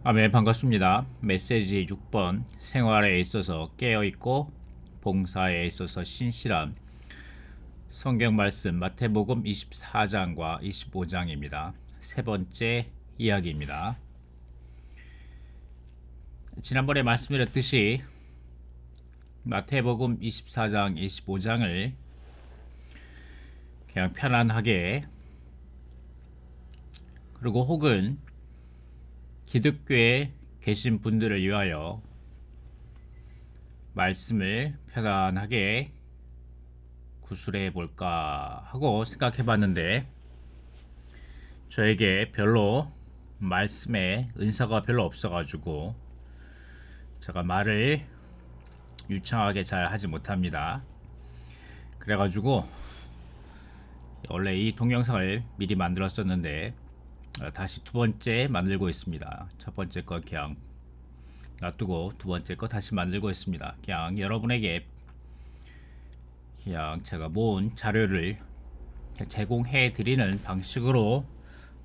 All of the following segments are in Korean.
네, 반갑습니다. 메시지 6번 생활에 있어서 깨어있고 봉사에 있어서 신실한 성경 말씀 마태복음 24장과 25장입니다. 세 번째 이야기입니다. 지난번에 말씀드렸듯이 마태복음 24장, 25장을 그냥 편안하게 그리고 혹은 기독교에 계신 분들을 위하여 말씀을 편안하게 구술해 볼까 하고 생각해 봤는데 저에게 별로 말씀에 은사가 별로 없어 가지고 제가 말을 유창하게 잘 하지 못합니다. 그래 가지고 원래 이 동영상을 미리 만들었었는데 다시 두 번째 만들고 있습니다. 첫 번째 거 그냥 놔두고 두 번째 거 다시 만들고 있습니다. 그냥 여러분에게 그냥 제가 모은 자료를 제공해 드리는 방식으로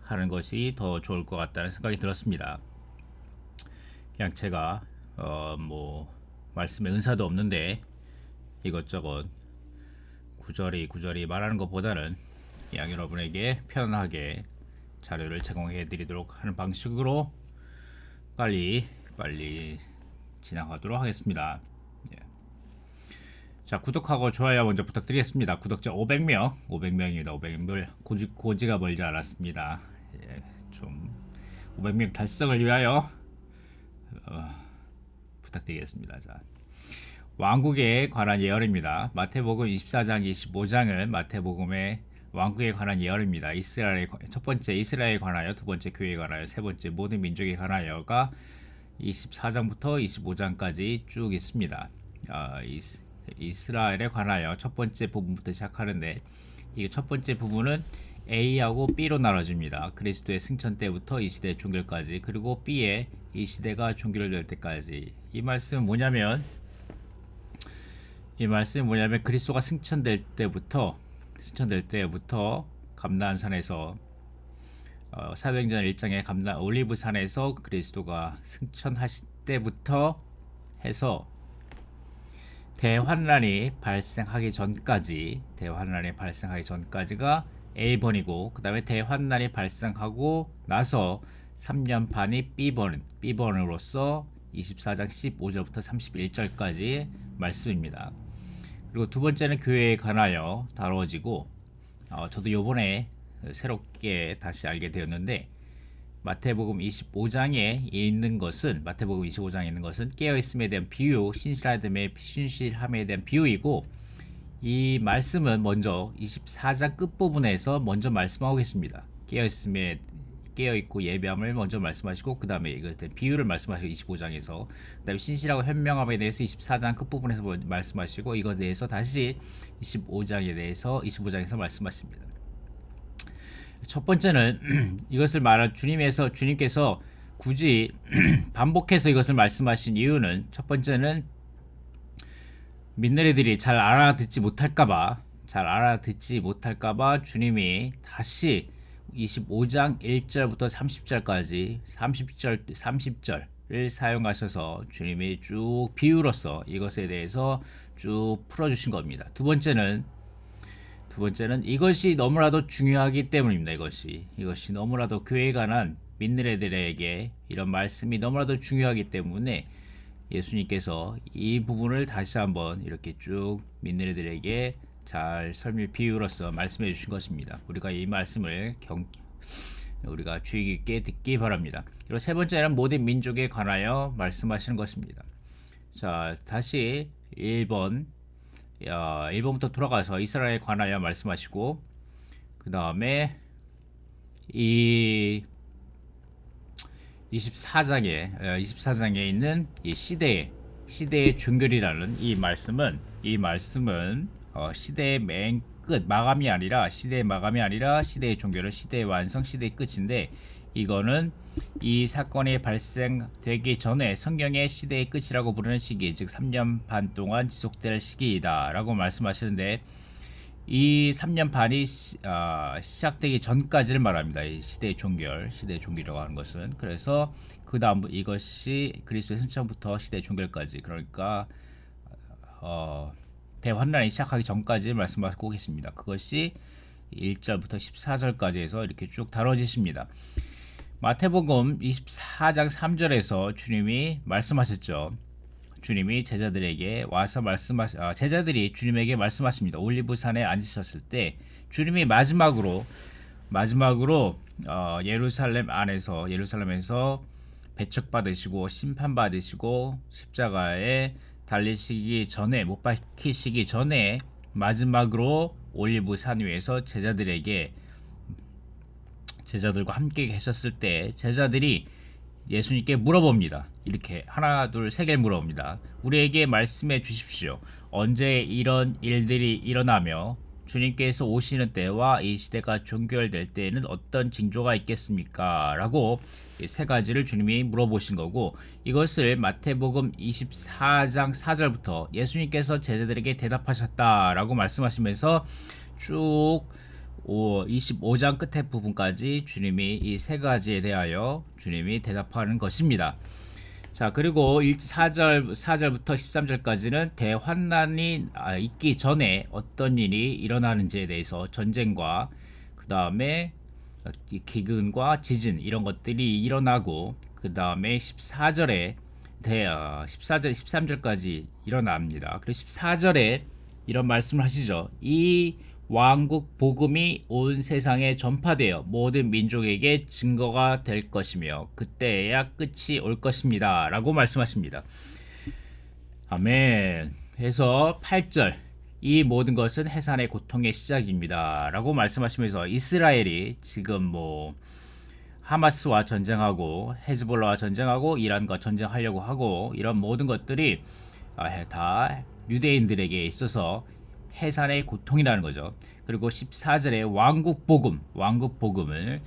하는 것이 더 좋을 것 같다는 생각이 들었습니다. 그냥 제가 뭐 말씀에 은사도 없는데 이것저것 구절이 말하는 것보다는 그냥 여러분에게 편안하게 자료를 제공해 드리도록 하는 방식으로 빨리 진행하도록 하겠습니다. 예. 자, 구독하고 좋아요 먼저 부탁드리겠습니다. 구독자 500명입니다. 500명 고지가 멀지 않았습니다. 예, 좀 500명 달성을 위하여 부탁드리겠습니다. 자, 왕국에 관한 예언입니다. 마태복음 24장, 25장은 마태복음의 왕국에 관한 예언입니다. 첫 번째 이스라엘에 관하여, 두 번째 교회에 관하여, 세 번째 모든 민족에 관하여가 24장부터 25장까지 쭉 있습니다. 이스라엘에 관하여 첫 번째 부분부터 시작하는데 이 첫 번째 부분은 A하고 B로 나눠집니다. 그리스도의 승천 때부터 이 시대 종결까지, 그리고 B의 이 시대가 종결될 때까지. 이 말씀은 뭐냐면 그리스도가 승천될 때부터 감난산에서 사도행전 1장의 감난 올리브산에서 그리스도가 승천하실 때부터 해서 대환란이 발생하기 전까지가 A번이고, 그 다음에 대환란이 발생하고 나서 3년 반이 B번으로서 24장 15절부터 31절까지 말씀입니다. 그리고 두 번째는 교회에 관하여 다뤄지고, 저도 요번에 새롭게 다시 알게 되었는데 마태복음 25장에 있는 것은 깨어있음에 대한 비유, 신실함에 대한 비유이고, 이 말씀은 먼저 24장 끝부분에서 먼저 말씀하고 계십니다. 깨어있고 예배함을 먼저 말씀하시고, 그 다음에 이것에 대한 비유를 말씀하시고 25장에서, 그 다음에 신실하고 현명함에 대해서 24장 끝부분에서 말씀하시고, 이것에 대해서 다시 25장에서 말씀하십니다. 첫 번째는 이것을 말한 주님께서 굳이 반복해서 이것을 말씀하신 이유는, 첫 번째는 민느레들이 잘 알아듣지 못할까봐 주님이 다시 25장 1절부터 30절을 사용하셔서 주님이 쭉 비유로서 이것에 대해서 쭉 풀어주신 겁니다. 두 번째는 이것이 너무나도 중요하기 때문입니다. 이것이 너무나도 교회에 관한 민느레들에게 이런 말씀이 너무나도 중요하기 때문에 예수님께서 이 부분을 다시 한번 이렇게 쭉 민느레들에게 잘 비유로서 말씀해 주신 것입니다. 우리가 이 말씀을 우리가 주의 깊게 듣기 바랍니다. 그리고 세 번째는 모든 민족에 관하여 말씀하시는 것입니다. 자, 다시 1번부터 돌아가서 이스라엘에 관하여 말씀하시고, 그 다음에 이 24장에 있는 이 시대의 종결이라는 이 말씀은 시대의 맨 끝 마감이 아니라 시대의 종결은 시대의 완성, 시대의 끝인데, 이거는 이 사건이 발생되기 전에 성경의 시대의 끝이라고 부르는 시기, 즉 3년 반 동안 지속될 시기이다 라고 말씀하시는데, 이 3년 반이 시작되기 전까지를 말합니다. 이 시대의 종결, 시대의 종결이라고 하는 것은. 그래서 그 다음 이것이 그리스도의 승천부터 시대의 종결까지, 그러니까 대환란이 시작하기 전까지 말씀하고 계십니다. 그것이 1절부터 14절까지 해서 이렇게 쭉 다뤄지십니다. 마태복음 24장 3절에서 주님이 말씀하셨죠. 주님이 제자들에게 와서 제자들이 주님에게 말씀하십니다. 올리브산에 앉으셨을 때 주님이 마지막으로 예루살렘에서 배척받으시고 심판받으시고 십자가에 달리시기 전에, 못 박히시기 전에 마지막으로 올리브산 위에서 제자들과 함께 계셨을 때 제자들이 예수님께 물어봅니다. 이렇게 하나 둘 세 개를 물어봅니다. 우리에게 말씀해 주십시오. 언제 이런 일들이 일어나며 주님께서 오시는 때와 이 시대가 종결될 때에는 어떤 징조가 있겠습니까? 라고 이 세 가지를 주님이 물어보신 거고, 이것을 마태복음 24장 4절부터 예수님께서 제자들에게 대답하셨다라고 말씀하시면서 쭉 25장 끝에 부분까지 주님이 이 세 가지에 대하여 주님이 대답하는 것입니다. 자, 그리고 4절부터 13절까지는 대환난이 있기 전에 어떤 일이 일어나는지에 대해서, 전쟁과 그 다음에 기근과 지진 이런 것들이 일어나고, 그 다음에 14절에 13절까지 일어납니다. 그리고 14절에 이런 말씀을 하시죠. 이 왕국 복음이 온 세상에 전파되어 모든 민족에게 증거가 될 것이며 그때야 끝이 올 것입니다. 라고 말씀하십니다. 아멘. 해서 8절, 이 모든 것은 해산의 고통의 시작입니다. 라고 말씀하시면서 이스라엘이 지금 하마스와 전쟁하고 헤즈볼라와 전쟁하고 이란과 전쟁하려고 하고, 이런 모든 것들이 다 유대인들에게 있어서 해산의 고통이라는 거죠. 그리고 14절에 왕국복음을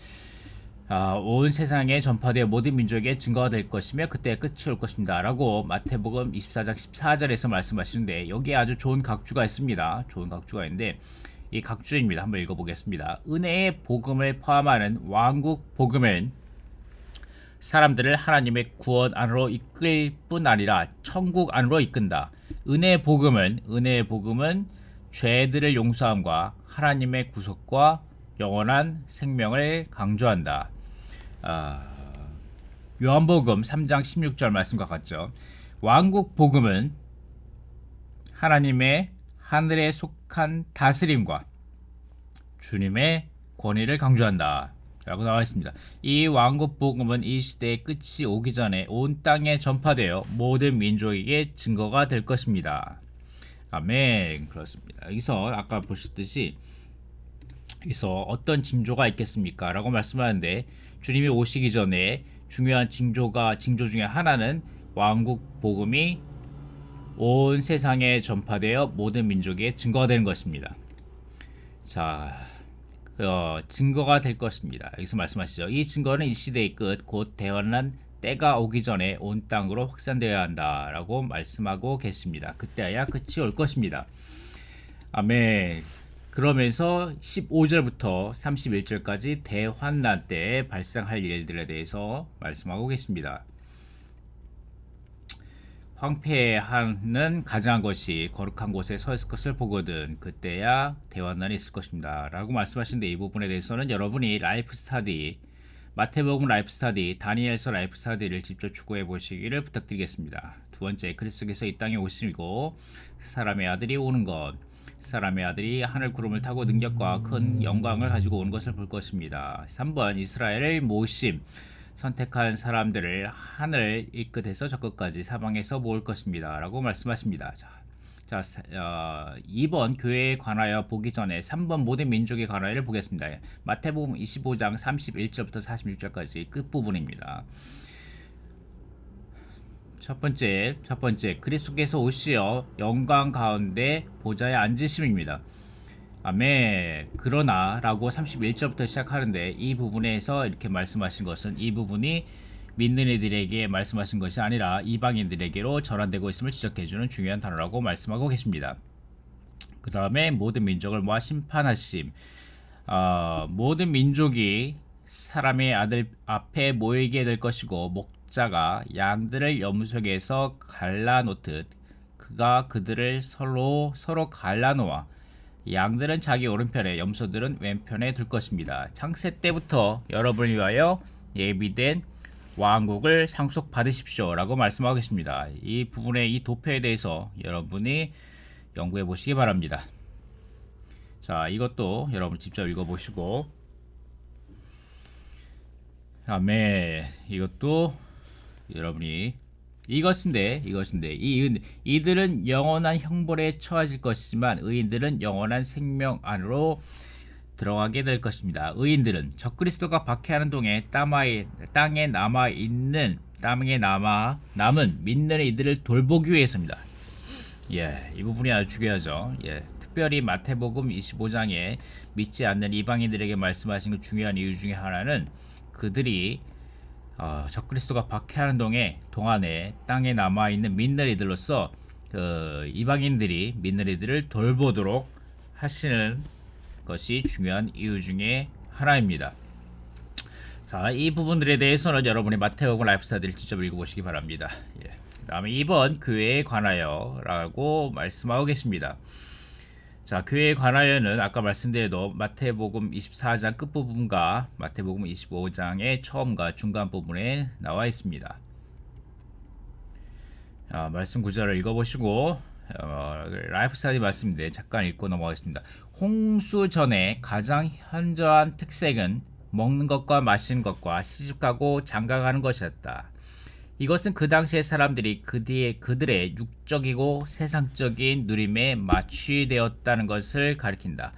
온 세상에 전파되어 모든 민족에게 증거가 될 것이며 그때 끝이 올 것입니다. 라고 마태복음 24장 14절에서 말씀하시는데, 여기에 아주 좋은 각주가 있습니다. 좋은 각주가 있는데 이 각주입니다. 한번 읽어보겠습니다. 은혜의 복음을 포함하는 왕국 복음은 사람들을 하나님의 구원 안으로 이끌 뿐 아니라 천국 안으로 이끈다. 은혜의 복음은 죄들을 용서함과 하나님의 구속과 영원한 생명을 강조한다. 요한복음 3장 16절 말씀과 같죠. 왕국 복음은 하나님의 하늘에 속한 다스림과 주님의 권위를 강조한다. 라고 나와 있습니다. 이 왕국 복음은 이 시대의 끝이 오기 전에 온 땅에 전파되어 모든 민족에게 증거가 될 것입니다. 아멘. 그렇습니다. 여기서 아까 보셨듯이 여기서 어떤 징조가 있겠습니까? 라고 말씀하는데, 주님이 오시기 전에 중요한 징조 중에 하나는 왕국 복음이 온 세상에 전파되어 모든 민족에 증거가 되는 것입니다. 자, 증거가 될 것입니다. 여기서 말씀하시죠. 이 증거는 이 시대의 끝, 곧 대환란 때가 오기 전에 온 땅으로 확산되어야 한다라고 말씀하고 계십니다. 그때야 끝이 올 것입니다. 아멘. 그러면서 15절부터 31절까지 대환난 때에 발생할 일들에 대해서 말씀하고 계십니다. 황폐하는 가증한 것이 거룩한 곳에 서 있을 것을 보거든 그때야 대환난이 있을 것입니다. 라고 말씀하시는데, 이 부분에 대해서는 여러분이 마태복음 라이프 스터디, 다니엘서 라이프 스터디를 직접 추구해 보시기를 부탁드리겠습니다. 두 번째, 그리스도께서 이 땅에 오시고 사람의 아들이 오는 것, 사람의 아들이 하늘 구름을 타고 능력과 큰 영광을 가지고 오는 것을 볼 것입니다. 3번, 이스라엘을 모심, 선택한 사람들을 하늘 이 끝에서 저 끝까지 사방에서 모을 것입니다. 라고 말씀하십니다. 자, 2번 교회에 관하여 보기 전에 3번 모든 민족에 관하여를 보겠습니다. 마태복음 25장 31절부터 46절까지 끝부분입니다. 첫 번째, 그리스도께서 오시어 영광 가운데 보좌에 앉으심입니다. 아멘. 그러나 라고 31절부터 시작하는데, 이 부분에서 이렇게 말씀하신 것은 이 부분이 믿는 이들에게 말씀하신 것이 아니라 이방인들에게로 전환되고 있음을 지적해주는 중요한 단어라고 말씀하고 계십니다. 그 다음에 모든 민족을 모아 심판하심. 모든 민족이 사람의 아들 앞에 모이게 될 것이고 목자가 양들을 염소에게서 갈라놓듯 그가 그들을 서로 갈라놓아 양들은 자기 오른편에 염소들은 왼편에 둘 것입니다. 창세 때부터 여러분을 위하여 예비된 왕국을 상속받으십시오 라고 말씀하고 계십니다. 이 부분의 이 도표에 대해서 여러분이 연구해 보시기 바랍니다. 자, 이것도 여러분 직접 읽어보시고, 다음에 이것도 여러분이 이것인데 이들은 영원한 형벌에 처해질 것이지만 의인들은 영원한 생명 안으로 들어가게 될 것입니다. 의인들은 적그리스도가 박해하는 동에 땅에 남은 믿는 이들을 돌보기 위해서입니다. 예, 이 부분이 아주 중요하죠. 예, 특별히 마태복음 25장에 믿지 않는 이방인들에게 말씀하신 그 중요한 이유 중에 하나는 그들이 적그리스도가 박해하는 동안에 땅에 남아있는 믿는 이들로서 이방인들이 믿는 이들을 돌보도록 하시는 것이 중요한 이유 중에 하나입니다. 자, 이 부분들에 대해서는 여러분이 마태복음 라이프스타일을 직접 읽어보시기 바랍니다. 예. 그 다음에 이번 교회에 관하여 라고 말씀하고 계십니다. 자, 교회에 관하여는 아까 말씀드린 마태복음 24장 끝부분과 마태복음 25장의 처음과 중간 부분에 나와 있습니다. 말씀 구절을 읽어보시고 라이프스타일 말씀인데 잠깐 읽고 넘어가겠습니다. 홍수 전에 가장 현저한 특색은 먹는 것과 마시는 것과 시집가고 장가가는 것이었다. 이것은 그 당시의 사람들이 그들의 육적이고 세상적인 누림에 마취되었다는 것을 가리킨다.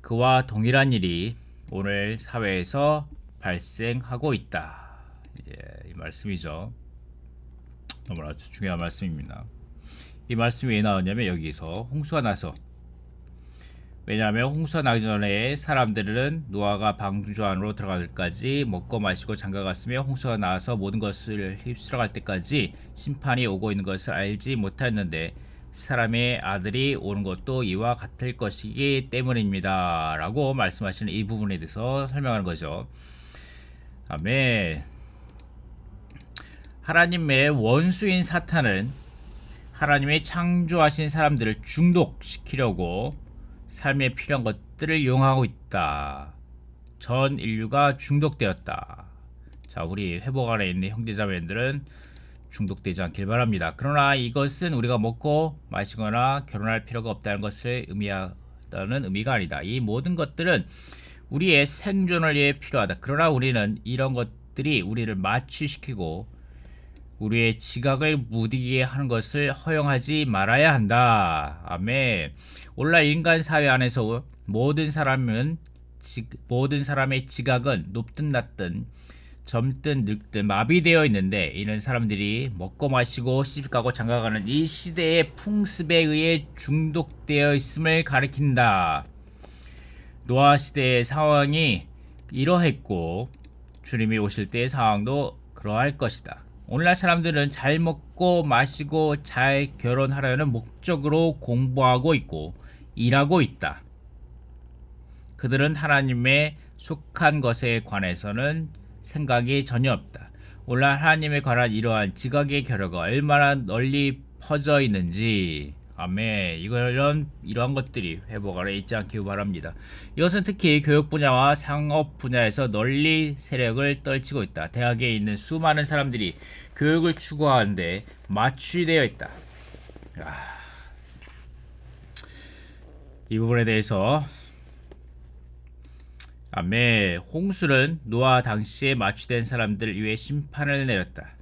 그와 동일한 일이 오늘 사회에서 발생하고 있다. 이 말씀이죠. 너무나 중요한 말씀입니다. 이 말씀이 왜 나오냐면 여기서 홍수가 나서, 왜냐하면 홍수가 나기 전에 사람들은 노아가 방주 안으로 들어갈 때까지 먹고 마시고 장가갔으며 홍수가 나와서 모든 것을 휩쓸어갈 때까지 심판이 오고 있는 것을 알지 못했는데 사람의 아들이 오는 것도 이와 같을 것이기 때문입니다 라고 말씀하시는 이 부분에 대해서 설명하는 거죠. 아멘. 하나님의 원수인 사탄은 하나님의 창조하신 사람들을 중독시키려고 삶에 필요한 것들을 이용하고 있다. 전 인류가 중독되었다. 자, 우리 회복 안에 있는 형제자매들은 중독되지 않길 바랍니다. 그러나 이것은 우리가 먹고 마시거나 결혼할 필요가 없다는 것을 의미하다는 의미가 아니다. 이 모든 것들은 우리의 생존을 위해 필요하다. 그러나 우리는 이런 것들이 우리를 마취시키고 우리의 지각을 무디게 하는 것을 허용하지 말아야 한다. 아멘. 오늘날 인간 사회 안에서 모든 사람의 지각은 높든 낮든 젊든 늙든 마비되어 있는데 이런 사람들이 먹고 마시고 시집가고 장가가는 이 시대의 풍습에 의해 중독되어 있음을 가리킨다. 노아 시대의 상황이 이러했고 주님이 오실 때의 상황도 그러할 것이다. 오늘날 사람들은 잘 먹고 마시고 잘 결혼하려는 목적으로 공부하고 있고 일하고 있다. 그들은 하나님에 속한 것에 관해서는 생각이 전혀 없다. 오늘날 하나님에 관한 이러한 지각의 결여가 얼마나 널리 퍼져 있는지, 아멘. 이러한 것들이 회복 아래 있지 않기 바랍니다. 이것은 특히 교육 분야와 상업 분야에서 널리 세력을 떨치고 있다. 대학에 있는 수많은 사람들이 교육을 추구하는데 마취되어 있다. 이 부분에 대해서 아멘. 홍수는 노아 당시에 마취된 사람들 위해 심판을 내렸다.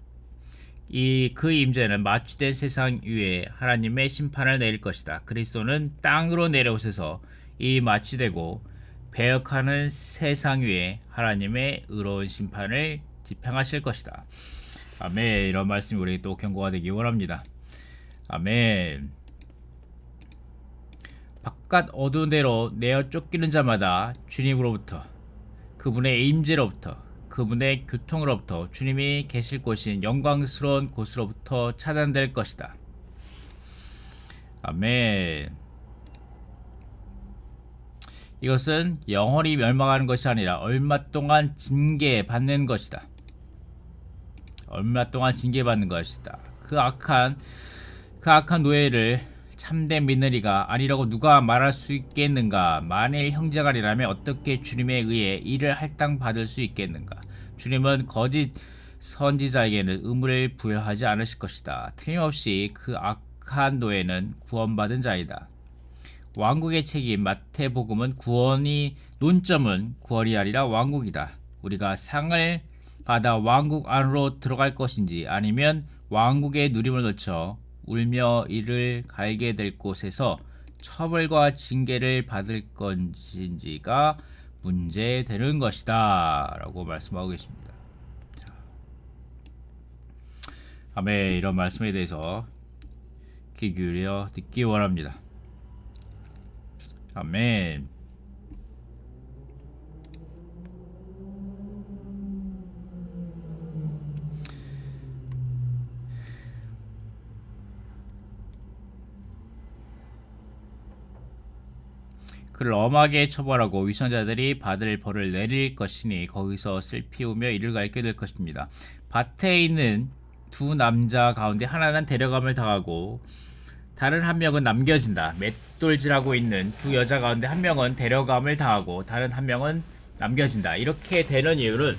그 임재는 마취된 세상 위에 하나님의 심판을 내릴 것이다. 그리스도는 땅으로 내려오셔서 이 마취되고 배역하는 세상 위에 하나님의 의로운 심판을 집행하실 것이다. 아멘. 이런 말씀이 우리에게 또 경고가 되기 원합니다. 아멘. 바깥 어두운 데로 내어 쫓기는 자마다 주님으로부터, 그분의 임재로부터, 그분의 교통으로부터, 주님이 계실 곳인 영광스러운 곳으로부터 차단될 것이다. 아멘. 이것은 영원히 멸망하는 것이 아니라 얼마 동안 징계받는 것이다. 얼마 동안 징계받는 것이다. 그 악한 노예를 참된 믿느리가 아니라고 누가 말할 수 있겠는가? 만일 형제가 아니라면 어떻게 주님에 의해 이를 할당받을 수 있겠는가? 주님은 거짓 선지자에게는 의무를 부여하지 않으실 것이다. 틀림없이 그 악한 노예는 구원받은 자이다. 왕국의 책임 마태복음은 논점은 구원이 아니라 왕국이다. 우리가 상을 받아 왕국 안으로 들어갈 것인지 아니면 왕국의 누림을 놓쳐 울며 이를 갈게 될 곳에서 처벌과 징계를 받을 건지가 문제되는 것이다 라고 말씀하고 계십니다. 아멘. 이런 말씀에 대해서 귀 기울여 듣기 원합니다. 아멘. 그를 엄하게 처벌하고 위선자들이 받을 벌을 내릴 것이니 거기서 슬피우며 이를 갈게 될 것입니다. 밭에 있는 두 남자 가운데 하나는 데려감을 당하고 다른 한 명은 남겨진다. 맷돌질하고 있는 두 여자 가운데 한 명은 데려감을 당하고 다른 한 명은 남겨진다. 이렇게 되는 이유는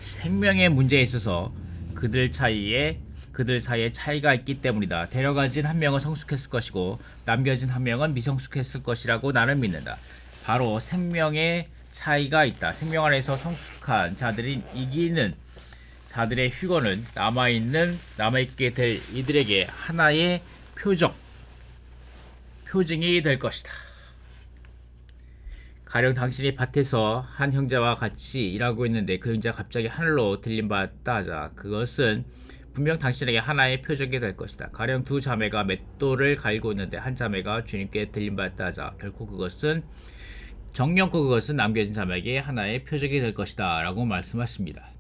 생명의 문제에 있어서 그들 사이에 차이가 있기 때문이다. 데려가진 한 명은 성숙했을 것이고 남겨진 한 명은 미성숙했을 것이라고 나는 믿는다. 바로 생명의 차이가 있다. 생명 안에서 성숙한 자들이 이기는 자들의 휴거는 남아있게 될 이들에게 하나의 표징이 될 것이다. 가령 당신이 밭에서 한 형제와 같이 일하고 있는데 그 형제가 갑자기 하늘로 들림받았다 하자. 그것은 분명 당신에게 하나의 표적이 될 것이다. 가령 두 자매가 맷돌을 갈고 있는데 한 자매가 주님께 들림받았다 하자. 정령코 그것은 남겨진 자매에게 하나의 표적이 될 것이다 라고 말씀하십니다.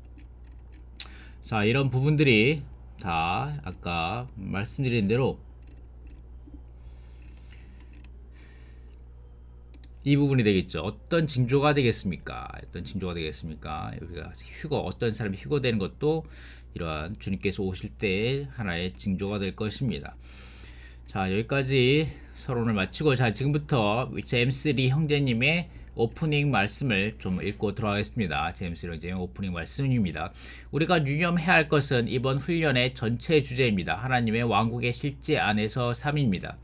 자, 이런 부분들이 다 아까 말씀드린 대로 이 부분이 되겠죠. 어떤 징조가 되겠습니까? 우리가 어떤 사람이 휴거되는 것도 이러한 주님께서 오실 때 하나의 징조가 될 것입니다. 자, 여기까지 서론을 마치고 지금부터 제임스 리 형제님의 오프닝 말씀을 좀 읽고 들어가겠습니다. 제임스 리 형제님 오프닝 말씀입니다. 우리가 유념해야 할 것은 이번 훈련의 전체 주제입니다. 하나님의 왕국의 실제 안에서 삶입니다.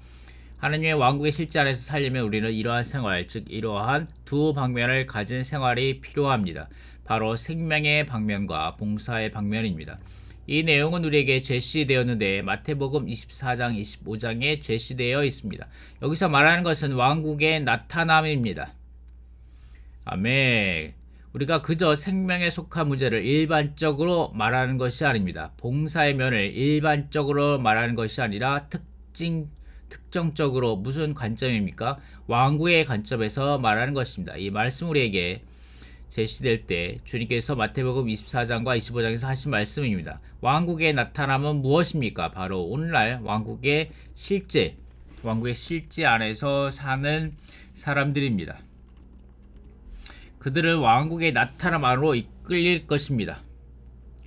하나님의 왕국의 실제 안에서 살려면 우리는 이러한 생활, 즉 이러한 두 방면을 가진 생활이 필요합니다. 바로 생명의 방면과 봉사의 방면입니다. 이 내용은 우리에게 제시되었는데 마태복음 24장, 25장에 제시되어 있습니다. 여기서 말하는 것은 왕국의 나타남입니다. 아멘. 우리가 그저 생명에 속한 문제를 일반적으로 말하는 것이 아닙니다. 봉사의 면을 일반적으로 말하는 것이 아니라 특정적으로 무슨 관점입니까? 왕국의 관점에서 말하는 것입니다. 이 말씀 우리에게 제시될 때 주님께서 마태복음 24장과 25장에서 하신 말씀입니다. 왕국의 나타남은 무엇입니까? 바로 오늘날 왕국의 실제 안에서 사는 사람들입니다. 그들은 왕국의 나타남 안으로 이끌릴 것입니다.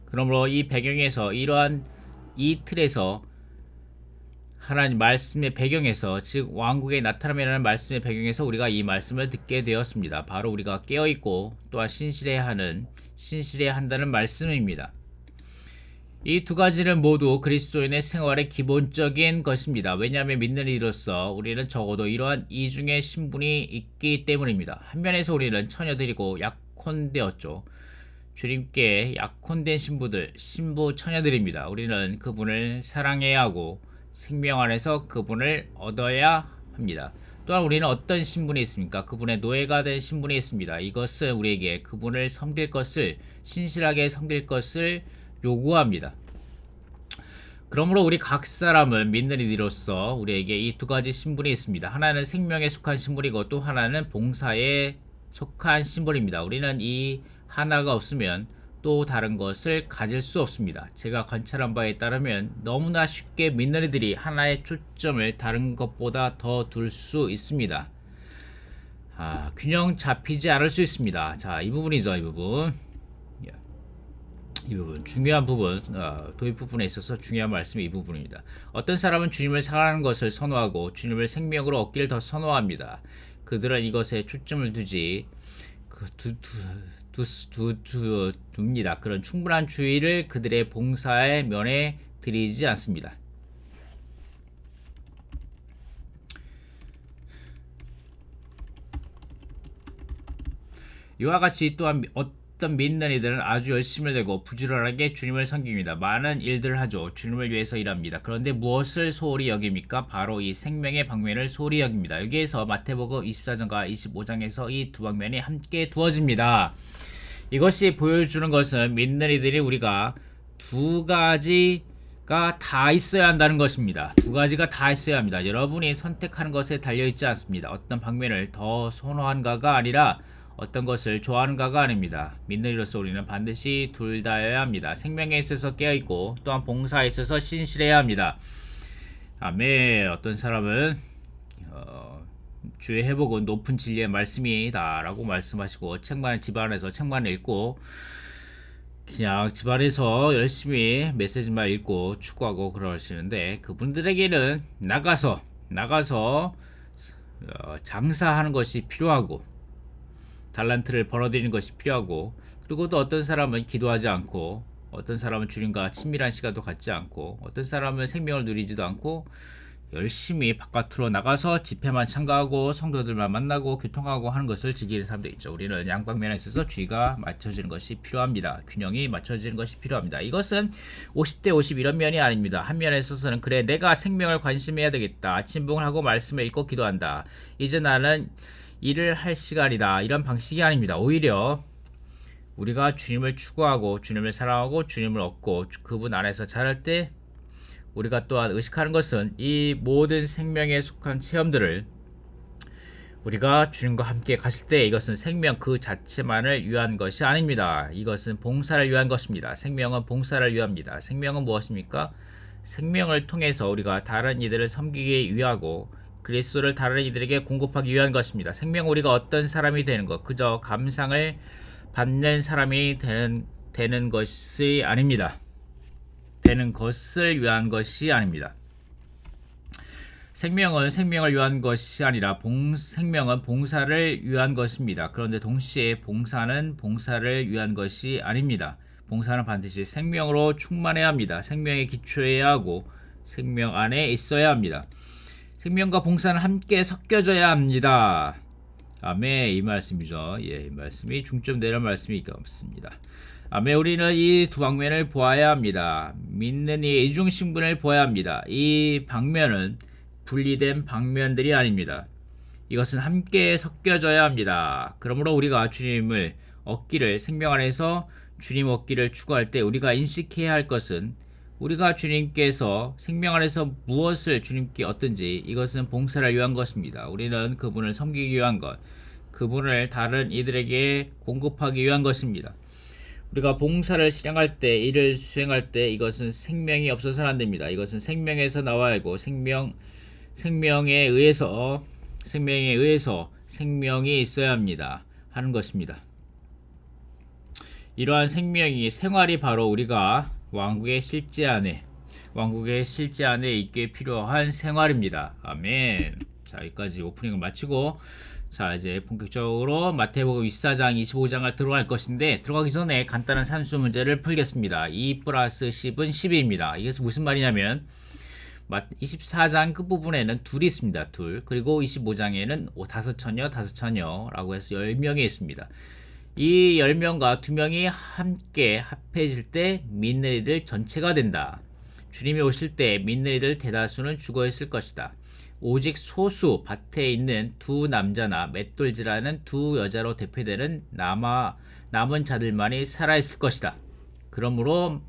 그러므로 이 배경에서 이 틀에서 하나님 말씀의 배경에서, 즉 왕국의 나타남이라는 말씀의 배경에서 우리가 이 말씀을 듣게 되었습니다. 바로 우리가 깨어있고 또한 신실해야 한다는 말씀입니다. 이 두 가지는 모두 그리스도인의 생활의 기본적인 것입니다. 왜냐하면 믿는 이로서 우리는 적어도 이러한 이중의 신분이 있기 때문입니다. 한 면에서 우리는 처녀들이고 약혼되었죠. 주님께 약혼된 신부 처녀들입니다. 우리는 그분을 사랑해야 하고 생명 안에서 그분을 얻어야 합니다. 또한 우리는 어떤 신분이 있습니까? 그분의 노예가 된 신분이 있습니다. 이것은 우리에게 그분을 신실하게 섬길 것을 요구합니다. 그러므로 우리 각 사람은 믿는 이로서 우리에게 이 두 가지 신분이 있습니다. 하나는 생명에 속한 신분이고 또 하나는 봉사에 속한 신분입니다. 우리는 이 하나가 없으면 또 다른 것을 가질 수 없습니다. 제가 관찰한 바에 따르면 너무나 쉽게 믿는 이들이 하나의 초점을 다른 것보다 더 둘 수 있습니다. 균형 잡히지 않을 수 있습니다. 자, 이 부분이죠. 이 부분. 예. 이 부분 중요한 부분, 도입 부분에 있어서 중요한 말씀이 이 부분입니다. 어떤 사람은 주님을 사랑하는 것을 선호하고 주님을 생명으로 얻기를 더 선호합니다. 그들은 이것에 초점을 둡니다. 그런 충분한 주의를 그들의 봉사의 면에 들이지 않습니다. 이와 같이 또한 어떤 믿는 이들은 아주 열심을 내고 부지런하게 주님을 섬깁니다. 많은 일들을 하죠. 주님을 위해서 일합니다. 그런데 무엇을 소홀히 여깁니까? 바로 이 생명의 방면을 소홀히 여깁니다. 여기에서 마태복음 24장과 25장에서 이 두 방면이 함께 두어집니다. 이것이 보여주는 것은 믿는 이들이 우리가 두 가지가 다 있어야 한다는 것입니다. 두 가지가 다 있어야 합니다. 여러분이 선택하는 것에 달려있지 않습니다. 어떤 방면을 더 선호한가가 아니라 어떤 것을 좋아하는가가 아닙니다. 믿는 이로서 우리는 반드시 둘 다여야 합니다. 생명에 있어서 깨어있고 또한 봉사에 있어서 신실해야 합니다. 아멘. 어떤 사람은 주의 회복은 높은 진리의 말씀이다 라고 말씀하시고 집안에서 책만 읽고 그냥 집안에서 열심히 메시지만 읽고 축구하고 그러시는데, 그분들에게는 나가서 장사하는 것이 필요하고 달란트를 벌어들이는 것이 필요하고, 그리고 또 어떤 사람은 기도하지 않고, 어떤 사람은 주님과 친밀한 시간도 갖지 않고, 어떤 사람은 생명을 누리지도 않고 열심히 바깥으로 나가서 집회만 참가하고 성도들만 만나고 교통하고 하는 것을 즐기는 사람도 있죠. 우리는 양방면에 있어서 주의가 맞춰지는 것이 필요합니다. 균형이 맞춰지는 것이 필요합니다. 이것은 50대 50 이런 면이 아닙니다. 한 면에 있어서는 그래, 내가 생명을 관심해야 되겠다, 침봉을 하고 말씀을 읽고 기도한다, 이제 나는 일을 할 시간이다, 이런 방식이 아닙니다. 오히려 우리가 주님을 추구하고 주님을 사랑하고 주님을 얻고 그분 안에서 자랄 때 우리가 또한 의식하는 것은 이 모든 생명에 속한 체험들을 우리가 주님과 함께 가실 때 이것은 생명 그 자체만을 위한 것이 아닙니다. 이것은 봉사를 위한 것입니다. 생명은 봉사를 위합니다. 생명은 무엇입니까? 생명을 통해서 우리가 다른 이들을 섬기기 위하고 그리스도를 다른 이들에게 공급하기 위한 것입니다. 생명, 우리가 어떤 사람이 되는 것, 그저 감상을 받는 사람이 되는 것이 아닙니다. 되는 것을 위한 것이 아닙니다. 생명은 생명을 위한 것이 아니라 생명은 봉사를 위한 것입니다. 그런데 동시에 봉사는 봉사를 위한 것이 아닙니다. 봉사는 반드시 생명으로 충만해야 합니다. 생명에 기초해야 하고 생명 안에 있어야 합니다. 생명과 봉사는 함께 섞여져야 합니다. 아멘. 이 말씀이죠. 이 말씀이 중점 내는 말씀이 없습니다. 아멘. 우리는 이 두 방면을 보아야 합니다. 믿는 이의 이중신분을 보아야 합니다. 이 방면은 분리된 방면들이 아닙니다. 이것은 함께 섞여져야 합니다. 그러므로 우리가 주님을 얻기를, 생명 안에서 주님 얻기를 추구할 때 우리가 인식해야 할 것은, 우리가 주님께서 생명 안에서 무엇을 주님께 얻든지 이것은 봉사를 위한 것입니다. 우리는 그분을 섬기기 위한 것, 그분을 다른 이들에게 공급하기 위한 것입니다. 우리가 봉사를 실행할 때, 일을 수행할 때 이것은 생명이 없어서는 안 됩니다. 이것은 생명에서 나와야 하고 생명에 의해서 생명이 있어야 합니다. 하는 것입니다. 이러한 생활이 바로 우리가 왕국의 실제 안에 있게 필요한 생활입니다. 아멘. 자, 여기까지 오프닝을 마치고, 자, 이제 본격적으로 마태복음 24장 25장을 들어갈 것인데, 들어가기 전에 간단한 산수 문제를 풀겠습니다. 2 플러스 10은 12입니다. 이게 무슨 말이냐면 24장 끝부분에는 둘이 있습니다. 둘. 그리고 25장에는 5처녀 라고 해서 10명이 있습니다. 이 10명과 2명이 함께 합해질 때 믿는 이들 전체가 된다. 주님이 오실 때 믿는 이들 대다수는 죽어 있을 것이다. 오직 소수 밭에 있는 두 남자나 맷돌질하는 두 여자로 대표되는 남은 자들만이 살아있을 것이다. 그러므로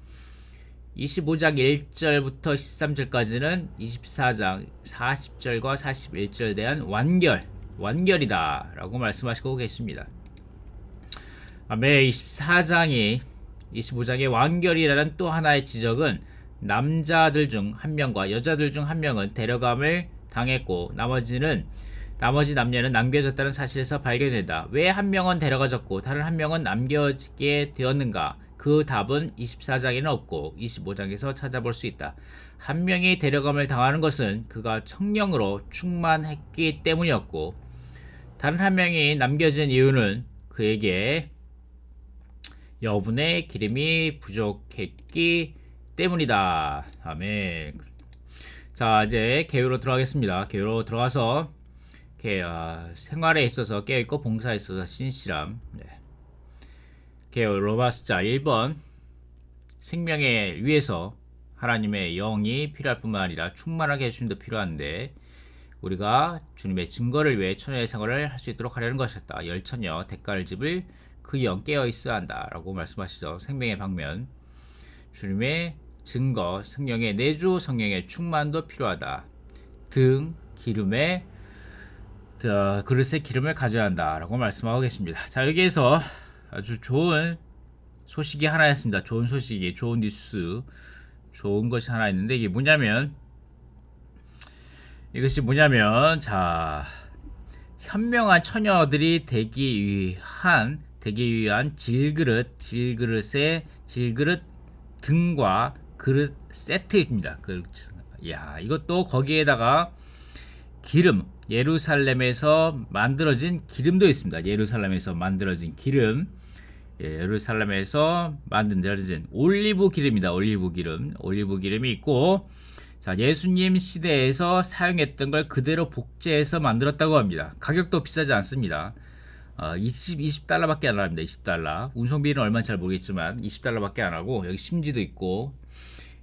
25장 1절부터 13절까지는 24장 40절과 41절에 대한 완결이다 라고 말씀하시고 계십니다. 아멘. 25장의 완결이라는 또 하나의 지적은 남자들 중 한 명과 여자들 중 한 명은 데려감을 당했고 나머지는 나머지 남녀는 남겨졌다는 사실에서 발견된다. 왜 한 명은 데려가졌고 다른 한 명은 남겨지게 되었는가? 그 답은 24장에는 없고 25장에서 찾아볼 수 있다. 한 명이 데려감을 당하는 것은 그가 성령으로 충만했기 때문이었고 다른 한 명이 남겨진 이유는 그에게 여분의 기름이 부족했기 때문이다. 아멘. 자, 이제 개요로 들어가겠습니다. 개요로 들어가서 생활에 있어서 깨어있고 봉사에 있어서 신실함. 네. 개요 로마 숫자 1번. 생명에 위해서 하나님의 영이 필요할 뿐만 아니라 충만하게 해주심도 필요한데 우리가 주님의 증거를 위해 처녀의 생활을 할 수 있도록 하려는 것이었다. 열처녀 대가를 집을 그 영 깨어 있어야 한다 라고 말씀하시죠. 생명의 방면, 주님의 증거, 성령의 내주, 성령의 충만도 필요하다. 등 기름에 그릇에 기름을 가져야 한다 라고 말씀하고 계십니다. 자, 여기에서 아주 좋은 소식이 하나 있습니다. 좋은 소식이, 좋은 뉴스, 좋은 것이 하나 있는데 이게 뭐냐면 자, 현명한 처녀들이 되기 위한 질그릇 등과 그릇 세트입니다. 이것도 거기에다가 기름, 예루살렘에서 만들어진 기름도 있습니다. 예루살렘에서 만들어진 기름, 예루살렘에서 만들어진 올리브 기름이다. 올리브 기름이 있고, 자, 예수님 시대에서 사용했던 걸 그대로 복제해서 만들었다고 합니다. 가격도 비싸지 않습니다. 20달러밖에 안 합니다. 20달러. 운송비는 얼마인지 잘 모르겠지만 20달러밖에 안 하고 여기 심지도 있고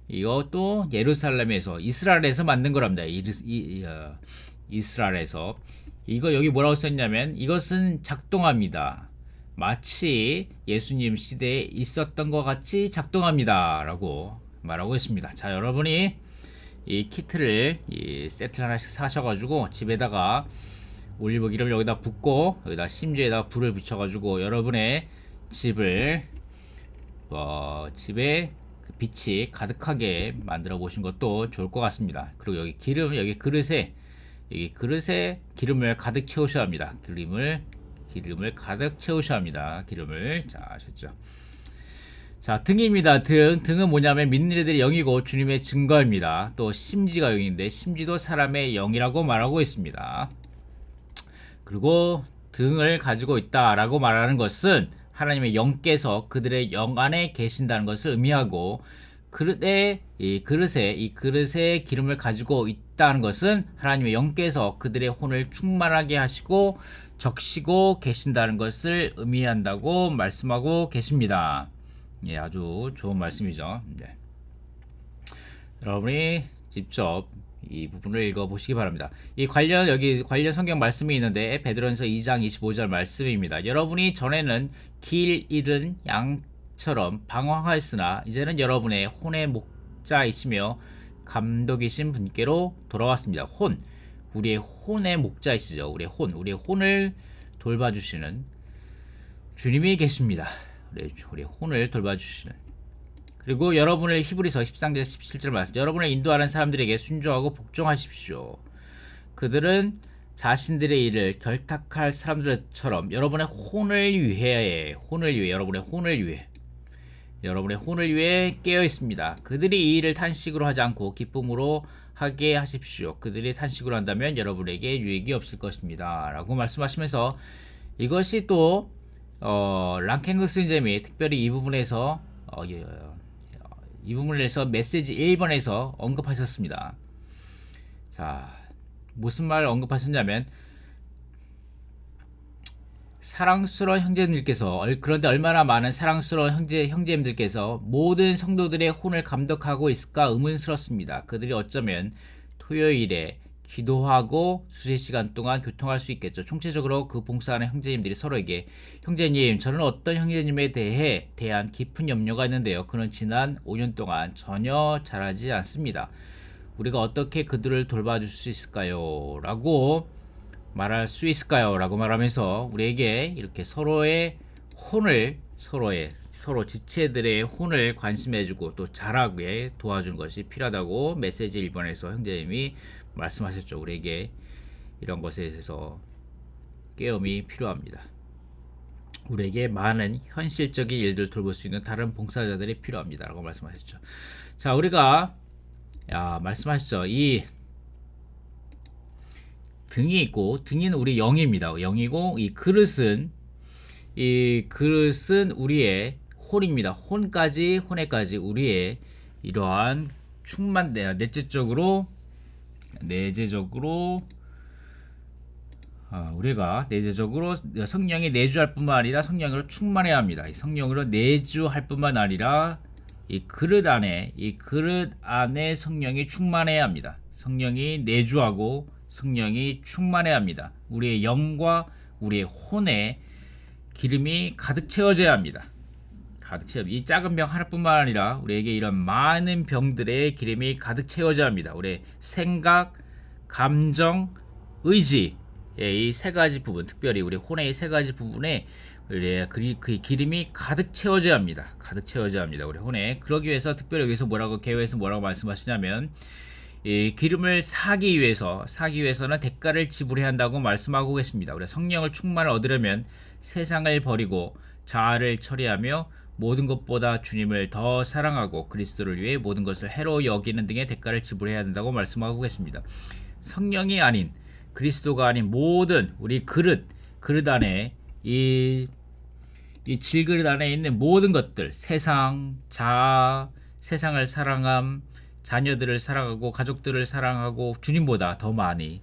이것도 예루살렘에서 이스라엘에서 만든 거랍니다. 이스라엘에서 이거 여기 뭐라고 썼냐면 이것은 작동합니다. 마치 예수님 시대에 있었던 것 같이 작동합니다. 라고 말하고 있습니다. 자, 여러분이 이 키트를 이 세트를 하나씩 사셔가지고 집에다가 올리브 기름 여기다 붓고 여기다 심지에다 불을 붙여가지고 여러분의 집에 빛이 가득하게 만들어 보신 것도 좋을 것 같습니다. 그리고 여기 기름, 여기 그릇에 기름을 가득 채우셔야 합니다. 기름을 가득 채우셔야 합니다. 자, 아셨죠? 자, 등입니다. 등은 뭐냐면 믿는 이들의 영이고 주님의 증거입니다. 또 심지가 영인데 심지도 사람의 영이라고 말하고 있습니다. 그리고 등을 가지고 있다라고 말하는 것은 하나님의 영께서 그들의 영 안에 계신다는 것을 의미하고 그릇에 기름을 가지고 있다는 것은 하나님의 영께서 그들의 혼을 충만하게 하시고 적시고 계신다는 것을 의미한다고 말씀하고 계십니다. 예, 아주 좋은 말씀이죠. 네. 여러분이 직접 이 부분을 읽어보시기 바랍니다. 여기 관련 성경 말씀이 있는데 베드로전서 2장 25절 말씀입니다. 여러분이 전에는 길 잃은 양처럼 방황하였으나 이제는 여러분의 혼의 목자이시며 감독이신 분께로 돌아왔습니다. 우리의 혼의 목자이시죠. 우리의 혼을 돌봐주시는 주님이 계십니다. 우리의 혼을 돌봐주시는. 그리고 여러분을 히브리서 13절 17절 말씀, 여러분을 인도하는 사람들에게 순종하고 복종하십시오. 그들은 자신들의 일을 결탁할 사람들처럼 여러분의 혼을 위해 깨어 있습니다. 그들이 이 일을 탄식으로 하지 않고 기쁨으로 하게 하십시오. 그들이 탄식으로 한다면 여러분에게 유익이 없을 것입니다. 라고 말씀하시면서 이것이 또 랑켄그 스님이 특별히 이 부분에서 메시지 1번에서 언급하셨습니다. 자, 무슨 말을 언급하셨냐면 사랑스러운 형제님들께서, 그런데 얼마나 많은 사랑스러운 형제님들께서 모든 성도들의 혼을 감독하고 있을까 의문스럽습니다. 그들이 어쩌면 토요일에 기도하고 수세 시간 동안 교통할 수 있겠죠. 총체적으로 그 봉사하는 형제님들이 서로에게 형제님, 저는 어떤 형제님에 대한 깊은 염려가 있는데요. 그는 지난 5년 동안 전혀 잘하지 않습니다. 우리가 어떻게 그들을 돌봐줄 수 있을까요? 라고 말할 수 있을까요? 라고 말하면서 우리에게 이렇게 서로 지체들의 혼을 관심해주고 또 잘하게 도와주는 것이 필요하다고 메시지 1번에서 형제님이 말씀하셨죠. 우리에게 이런 것에 대해서 깨움이 필요합니다. 우리에게 많은 현실적인 일들을 돌볼 수 있는 다른 봉사자들이 필요합니다. 라고 말씀하셨죠. 자, 우리가 말씀하셨죠. 이 등이 있고, 등은 우리 영입니다. 영이고, 이 그릇은 우리의 혼입니다. 혼에까지 우리의 이러한 내재적으로 우리가 내재적으로 성령이 내주할 뿐만 아니라 성령으로 충만해야 합니다. 이 성령으로 내주할 뿐만 아니라 이 그릇 안에 성령이 충만해야 합니다. 성령이 내주하고 성령이 충만해야 합니다. 우리의 영과 우리의 혼에 기름이 가득 채워져야 합니다. 이 작은 병 하나뿐만 아니라 우리에게 이런 많은 병들의 기름이 가득 채워져야 합니다. 우리의 생각, 감정, 의지 이 세 가지 부분, 특별히 우리 혼의 세 가지 부분에 우리의 그 기름이 가득 채워져야 합니다. 우리 혼에. 그러기 위해서 특별히 여기서 개요에서 뭐라고 말씀하시냐면 이 기름을 사기 위해서는 대가를 지불해야 한다고 말씀하고 계십니다. 우리 성령을 충만을 얻으려면 세상을 버리고 자아를 처리하며 모든 것보다 주님을 더 사랑하고 그리스도를 위해 모든 것을 해로 여기는 등의 대가를 지불해야 된다고 말씀하고 계십니다. 성령이 아닌 그리스도가 아닌 모든 우리 그릇 안에 이 질그릇 안에 있는 모든 것들, 세상, 자아, 세상을 사랑함, 자녀들을 사랑하고 가족들을 사랑하고 주님보다 더 많이,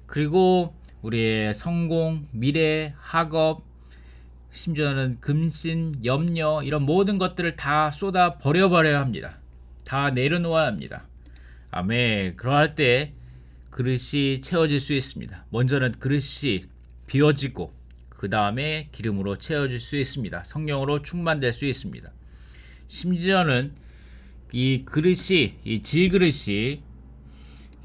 그리고 우리의 성공, 미래, 학업, 심지어는 금신, 염려 이런 모든 것들을 다 쏟아 버려야 합니다. 다 내려놓아야 합니다. 아멘. 그러할 때 그릇이 채워질 수 있습니다. 먼저는 그릇이 비워지고 그 다음에 기름으로 채워질 수 있습니다. 성령으로 충만될 수 있습니다. 심지어는 이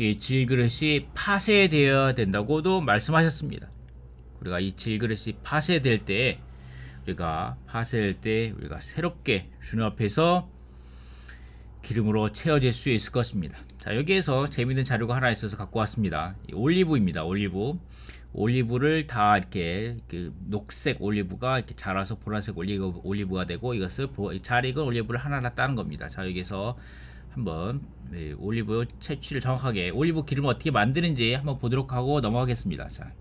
질그릇이 파쇄되어야 된다고도 말씀하셨습니다. 우리가 이 질그릇이 파쇄될 때 우리가 새롭게 주님 앞에서 기름으로 채워질 수 있을 것입니다. 자, 여기에서 재미있는 자료가 하나 있어서 갖고 왔습니다. 올리브입니다. 올리브를 다 이렇게 녹색 올리브가 이렇게 자라서 보라색 올리브가 되고, 이것을 잘 익은 올리브를 하나하나 따는 겁니다. 자, 여기서 한번 올리브 채취를 정확하게, 올리브 기름을 어떻게 만드는지 한번 보도록 하고 넘어가겠습니다. 자,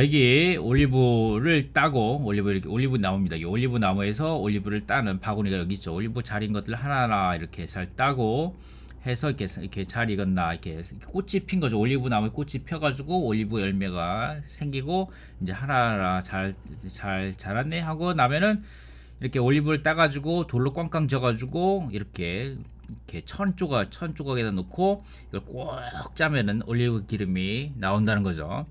여기 올리브를 따고, 올리브 나무입니다. 이 올리브 나무에서 올리브를 따는 바구니가 여기 있죠. 올리브 잘 익은 것들 하나하나 이렇게 잘 따고 해서 이렇게 잘 익었나, 이렇게 꽃이 핀 거죠. 올리브 나무에 꽃이 펴가지고 올리브 열매가 생기고, 이제 하나하나 잘 자랐네 하고 나면은 이렇게 올리브를 따가지고 돌로 꽝꽝 져가지고 이렇게 천 조각에다 놓고 이걸 꼭 짜면은 올리브 기름이 나온다는 거죠.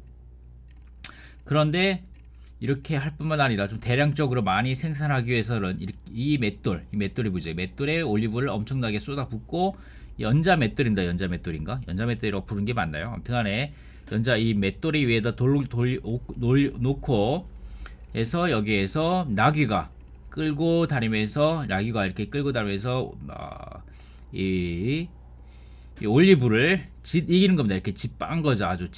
그런데 이렇게 할 뿐만 아니라 좀 대량적으로 많이 생산하기 위해서는 이 맷돌이 뭐죠? 맷돌에 올리브를 엄청나게 쏟아붓고, 연자 맷돌이라고 부르는 게 맞나요? 아무튼 간에 이 맷돌이 위에다 놓고 해서 여기에서 나귀가 이렇게 끌고 다니면서 이 올리브를 이기는 겁니다. 이렇게 짓빤 거죠. 아주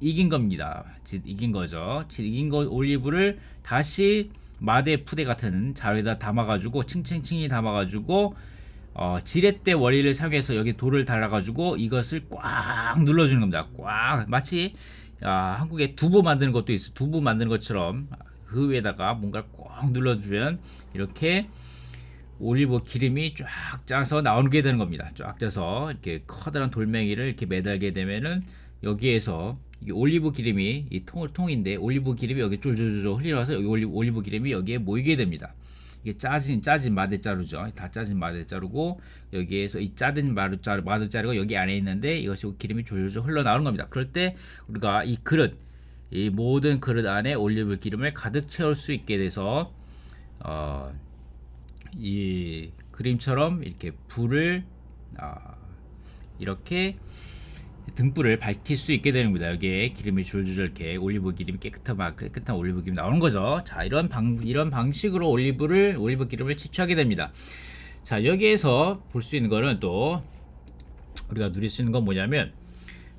이긴 겁니다. 이긴 거죠. 이긴 올리브를 다시 마대 푸대 같은 자루에다 담아가지고 층층층이 담아가지고 지렛대 원리를 사용해서 여기 돌을 달아가지고 이것을 꽉 눌러주는 겁니다. 꽉, 마치 한국에 두부 만드는 것도 있어. 두부 만드는 것처럼 그 위에다가 뭔가를 꽉 눌러주면 이렇게 올리브 기름이 쫙 짜서 나오게 되는 겁니다. 쫙 짜서 이렇게 커다란 돌멩이를 이렇게 매달게 되면은 여기에서 이게 올리브 기름이 이 통인데 올리브 기름이 여기 쫄쫄쫄 흘러와서 여기 올리브 기름이 여기에 모이게 됩니다. 이게 짜진 마대자루죠. 다 짜진 마대자루고, 여기에서 이 짜진 마대자루가 여기 안에 있는데 이것이 기름이 졸졸 흘러나오는 겁니다. 그럴 때 우리가 이 모든 그릇 안에 올리브 기름을 가득 채울 수 있게 돼서 이 그림처럼 이렇게 불을 이렇게 등불을 밝힐 수 있게 되는 겁니다. 여기에 기름이 줄줄 이렇게 올리브 기름이 깨끗한 올리브 기름이 나오는 거죠. 자, 이런 방식으로 올리브 기름을 채취하게 됩니다. 자, 여기에서 볼 수 있는 거는 또 우리가 누릴 수 있는 건 뭐냐면,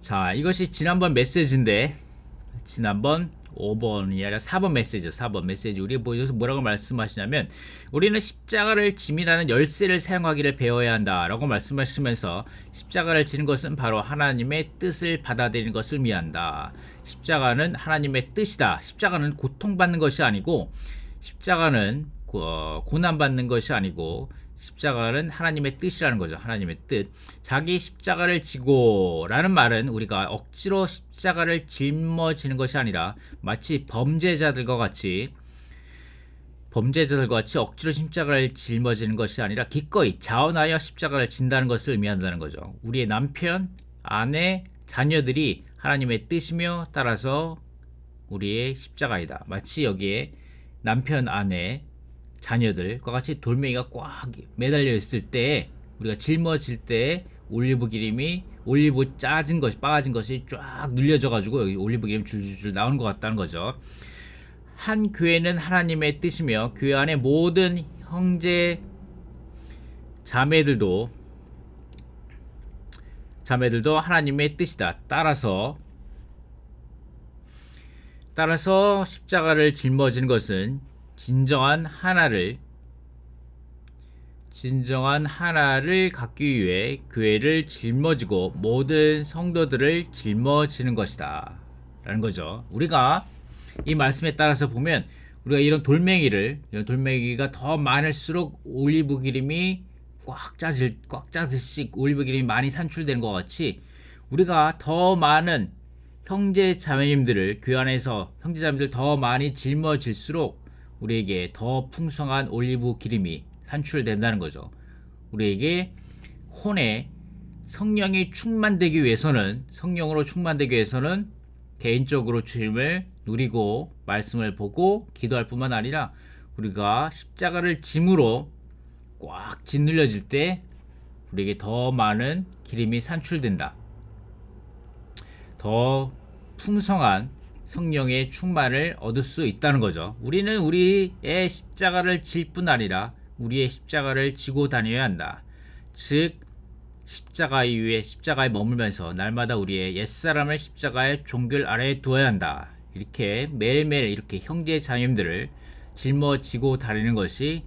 자, 이것이 지난번 메시지인데, 지난번 5번이 아니라 4번 메시지, 4번 메시지. 우리 여기서 뭐라고 말씀하시냐면, 우리는 십자가를 짐이라는 열쇠를 사용하기를 배워야 한다 라고 말씀하시면서, 십자가를 지는 것은 바로 하나님의 뜻을 받아들이는 것을 의미한다. 십자가는 하나님의 뜻이다. 십자가는 고통받는 것이 아니고, 십자가는 고난받는 것이 아니고, 십자가는 하나님의 뜻이라는 거죠. 하나님의 뜻. 자기 십자가를 지고 라는 말은 우리가 억지로 십자가를 짊어지는 것이 아니라 마치 범죄자들과 같이 억지로 십자가를 짊어지는 것이 아니라 기꺼이 자원하여 십자가를 진다는 것을 의미한다는 거죠. 우리의 남편, 아내, 자녀들이 하나님의 뜻이며 따라서 우리의 십자가이다. 마치 여기에 남편, 아내, 자녀들과 같이 돌멩이가 꽉 매달려 있을 때, 우리가 짊어질 때 올리브 기름이, 올리브 빠진 것이 쫙 눌려져 가지고 여기 올리브 기름 줄줄줄 나오는 것 같다는 거죠. 한 교회는 하나님의 뜻이며 교회 안에 모든 형제 자매들도 하나님의 뜻이다. 따라서 십자가를 짊어지는 것은 진정한 하나를 갖기 위해 교회를 짊어지고 모든 성도들을 짊어지는 것이다 라는 거죠. 우리가 이 말씀에 따라서 보면, 우리가 이런 돌멩이가 더 많을수록 올리브 기름이 꽉 짜듯이 올리브 기름이 많이 산출되는 것 같이, 우리가 더 많은 형제 자매님들을 교회 안에서 형제자매들 더 많이 짊어질수록 우리에게 더 풍성한 올리브 기름이 산출된다는 거죠. 우리에게 혼에 성령으로 충만되기 위해서는 개인적으로 주님을 누리고 말씀을 보고 기도할 뿐만 아니라, 우리가 십자가를 짐으로 꽉 짓눌려질 때 우리에게 더 많은 기름이 산출된다. 더 풍성한 성령의 충만을 얻을 수 있다는 거죠. 우리는 우리의 십자가를 질 뿐 아니라 우리의 십자가를 지고 다녀야 한다. 즉, 십자가에 머물면서 날마다 우리의 옛사람을 십자가의 종결 아래에 두어야 한다. 이렇게 매일매일 이렇게 형제 자매님들을 짊어지고 다니는 것이,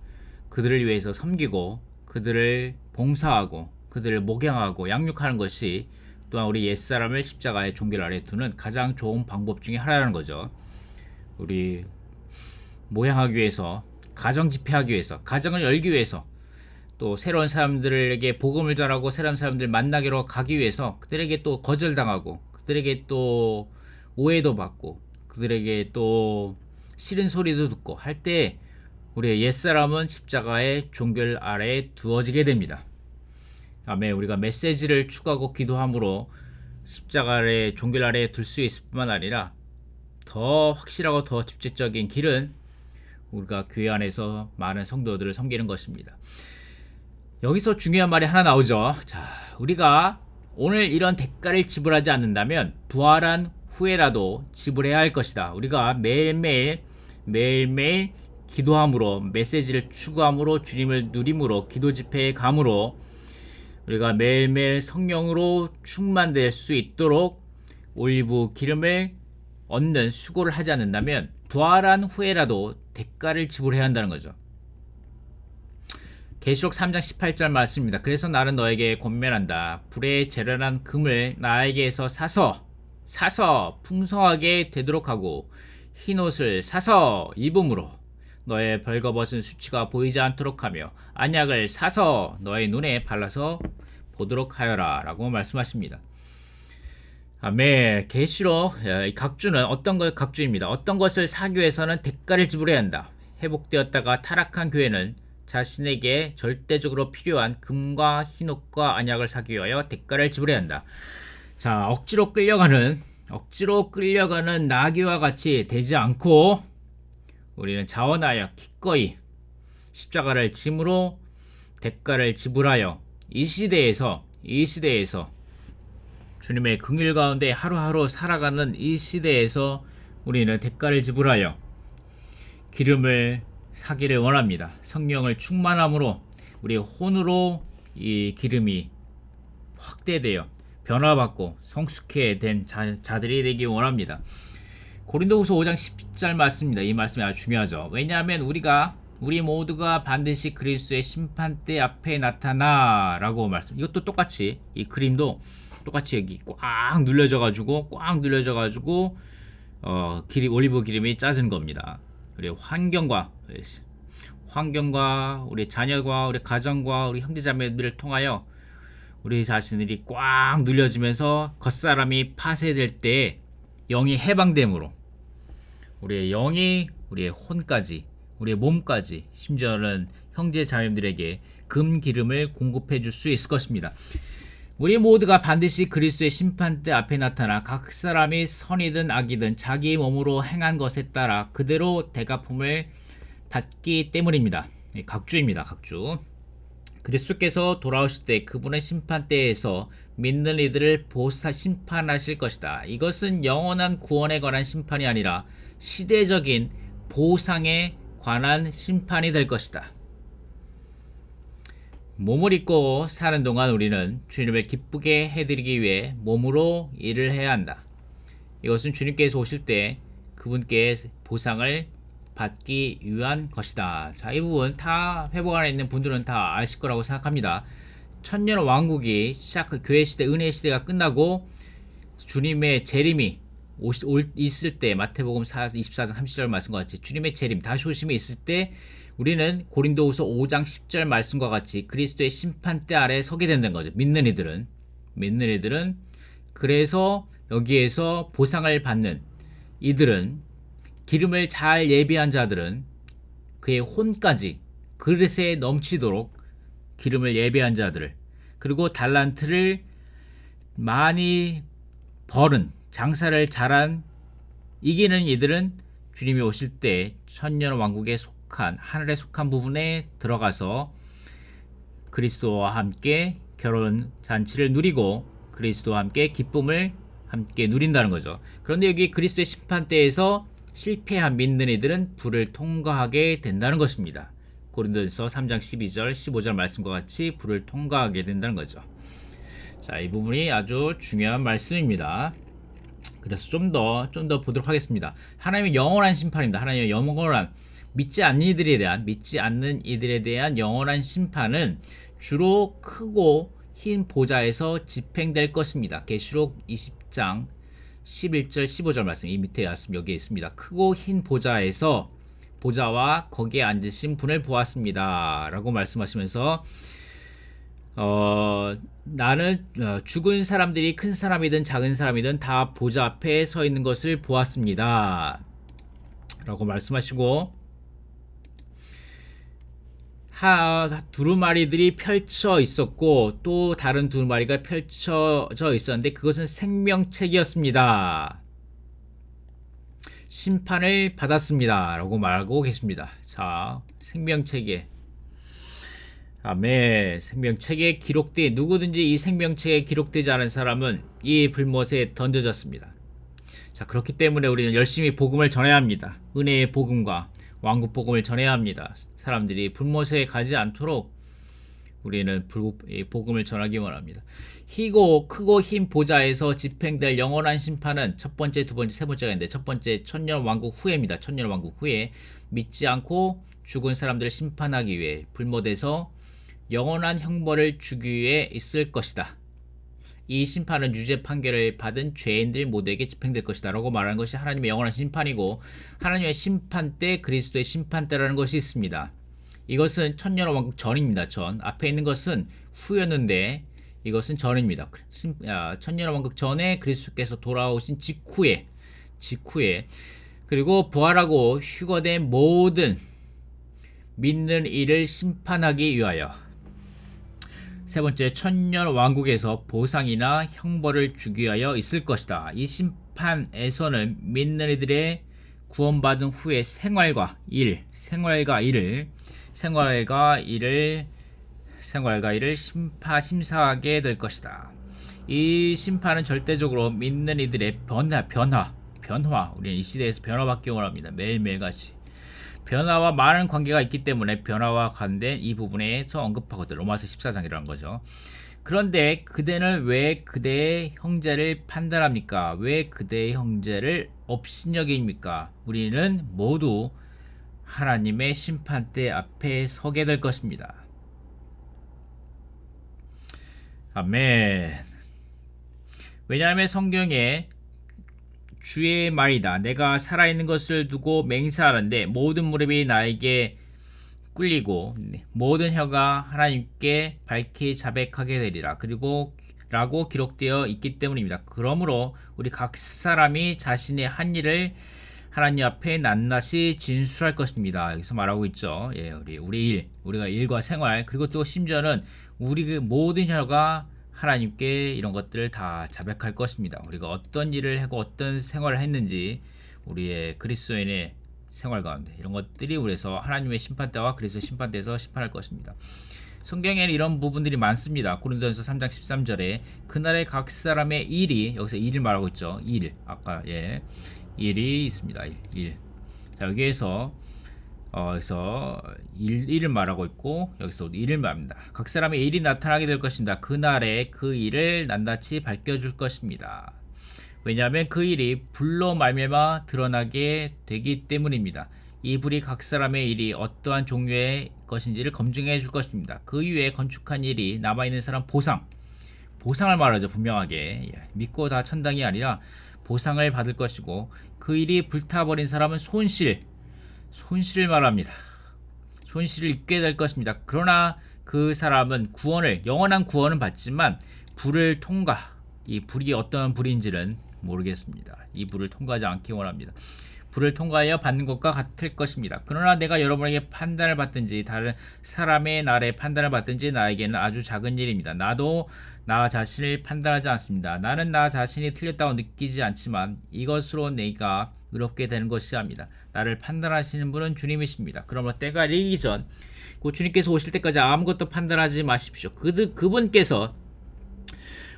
그들을 위해서 섬기고 그들을 봉사하고 그들을 목양하고 양육하는 것이 또한 우리 옛사람을 십자가의 종결 아래에 두는 가장 좋은 방법 중에 하나라는 거죠. 우리 목양하기 위해서, 가정 집회하기 위해서, 가정을 열기 위해서, 또 새로운 사람들에게 복음을 전하고 새로운 사람들 만나기로 가기 위해서 그들에게 또 거절당하고 그들에게 또 오해도 받고 그들에게 또 싫은 소리도 듣고 할 때, 우리의 옛사람은 십자가의 종결 아래에 두어지게 됩니다. 다음에 우리가 메시지를 추구하고 기도함으로 십자가의 종결 아래에 둘 수 있을 뿐만 아니라, 더 확실하고 더 직접적인 길은 우리가 교회 안에서 많은 성도들을 섬기는 것입니다. 여기서 중요한 말이 하나 나오죠. 자, 우리가 오늘 이런 대가를 지불하지 않는다면 부활한 후에라도 지불해야 할 것이다. 우리가 매일매일 기도함으로, 메시지를 추구함으로, 주님을 누림으로, 기도 집회에 감으로 우리가 매일매일 성령으로 충만될 수 있도록 올리브 기름을 얻는 수고를 하지 않는다면 부활한 후에라도 대가를 지불해야 한다는 거죠. 계시록 3장 18절 말씀입니다. 그래서 나는 너에게 권면한다. 불에 재련한 금을 나에게서 사서 풍성하게 되도록 하고, 흰옷을 사서 입음으로 너의 벌거벗은 수치가 보이지 않도록 하며, 안약을 사서 너의 눈에 발라서 보도록 하여라 라고 말씀하십니다. 아멘. 계시록 각주는 각주입니다. 어떤 것을 사기 위해서는 대가를 지불해야 한다. 회복되었다가 타락한 교회는 자신에게 절대적으로 필요한 금과 흰옷과 안약을 사기 위하여 대가를 지불해야 한다. 자, 억지로 끌려가는 나귀와 같이 되지 않고, 우리는 자원하여 기꺼이 십자가를 짐으로 대가를 지불하여 이 시대에서 주님의 긍휼 가운데 하루하루 살아가는 이 시대에서 우리는 대가를 지불하여 기름을 사기를 원합니다. 성령을 충만함으로 우리의 혼으로 이 기름이 확대되어 변화받고 성숙해 된 자들이 되기 원합니다. 고린도후서 5장 10절 말씀입니다. 이 말씀이 아주 중요하죠. 왜냐하면 우리 모두가 반드시 그리스도의 심판대 앞에 나타나라고 말씀. 이것도 똑같이 이 그림도 똑같이 여기 꽉 눌려져 가지고 올리브 기름이 짜진 겁니다. 그리고 환경과 우리 자녀과 우리 가정과 우리 형제자매들을 통하여 우리 자신들이 꽉 눌려지면서 겉사람이 파쇄될 때 영이 해방됨으로 우리의 영이 우리의 혼까지 우리의 몸까지 심지어는 형제 자매들에게 금 기름을 공급해 줄 수 있을 것입니다. 우리 모두가 반드시 그리스도의 심판대 앞에 나타나 각 사람이 선이든 악이든 자기 몸으로 행한 것에 따라 그대로 대가품을 받기 때문입니다. 각주입니다. 각주. 그리스도께서 돌아오실 때 그분의 심판대에서 믿는 이들을 심판하실 것이다. 이것은 영원한 구원에 관한 심판이 아니라 시대적인 보상에 관한 심판이 될 것이다. 몸을 입고 사는 동안 우리는 주님을 기쁘게 해드리기 위해 몸으로 일을 해야 한다. 이것은 주님께서 오실 때 그분께 보상을 받기 위한 것이다. 자, 이 부분 다 회복 안에 있는 분들은 다 아실 거라고 생각합니다. 천년 왕국이 교회 시대, 은혜 시대가 끝나고 주님의 재림이 있을 때 마태복음 24장 30절 말씀과 같이 주님의 재림, 다시 오심이 있을 때 우리는 고린도후서 5장 10절 말씀과 같이 그리스도의 심판대 아래 서게 된다는 거죠. 믿는 이들은 그래서 여기에서 보상을 받는 이들은 기름을 잘 예비한 자들은 그의 혼까지 그릇에 넘치도록 기름을 예비한 자들을 그리고 달란트를 많이 벌은 장사를 잘한 이기는 이들은 주님이 오실 때 천년 왕국에 속한 하늘에 속한 부분에 들어가서 그리스도와 함께 결혼 잔치를 누리고 그리스도와 함께 기쁨을 함께 누린다는 거죠. 그런데 여기 그리스도의 심판대에서 실패한 믿는 이들은 불을 통과하게 된다는 것입니다. 고린도전서 3장 12절 15절 말씀과 같이 불을 통과하게 된다는 거죠. 자, 이 부분이 아주 중요한 말씀입니다. 그래서 좀 더 보도록 하겠습니다. 하나님의 영원한 심판입니다. 하나님의 영원한 믿지 않는 이들에 대한 영원한 심판은 주로 크고 흰 보좌에서 집행될 것입니다. 계시록 20장 11절 15절 말씀 이 밑에 여기에 있습니다. 크고 흰 보좌와 거기에 앉으신 분을 보았습니다. 라고 말씀하시면서 나는 죽은 사람들이 큰 사람이든 작은 사람이든 다 보좌 앞에 서 있는 것을 보았습니다. 라고 말씀하시고 두루마리들이 펼쳐 있었고 또 다른 두루마리가 펼쳐져 있었는데 그것은 생명책이었습니다. 심판을 받았습니다. 라고 말하고 계십니다. 자, 생명책에 아멘. 생명책에 기록돼 누구든지 이 생명책에 기록되지 않은 사람은 이 불못에 던져졌습니다. 자, 그렇기 때문에 우리는 열심히 복음을 전해야 합니다. 은혜의 복음과 왕국 복음을 전해야 합니다. 사람들이 불못에 가지 않도록 우리는 복음을 전하기 원합니다. 크고 흰 보좌에서 집행될 영원한 심판은 첫 번째, 두 번째, 세 번째가 있는데 첫 번째 천년 왕국 후에입니다. 천년 왕국 후에 믿지 않고 죽은 사람들을 심판하기 위해 불못에서 영원한 형벌을 주기 위해 있을 것이다. 이 심판은 유죄 판결을 받은 죄인들 모두에게 집행될 것이다 라고 말하는 것이 하나님의 영원한 심판이고 하나님의 심판대 그리스도의 심판대라는 것이 있습니다. 이것은 천년 왕국 전입니다. 앞에 있는 것은 후였는데 이것은 전입니다. 천년 왕국 전에 그리스도께서 돌아오신 직후에 그리고 부활하고 휴거된 모든 믿는 이를 심판하기 위하여 세 번째, 천년 왕국에서 보상이나 형벌을 주기 위하여 있을 것이다. 이 심판에서는 믿는 이들의 구원받은 후의 생활과 일을 심사하게 될 것이다. 이 심판은 절대적으로 믿는 이들의 변화, 우리는 이 시대에서 변화받기 원합니다. 매일매일 같이 변화와 많은 관계가 있기 때문에 변화와 관된 이 부분에서 언급하거든. 로마서 14장이라는 거죠. 그런데 그대는 왜 그대의 형제를 판단합니까? 왜 그대의 형제를 업신여깁니까? 우리는 모두 하나님의 심판대 앞에 서게 될 것입니다. 아멘. 왜냐하면 성경에 주의 말이다. 내가 살아있는 것을 두고 맹세하는데 모든 무릎이 나에게 꿀리고 모든 혀가 하나님께 밝히 자백하게 되리라. 그리고 라고 기록되어 있기 때문입니다. 그러므로 우리 각 사람이 자신의 한 일을 하나님 앞에 낱낱이 진술할 것입니다. 여기서 말하고 있죠. 예, 우리가 일과 생활, 그리고 또 심지어는 우리 그 모든 혀가 하나님께 이런 것들을 다 자백할 것입니다. 우리가 어떤 일을 하고 어떤 생활을 했는지, 우리의 그리스도인의 생활 가운데 이런 것들이 우리에서 하나님의 심판대와 그리스도 심판대에서 심판할 것입니다. 성경에는 이런 부분들이 많습니다. 고린도전서 3장 13절에 그날의 각 사람의 일이, 여기서 일을 말하고 있죠. 일, 아까 일이 있습니다. 일. 자, 여기에서 여기서 일을 말하고 있고 여기서 일을 말합니다. 각 사람의 일이 나타나게 될 것입니다. 그날에 그 일을 낱낱이 밝혀줄 것입니다. 왜냐하면 그 일이 불로 말미암아 드러나게 되기 때문입니다. 이 불이 각 사람의 일이 어떠한 종류의 것인지를 검증해 줄 것입니다. 그 이후에 건축한 일이 남아있는 사람 보상을 말하죠. 분명하게 믿고 다 천당이 아니라 보상을 받을 것이고, 그 일이 불타버린 사람은 손실을 말합니다. 손실을 입게 될 것입니다. 그러나 그 사람은 영원한 구원은 받지만 불을 이 불이 어떤 불인지는 모르겠습니다. 이 불을 통과하지 않기 원합니다. 불을 통과하여 받는 것과 같을 것입니다. 그러나 내가 여러분에게 판단을 받든지 다른 사람의 날에 판단을 받든지 나에게는 아주 작은 일입니다. 나도 나 자신을 판단하지 않습니다. 나는 나 자신이 틀렸다고 느끼지 않지만 이것으로 내가 의롭게 되는 것이 아닙니다. 나를 판단하시는 분은 주님이십니다. 그러므로 때가 이르기 전 곧 주님께서 오실 때까지 아무것도 판단하지 마십시오. 그분께서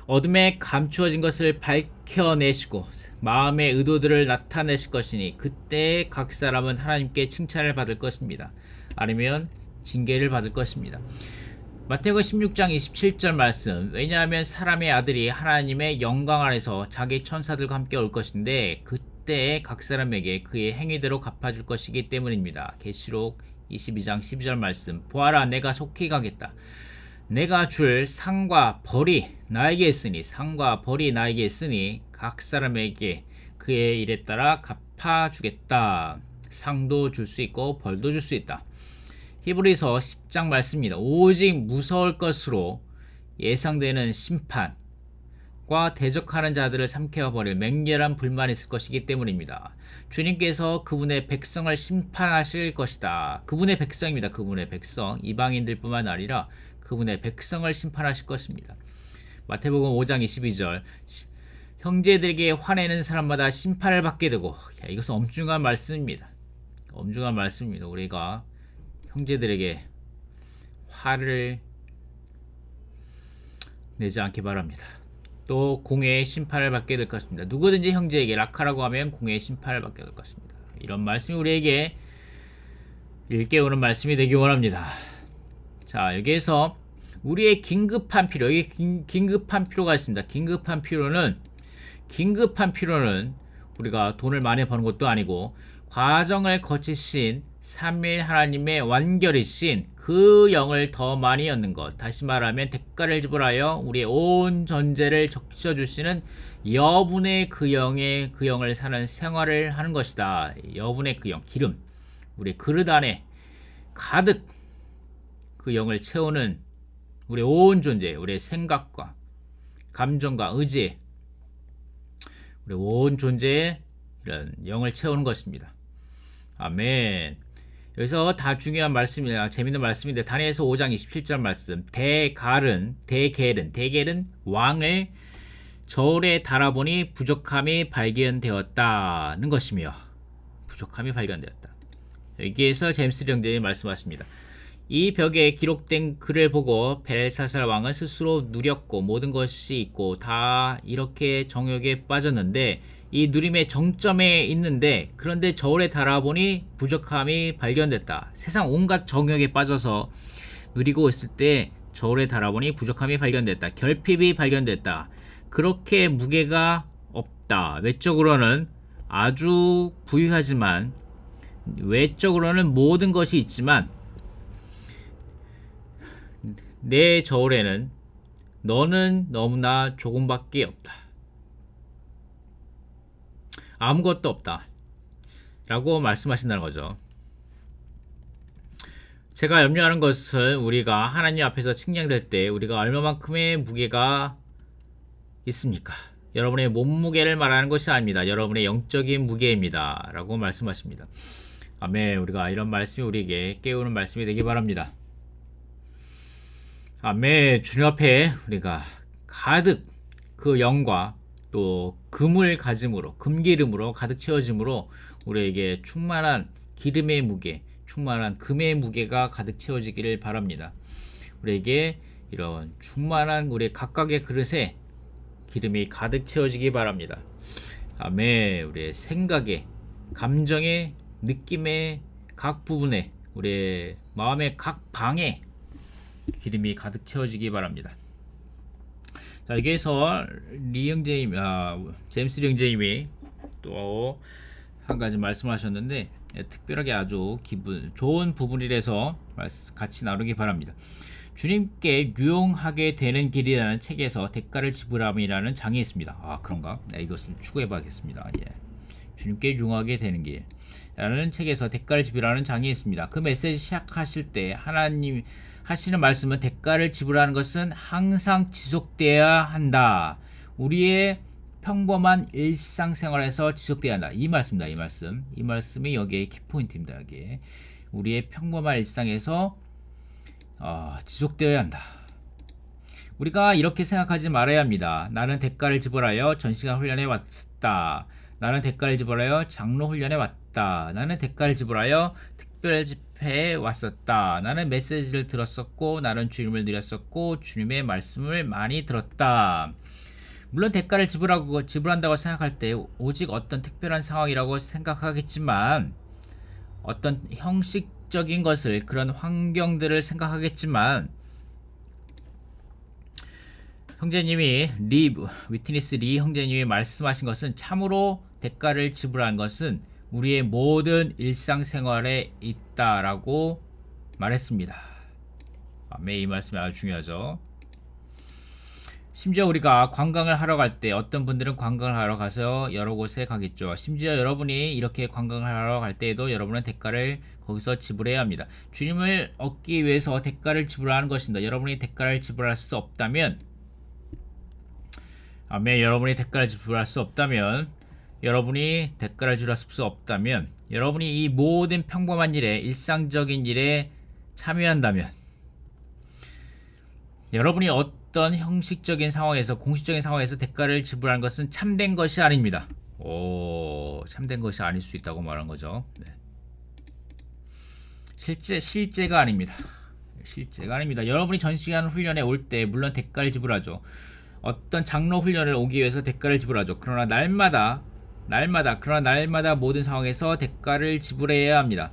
어둠에 감추어진 것을 밝혀내시고 마음의 의도들을 나타내실 것이니 그때 각 사람은 하나님께 칭찬을 받을 것입니다. 아니면 징계를 받을 것입니다. 마태복음 16장 27절 말씀, 왜냐하면 사람의 아들이 하나님의 영광 안에서 자기 천사들과 함께 올 것인데 그때 각 사람에게 그의 행위대로 갚아줄 것이기 때문입니다. 계시록 22장 12절 말씀, 보아라 내가 속히 가겠다. 내가 줄 상과 벌이 나에게 있으니 각 사람에게 그의 일에 따라 갚아주겠다. 상도 줄 수 있고 벌도 줄 수 있다. 히브리서 10장 말씀입니다. 오직 무서울 것으로 예상되는 심판과 대적하는 자들을 삼켜버릴 맹렬한 불만이 있을 것이기 때문입니다. 주님께서 그분의 백성을 심판하실 것이다. 그분의 백성입니다. 그분의 백성, 이방인들 뿐만 아니라 그분의 백성을 심판하실 것입니다. 마태복음 5장 22절, 형제들에게 화내는 사람마다 심판을 받게 되고, 이것은 엄중한 말씀입니다. 우리가 형제들에게 화를 내지 않기 바랍니다. 또 공회의 심판을 받게 될 것입니다. 누구든지 형제에게 악하라고 하면 공회의 심판을 받게 될 것입니다. 이런 말씀이 우리에게 일깨우는 말씀이 되기 원합니다. 자, 여기에서 우리의 긴급한 필요, 여기 긴급한 필요가 있습니다. 긴급한 필요는 우리가 돈을 많이 버는 것도 아니고 과정을 거치신 삼위일 하나님의 완결이신 그 영을 더 많이 얻는 것, 다시 말하면 대가를 지불하여 우리의 온 전제를 적셔주시는 여분의 그 영을 사는 생활을 하는 것이다. 여분의 그 영, 기름, 우리 그릇 안에 가득 그 영을 채우는 우리의 온 존재, 우리의 생각과 감정과 의지, 우리 온 존재에 이런 영을 채우는 것입니다. 아멘. 여기서 다 중요한 말씀이야. 재밌는 말씀인데 다니엘서 5장 27절 말씀, 대겔은 왕을 저울에 달아보니 부족함이 발견되었다는 것이며, 여기에서 제임스 형제님이 말씀하십니다. 이 벽에 기록된 글을 보고 벨사살 왕은 스스로 누렸고 모든 것이 있고 다 이렇게 정욕에 빠졌는데 이 누림의 정점에 있는데 그런데 저울에 달아보니 부족함이 발견됐다. 세상 온갖 정욕에 빠져서 누리고 있을 때 저울에 달아보니 부족함이 발견됐다. 결핍이 발견됐다. 그렇게 무게가 없다. 외적으로는 아주 부유하지만 외적으로는 모든 것이 있지만 내 저울에는 너는 너무나 조금밖에 없다. 아무것도 없다. 라고 말씀하신다는 거죠. 제가 염려하는 것은 우리가 하나님 앞에서 측량될 때 우리가 얼마만큼의 무게가 있습니까? 여러분의 몸무게를 말하는 것이 아닙니다. 여러분의 영적인 무게입니다. 라고 말씀하십니다. 아멘. 우리가 이런 말씀이 우리에게 깨우는 말씀이 되기 바랍니다. 아멘. 주님 앞에 우리가 가득 그 영과 또 금을 가짐으로 금기름으로 가득 채워짐으로 우리에게 충만한 기름의 무게, 충만한 금의 무게가 가득 채워지기를 바랍니다. 우리에게 이런 충만한 우리 각각의 그릇에 기름이 가득 채워지기 바랍니다. 아멘. 우리의 생각에, 감정에, 느낌의 각 부분에, 우리의 마음의 각 방에 기름이 가득 채워지기 바랍니다. 자, 여기에서 제임스 리 형제님이 또 한 가지 말씀하셨는데 특별하게 아주 기분 좋은 부분이라서 같이 나누기 바랍니다. 주님께 유용하게 되는 길이라는 책에서 대가를 지불함이라는 장이 있습니다. 아, 그런가? 네, 이것을 추구해 봐야겠습니다. 예. 주님께 유용하게 되는 길이라는 책에서 대가를 지불하는 장이 있습니다. 그 메시지 시작하실 때 하나님 하시는 말씀은 대가를 지불하는 것은 항상 지속되어야 한다. 우리의 평범한 일상생활에서 지속되어야 한다. 이 말씀입니다. 이 말씀이 여기에 키포인트입니다. 여기에 우리의 평범한 일상에서 지속되어야 한다. 우리가 이렇게 생각하지 말아야 합니다. 나는 대가를 지불하여 전시간 훈련에 왔다. 나는 대가를 지불하여 장로 훈련에 왔다. 나는 대가를 지불하여 특별 집회에 왔었다. 나는 메시지를 들었었고 나는 주님을 드렸었고 주님의 말씀을 많이 들었다. 물론 대가를 지불한다고 생각할 때 오직 어떤 특별한 상황이라고 생각하겠지만 어떤 형식적인 것을 그런 환경들을 생각하겠지만 형제님이 위트니스 리 형제님이 말씀하신 것은 참으로 대가를 지불하는 것은 우리의 모든 일상생활에 있다라고 말했습니다. 이 말씀이 아주 중요하죠. 심지어 우리가 관광을 하러 갈 때 어떤 분들은 관광을 하러 가서 여러 곳에 가겠죠. 심지어 여러분이 이렇게 관광을 하러 갈 때에도 여러분은 대가를 거기서 지불해야 합니다. 주님을 얻기 위해서 대가를 지불하는 것입니다. 여러분이 대가를 지불할 수 없다면 여러분이 대가를 지불할 수 없다면 여러분이 이 모든 평범한 일에 일상적인 일에 참여한다면 여러분이 어떤 형식적인 상황에서 공식적인 상황에서 대가를 지불하는 것은 참된 것이 아닙니다. 참된 것이 아닐 수 있다고 말한 거죠. 네. 실제가 아닙니다. 여러분이 전시간 훈련에 올 때 물론 대가를 지불하죠. 어떤 장로 훈련을 오기 위해서 대가를 지불하죠. 그러나 날마다 모든 상황에서 대가를 지불해야 합니다.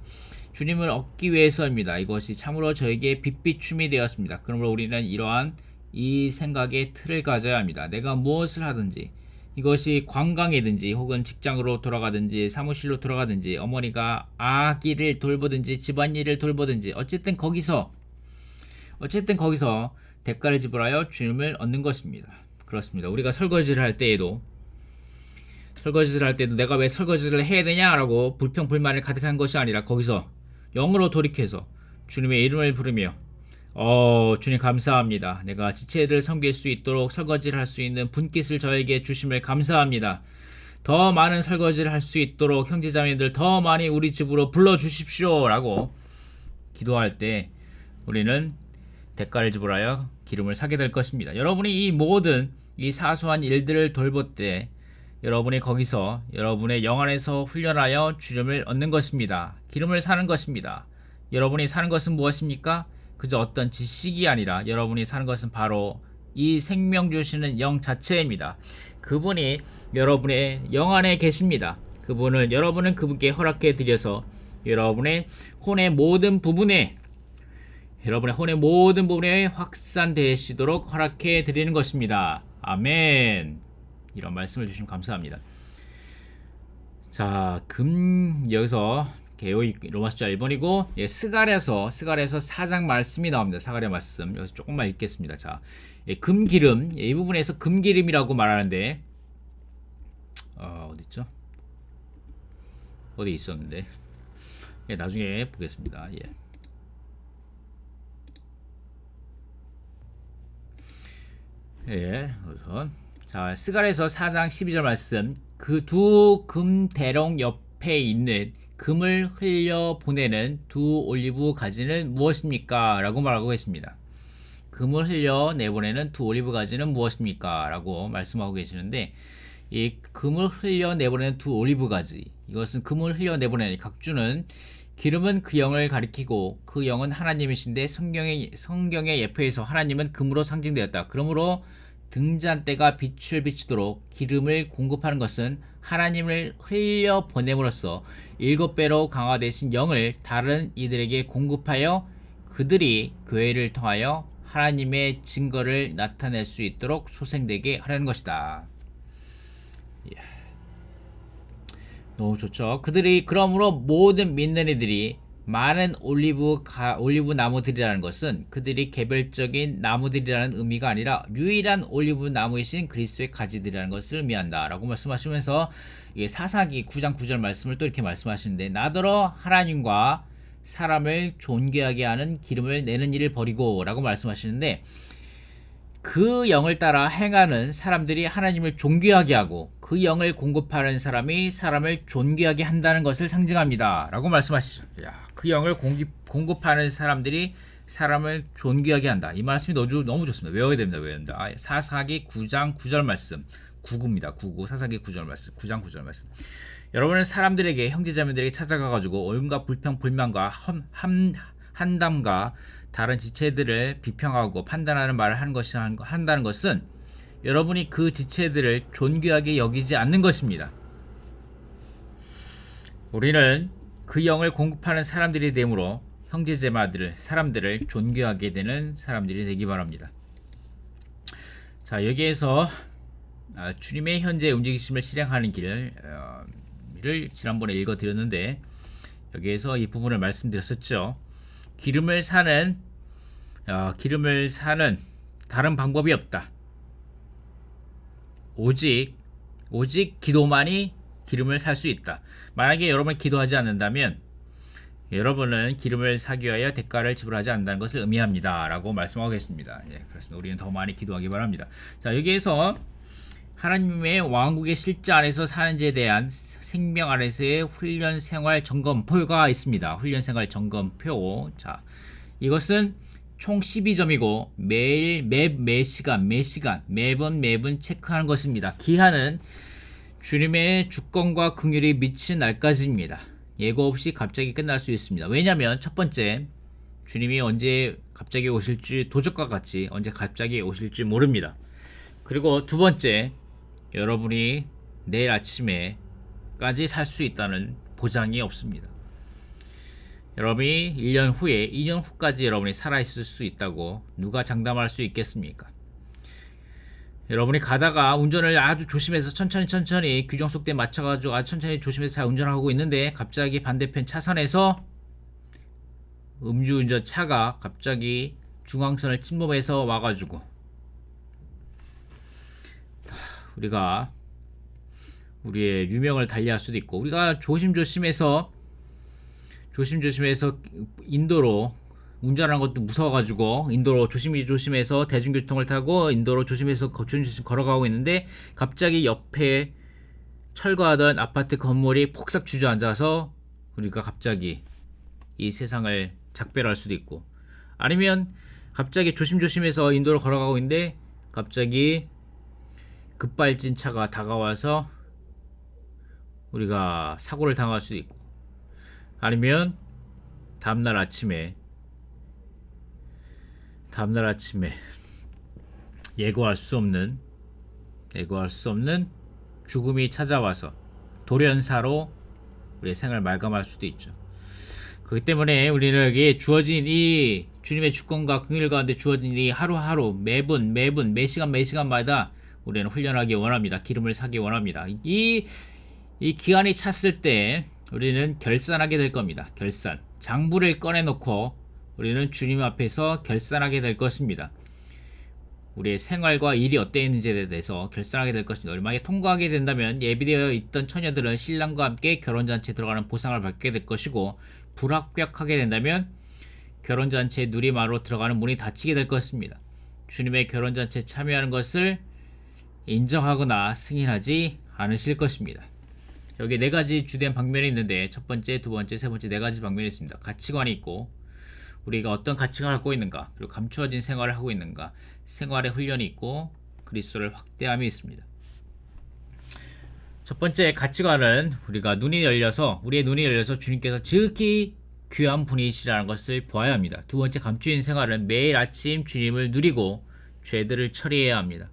주님을 얻기 위해서입니다. 이것이 참으로 저에게 빛비춤이 되었습니다. 그러므로 우리는 이러한 이 생각의 틀을 가져야 합니다. 내가 무엇을 하든지 이것이 관광이든지 혹은 직장으로 돌아가든지 사무실로 돌아가든지 어머니가 아기를 돌보든지 집안일을 돌보든지 어쨌든 거기서 대가를 지불하여 주님을 얻는 것입니다. 그렇습니다. 우리가 설거지를 할 때에도 내가 왜 설거지를 해야 되냐라고 불평불만을 가득한 것이 아니라 거기서 영으로 돌이켜서 주님의 이름을 부르며 주님 감사합니다. 내가 지체를 섬길 수 있도록 설거지를 할 수 있는 분깃을 저에게 주심을 감사합니다. 더 많은 설거지를 할 수 있도록 형제자매들 더 많이 우리 집으로 불러주십시오 라고 기도할 때 우리는 대가를 지불하여 기름을 사게 될 것입니다. 여러분이 이 모든 이 사소한 일들을 돌볼 때 여러분이 거기서 여러분의 영 안에서 훈련하여 주님을 얻는 것입니다. 기름을 사는 것입니다. 여러분이 사는 것은 무엇입니까? 그저 어떤 지식이 아니라 여러분이 사는 것은 바로 이 생명 주시는 영 자체입니다. 그분이 여러분의 영 안에 계십니다. 여러분은 그분께 허락해 드려서 여러분의 혼의 모든 부분에 확산되시도록 허락해 드리는 것입니다. 아멘. 이런 말씀을 주시면 감사합니다. 자, 여기서 개요이 로마숫자 1번이고, 예, 스갈에서 4장 말씀이 나옵니다. 스갈의 말씀. 여기서 조금만 읽겠습니다. 자, 예, 금기름. 예, 이 부분에서 금기름이라고 말하는데, 어딨죠? 어디 있었는데. 예, 나중에 보겠습니다. 예. 예, 우선. 자, 스갈에서 4장 12절 말씀. 그 두 금대롱 옆에 있는 금을 흘려 보내는 두 올리브 가지는 무엇입니까? 라고 말하고 계십니다. 금을 흘려 내보내는 두 올리브 가지는 무엇입니까? 라고 말씀하고 계시는데, 이 금을 흘려 내보내는 두 올리브 가지, 이것은 금을 흘려 내보내는 각주는 기름은 그 영을 가리키고 그 영은 하나님이신데 성경의 예표에서 하나님은 금으로 상징되었다. 그러므로 등잔대가 빛을 비추도록 기름을 공급하는 것은 하나님을 흘려 보냄으로써 7배로 강화되신 영을 다른 이들에게 공급하여 그들이 교회를 통하여 하나님의 증거를 나타낼 수 있도록 소생되게 하려는 것이다. 너무 좋죠. 그러므로 모든 믿는 이들이 많은 올리브 나무들이라는 것은 그들이 개별적인 나무들이라는 의미가 아니라 유일한 올리브 나무이신 그리스도의 가지들이라는 것을 의미한다 라고 말씀하시면서, 사사기 9장 9절 말씀을 또 이렇게 말씀하시는데, 나더러 하나님과 사람을 존귀하게 하는 기름을 내는 일을 버리고 라고 말씀하시는데, 그 영을 따라 행하는 사람들이 하나님을 존귀하게 하고 그 영을 공급하는 사람이 사람을 존귀하게 한다는 것을 상징합니다 라고 말씀하시죠. 그 영을 공급하는 사람들이 사람을 존귀하게 한다. 이 말씀이 너무 좋습니다. 외워야 됩니다. 사사기 9장 9절 말씀. 99입니다. 99. 사사기 9절 말씀. 9장 9절 말씀. 여러분은 사람들에게, 형제자매들에게 찾아가가지고 온갖 불평 불만과 한담과 다른 지체들을 비평하고 판단하는 말을 한다는 것은 여러분이 그 지체들을 존귀하게 여기지 않는 것입니다. 우리는 그 영을 공급하는 사람들이 되므로 사람들을 존귀하게 되는 사람들이 되기 바랍니다. 자, 여기에서 주님의 현재 움직이심을 실행하는 길을 지난번에 읽어드렸는데, 여기에서 이 부분을 말씀드렸었죠. 기름을 사는 다른 방법이 없다. 오직 기도만이 기름을 살 수 있다. 만약에 여러분이 기도하지 않는다면 여러분은 기름을 사기 위하여 대가를 지불하지 않는다는 것을 의미합니다 라고 말씀하고 계십니다. 그렇습니다. 우리는 더 많이 기도하기 바랍니다. 자, 여기에서 하나님의 왕국의 실제 안에서 사는 자에 대한 생명 안에서의 훈련 생활 점검표가 있습니다. 훈련 생활 점검표. 자, 이것은 총 12점이고 매번 체크하는 것입니다. 기한은 주님의 주권과 긍휼이 미친 날까지입니다. 예고 없이 갑자기 끝날 수 있습니다. 왜냐하면 첫 번째, 주님이 언제 갑자기 오실지, 도적과 같이 언제 갑자기 오실지 모릅니다. 그리고 두 번째, 여러분이 내일 아침에까지 살 수 있다는 보장이 없습니다. 여러분이 2년 후까지 여러분이 살아있을 수 있다고 누가 장담할 수 있겠습니까? 여러분이 가다가 운전을 아주 조심해서 천천히 규정 속도에 맞춰가지고 아주 천천히 조심해서 잘 운전하고 있는데, 갑자기 반대편 차선에서 음주운전 차가 갑자기 중앙선을 침범해서 와가지고 우리가 우리의 유명을 달리할 수도 있고, 우리가 조심조심해서 인도로 운전하는 것도 무서워가지고 인도로 조심해서 대중교통을 타고 인도로 조심해서 걸어가고 있는데, 갑자기 옆에 철거하던 아파트 건물이 폭삭 주저앉아서 우리가 갑자기 이 세상을 작별할 수도 있고, 아니면 갑자기 조심해서 인도로 걸어가고 있는데 갑자기 급발진 차가 다가와서 우리가 사고를 당할 수도 있고, 아니면 다음날 아침에 예고할 수 없는 죽음이 찾아와서 돌연사로 우리의 생을 마감할 수도 있죠. 그렇기 때문에 우리에게 주어진 이 주님의 주권과 긍휼 가운데 주어진 이 하루하루 매분 매 시간마다 우리는 훈련하기 원합니다. 기름을 사기 원합니다. 이 기한이 찼을 때 우리는 결산하게 될 겁니다. 결산. 장부를 꺼내놓고 우리는 주님 앞에서 결산하게 될 것입니다. 우리의 생활과 일이 어땠는지에 대해서 결산하게 될 것입니다. 만약에 통과하게 된다면 예비되어 있던 처녀들은 신랑과 함께 결혼잔치에 들어가는 보상을 받게 될 것이고, 불합격하게 된다면 결혼잔치의 누리마로 들어가는 문이 닫히게 될 것입니다. 주님의 결혼잔치에 참여하는 것을 인정하거나 승인하지 않으실 것입니다. 여기 네 가지 주된 방면이 있는데, 첫 번째, 두 번째, 세 번째 네 가지 방면이 있습니다. 가치관이 있고, 우리가 어떤 가치관을 갖고 있는가, 그리고 감추어진 생활을 하고 있는가, 생활의 훈련이 있고, 그리스도를 확대함이 있습니다. 첫 번째 가치관은 우리의 눈이 열려서 주님께서 지극히 귀한 분이시라는 것을 보아야 합니다. 두 번째 감추인 생활은 매일 아침 주님을 누리고 죄들을 처리해야 합니다.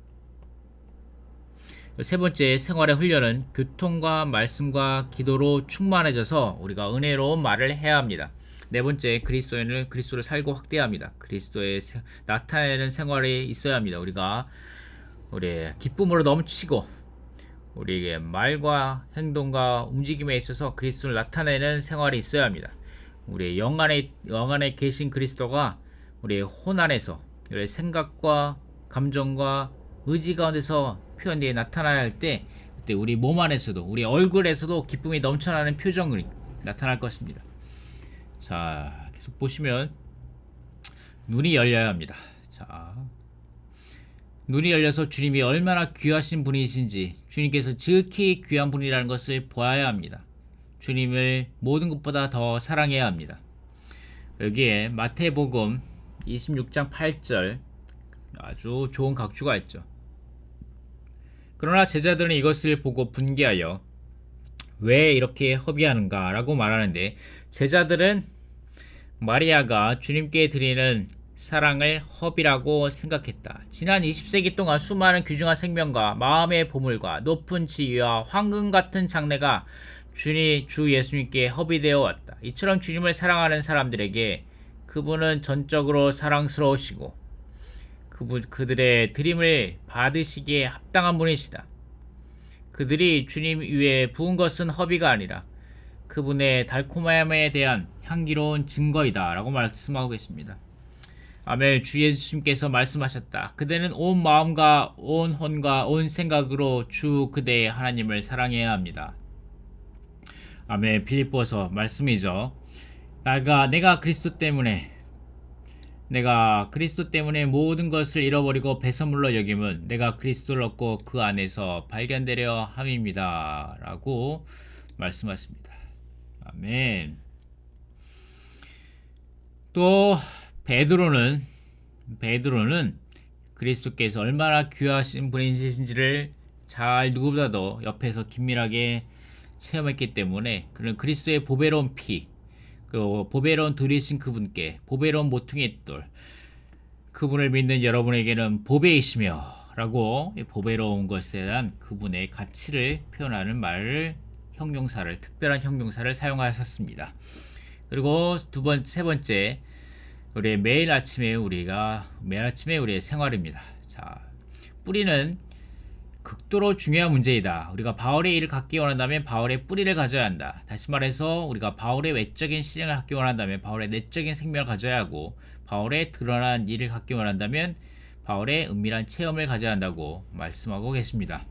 세 번째 생활의 훈련은 교통과 말씀과 기도로 충만해져서 우리가 은혜로운 말을 해야 합니다. 네 번째 그리스도를 살고 확대해야 합니다. 그리스도의 나타내는 생활이 있어야 합니다. 우리가 우리의 기쁨으로 넘치고 우리에게 말과 행동과 움직임에 있어서 그리스도를 나타내는 생활이 있어야 합니다. 우리의 영 안에 계신 그리스도가 우리의 혼 안에서 우리의 생각과 감정과 의지 가운데서 표현되어 나타나야 할 때, 그때 우리 몸 안에서도, 우리 얼굴에서도 기쁨이 넘쳐나는 표정이 나타날 것입니다. 자, 계속 보시면 눈이 열려야 합니다. 자, 눈이 열려서 주님이 얼마나 귀하신 분이신지, 주님께서 지극히 귀한 분이라는 것을 보아야 합니다. 주님을 모든 것보다 더 사랑해야 합니다. 여기에 마태복음 26장 8절 아주 좋은 각주가 있죠. 그러나 제자들은 이것을 보고 분개하여 왜 이렇게 허비하는가 라고 말하는데, 제자들은 마리아가 주님께 드리는 사랑을 허비라고 생각했다. 지난 20세기 동안 수많은 귀중한 생명과 마음의 보물과 높은 지위와 황금 같은 장래가 주 예수님께 허비되어 왔다. 이처럼 주님을 사랑하는 사람들에게 그분은 전적으로 사랑스러우시고 그들의 드림을 받으시기에 합당한 분이시다. 그들이 주님 위에 부은 것은 허비가 아니라 그분의 달콤함에 대한 향기로운 증거이다 라고 말씀하고 계십니다. 아멘. 주 예수님께서 말씀하셨다. 그대는 온 마음과 온 혼과 온 생각으로 주 그대의 하나님을 사랑해야 합니다. 아멘. 빌립보서 말씀이죠. 내가 그리스도 때문에 모든 것을 잃어버리고 배설물로 여김은 내가 그리스도를 얻고 그 안에서 발견되려 함입니다 라고 말씀하십니다. 아멘. 또 베드로는 그리스도께서 얼마나 귀하신 분이신지를 잘 누구보다도 옆에서 긴밀하게 체험했기 때문에, 그는 그리스도의 보배로운 피, 그리고 보배로운 들이신 그분께, 보배로운 모퉁이의 돌, 그분을 믿는 여러분에게는 보배이시며 라고 보배로운 것에 대한 그분의 가치를 표현하는 말을, 특별한 형용사를 사용하셨습니다. 그리고 세 번째, 우리의 매일 아침에 우리의 생활입니다. 자, 뿌리는 극도로 중요한 문제이다. 우리가 바울의 일을 갖기 원한다면 바울의 뿌리를 가져야 한다. 다시 말해서 우리가 바울의 외적인 실행을 갖기 원한다면 바울의 내적인 생명을 가져야 하고, 바울의 드러난 일을 갖기 원한다면 바울의 은밀한 체험을 가져야 한다고 말씀하고 계십니다.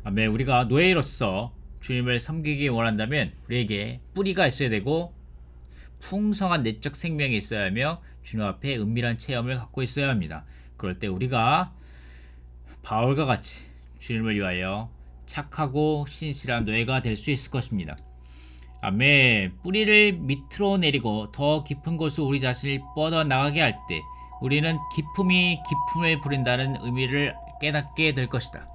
아멘. 우리가 노예로서 주님을 섬기기 원한다면 우리에게 뿌리가 있어야 되고 풍성한 내적 생명이 있어야 하며 주님 앞에 은밀한 체험을 갖고 있어야 합니다. 그럴 때 우리가 바울과 같이 주님을 위하여 착하고 신실한 노예가 될 수 있을 것입니다. 아멘. 뿌리를 밑으로 내리고 더 깊은 곳으로 우리 자신을 뻗어나가게 할 때 우리는 기품이 기품을 부린다는 의미를 깨닫게 될 것이다.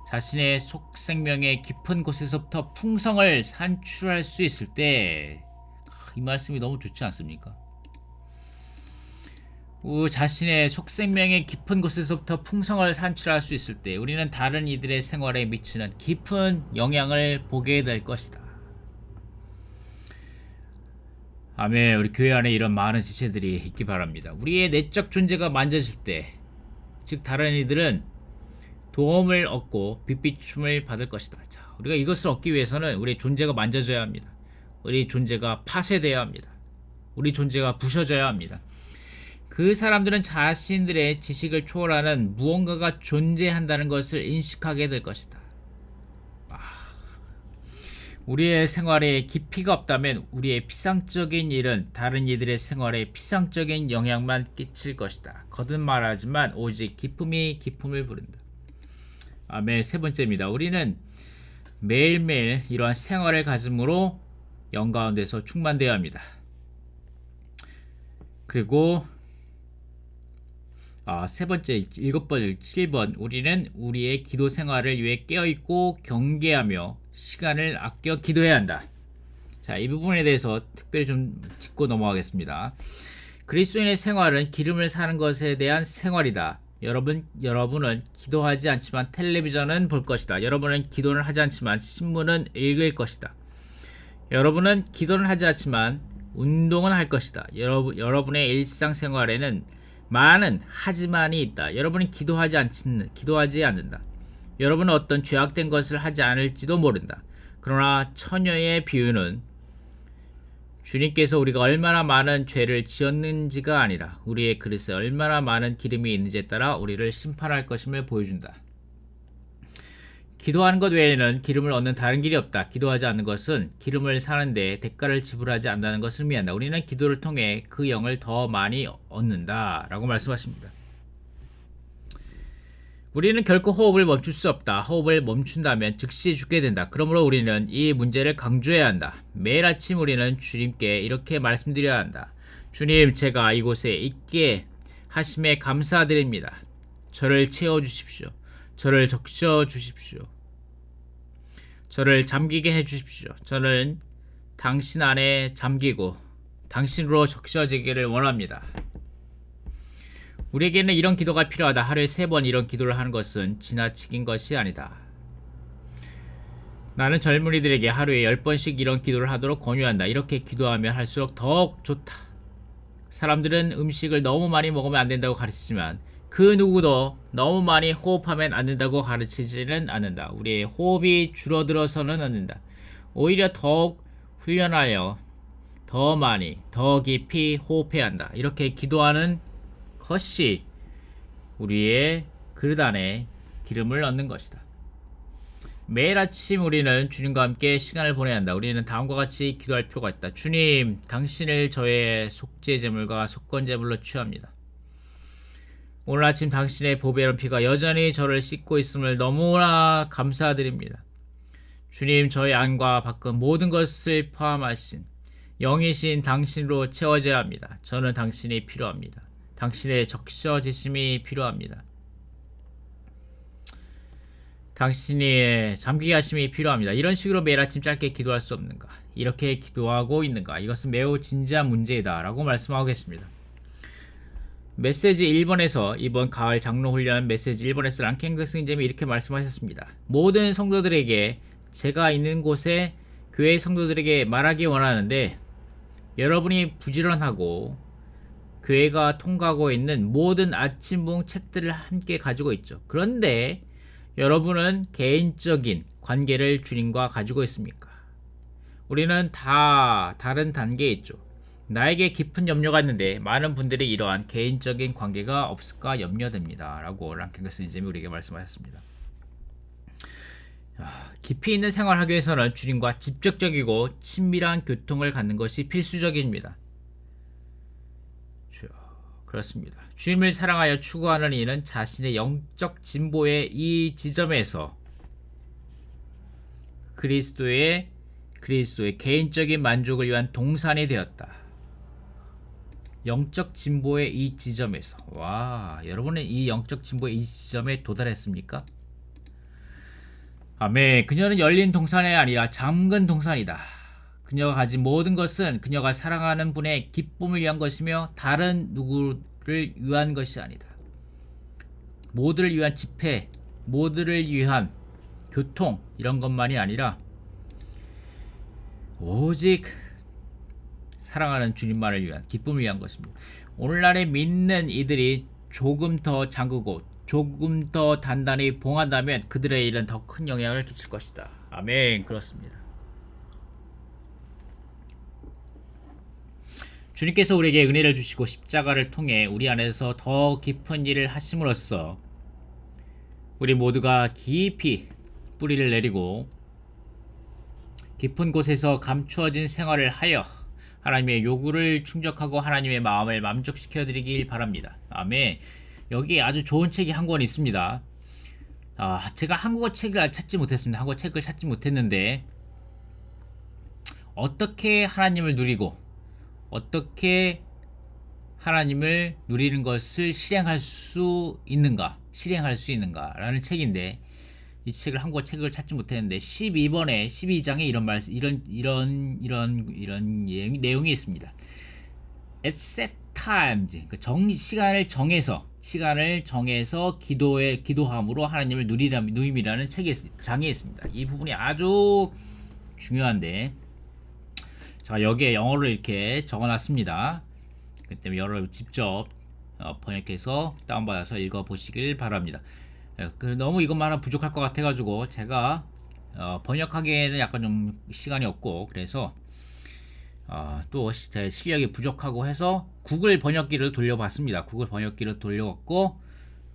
자신의 속생명의 깊은 곳에서부터 풍성을 산출할 수 있을 때, 이 말씀이 너무 좋지 않습니까? 자신의 속생명의 깊은 곳에서부터 풍성을 산출할 수 있을 때 우리는 다른 이들의 생활에 미치는 깊은 영향을 보게 될 것이다. 아멘. 우리 교회 안에 이런 많은 지체들이 있기 바랍니다. 우리의 내적 존재가 만져질 때, 즉 다른 이들은 도움을 얻고 빛비춤을 받을 것이다. 자, 우리가 이것을 얻기 위해서는 우리의 존재가 만져져야 합니다. 우리 존재가 파쇄되어야 합니다. 우리 존재가 부셔져야 합니다. 그 사람들은 자신들의 지식을 초월하는 무언가가 존재한다는 것을 인식하게 될 것이다. 우리의 생활에 깊이가 없다면 우리의 피상적인 일은 다른 이들의 생활에 피상적인 영향만 끼칠 것이다. 거듭 말하지만 오직 기쁨이 기쁨을 부른다. 아멘. 세 번째입니다. 우리는 매일매일 이러한 생활을 가짐으로 영 가운데서 충만되어야 합니다. 그리고 세 번째, 7번, 우리는 우리의 기도 생활을 위해 깨어있고 경계하며 시간을 아껴 기도해야 한다. 자, 이 부분에 대해서 특별히 좀 짚고 넘어가겠습니다. 그리스도인의 생활은 기름을 사는 것에 대한 생활이다. 여러분은 기도하지 않지만 텔레비전은 볼 것이다. 여러분은 기도는 하지 않지만 신문은 읽을 것이다. 여러분은 기도는 하지 않지만 운동은 할 것이다. 여러분의 일상생활에는 많은 하지만이 있다. 여러분은 기도하지 않는다. 여러분은 어떤 죄악된 것을 하지 않을지도 모른다. 그러나 처녀의 비유는 주님께서 우리가 얼마나 많은 죄를 지었는지가 아니라 우리의 그릇에 얼마나 많은 기름이 있는지에 따라 우리를 심판할 것임을 보여준다. 기도하는 것 외에는 기름을 얻는 다른 길이 없다. 기도하지 않는 것은 기름을 사는데 대가를 지불하지 않는다는 것을 의미한다. 우리는 기도를 통해 그 영을 더 많이 얻는다 라고 말씀하십니다. 우리는 결코 호흡을 멈출 수 없다. 호흡을 멈춘다면 즉시 죽게 된다. 그러므로 우리는 이 문제를 강조해야 한다. 매일 아침 우리는 주님께 이렇게 말씀드려야 한다. 주님, 제가 이곳에 있게 하심에 감사드립니다. 저를 채워주십시오. 저를 적셔주십시오. 저를 잠기게 해주십시오. 저는 당신 안에 잠기고 당신으로 적셔지기를 원합니다. 우리에게는 이런 기도가 필요하다. 하루에 3번 이런 기도를 하는 것은 지나치긴 것이 아니다. 나는 젊은이들에게 하루에 10번씩 이런 기도를 하도록 권유한다. 이렇게 기도하면 할수록 더욱 좋다. 사람들은 음식을 너무 많이 먹으면 안 된다고 가르치지만 그 누구도 너무 많이 호흡하면 안 된다고 가르치지는 않는다. 우리의 호흡이 줄어들어서는 안 된다. 오히려 더욱 훈련하여 더 많이, 더 깊이 호흡해야 한다. 이렇게 기도하는 것이 우리의 그릇 안에 기름을 넣는 것이다. 매일 아침 우리는 주님과 함께 시간을 보내야 한다. 우리는 다음과 같이 기도할 필요가 있다. 주님, 당신을 저의 속죄 제물과 속건 제물로 취합니다. 오늘 아침 당신의 보배로운 피가 여전히 저를 씻고 있음을 너무나 감사드립니다. 주님, 저의 안과 밖은 모든 것을 포함하신 영이신 당신으로 채워져야 합니다. 저는 당신이 필요합니다. 당신의 적셔지심이 필요합니다. 당신의 잠기게 하심이 필요합니다. 이런 식으로 매일 아침 짧게 기도할 수 없는가? 이렇게 기도하고 있는가? 이것은 매우 진지한 문제이다 라고 말씀하고 계십니다. 메시지 1번에서 이번 가을 장로훈련 메시지 1번에서 랑켄그 스님이 이렇게 말씀하셨습니다. 모든 성도들에게 제가 있는 곳에 교회 성도들에게 말하기 원하는데 여러분이 부지런하고 교회가 통과하고 있는 모든 아침봉 책들을 함께 가지고 있죠. 그런데 여러분은 개인적인 관계를 주님과 가지고 있습니까? 우리는 다 다른 단계에 있죠. 나에게 깊은 염려가 있는데 많은 분들이 이러한 개인적인 관계가 없을까 염려됩니다 라고 랑켄그 스님이 우리에게 말씀하셨습니다. 깊이 있는 생활을 하기 위해서는 주님과 직접적이고 친밀한 교통을 갖는 것이 필수적입니다. 그렇습니다. 주님을 사랑하여 추구하는 이는 자신의 영적 진보의 이 지점에서 그리스도의 개인적인 만족을 위한 동산이 되었다. 영적 진보의 이 지점에서, 여러분은 이 영적 진보의 이 지점에 도달했습니까? 아멘. 그녀는 열린 동산이 아니라 잠근 동산이다. 그녀가 가진 모든 것은 그녀가 사랑하는 분의 기쁨을 위한 것이며 다른 위한 것이 아니다. 모두를 위한 집회, 모두를 위한 교통 이런 것만이 아니라 오직 사랑하는 주님만을 위한 기쁨을 위한 것입니다. 오늘날에 믿는 이들이 조금 더 잠그고 조금 더 단단히 봉한다면 그들의 일은 더 큰 영향을 끼칠 것이다. 아멘. 그렇습니다. 주님께서 우리에게 은혜를 주시고 십자가를 통해 우리 안에서 더 깊은 일을 하심으로써 우리 모두가 깊이 뿌리를 내리고 깊은 곳에서 감추어진 생활을 하여 하나님의 요구를 충족하고 하나님의 마음을 만족시켜 드리길 바랍니다. 아멘. 여기 아주 좋은 책이 한 권 있습니다. 제가 한국어 책을 찾지 못했습니다. 한국어 책을 찾지 못했는데 어떻게 하나님을 누리고 어떻게 하나님을 누리는 것을 실행할 수 있는가라는 책인데 이 책을 한국어 책을 찾지 못했는데 12번에 12장에 이런 내용이 있습니다. At set times 시간을 정해서 기도함으로 하나님을 누림이라는 장에 있습니다. 이 부분이 아주 중요한데 자 여기에 영어로 이렇게 적어놨습니다. 그 때문에 여러분 직접 번역해서 다운받아서 읽어보시길 바랍니다. 너무 이것만 하면 부족할 것 같아가지고 제가 번역하기에는 약간 좀 시간이 없고 그래서 또 제 실력이 부족하고 해서 구글 번역기를 돌려봤습니다. 구글 번역기를 돌려봤고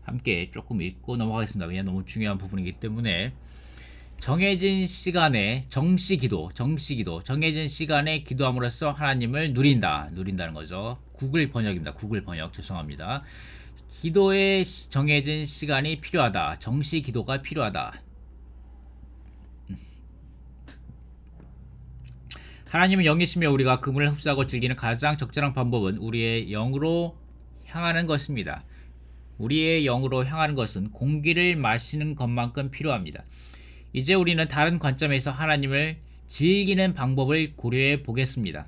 함께 조금 읽고 넘어가겠습니다. 왜냐하면 너무 중요한 부분이기 때문에 정해진 시간에 정해진 시간에 기도함으로써 하나님을 누린다는 거죠. 구글 번역입니다. 구글 번역 죄송합니다. 기도에 정해진 시간이 필요하다. 정시 기도가 필요하다. 하나님은 영이시며 우리가 그분을 흡수하고 즐기는 가장 적절한 방법은 우리의 영으로 향하는 것입니다. 우리의 영으로 향하는 것은 공기를 마시는 것만큼 필요합니다. 이제 우리는 다른 관점에서 하나님을 즐기는 방법을 고려해 보겠습니다.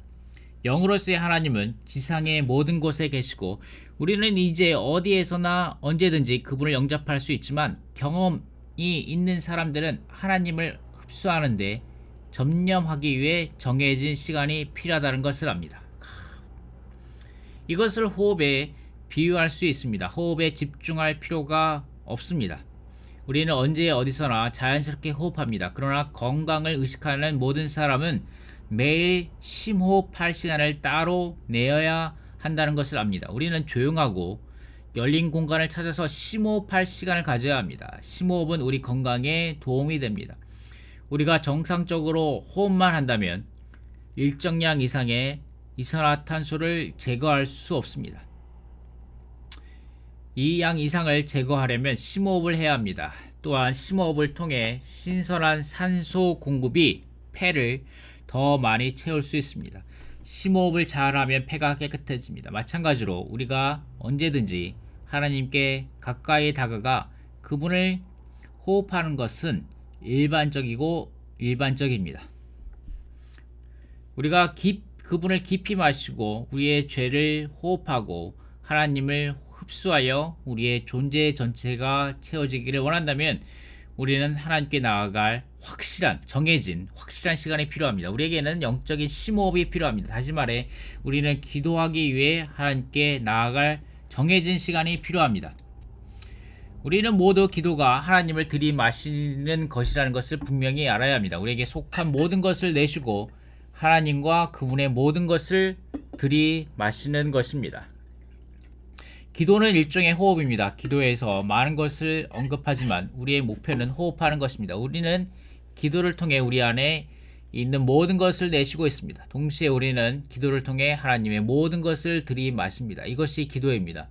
영으로서의 하나님은 지상의 모든 곳에 계시고 우리는 이제 어디에서나 언제든지 그분을 영접할 수 있지만 경험이 있는 사람들은 하나님을 흡수하는데 점령하기 위해 정해진 시간이 필요하다는 것을 압니다. 이것을 호흡에 비유할 수 있습니다. 호흡에 집중할 필요가 없습니다. 우리는 언제 어디서나 자연스럽게 호흡합니다. 그러나 건강을 의식하는 모든 사람은 매일 심호흡할 시간을 따로 내어야 한다는 것을 압니다. 우리는 조용하고 열린 공간을 찾아서 심호흡할 시간을 가져야 합니다. 심호흡은 우리 건강에 도움이 됩니다. 우리가 정상적으로 호흡만 한다면 일정량 이상의 이산화탄소를 제거할 수 없습니다. 이 양 이상을 제거하려면 심호흡을 해야 합니다. 또한 심호흡을 통해 신선한 산소 공급이 폐를 더 많이 채울 수 있습니다. 심호흡을 잘하면 폐가 깨끗해집니다. 마찬가지로 우리가 언제든지 하나님께 가까이 다가가 그분을 호흡하는 것은 일반적입니다. 우리가 그분을 깊이 마시고 우리의 죄를 호흡하고 하나님을 흡수하여 우리의 존재 전체가 채워지기를 원한다면 우리는 하나님께 나아갈 정해진 확실한 시간이 필요합니다. 우리에게는 영적인 심호흡이 필요합니다. 다시 말해 우리는 기도하기 위해 하나님께 나아갈 정해진 시간이 필요합니다. 우리는 모두 기도가 하나님을 들이마시는 것이라는 것을 분명히 알아야 합니다. 우리에게 속한 모든 것을 내쉬고 하나님과 그분의 모든 것을 들이마시는 것입니다. 기도는 일종의 호흡입니다. 기도에서 많은 것을 언급하지만 우리의 목표는 호흡하는 것입니다. 우리는 기도를 통해 우리 안에 있는 모든 것을 내쉬고 있습니다. 동시에 우리는 기도를 통해 하나님의 모든 것을 들이마십니다. 이것이 기도입니다.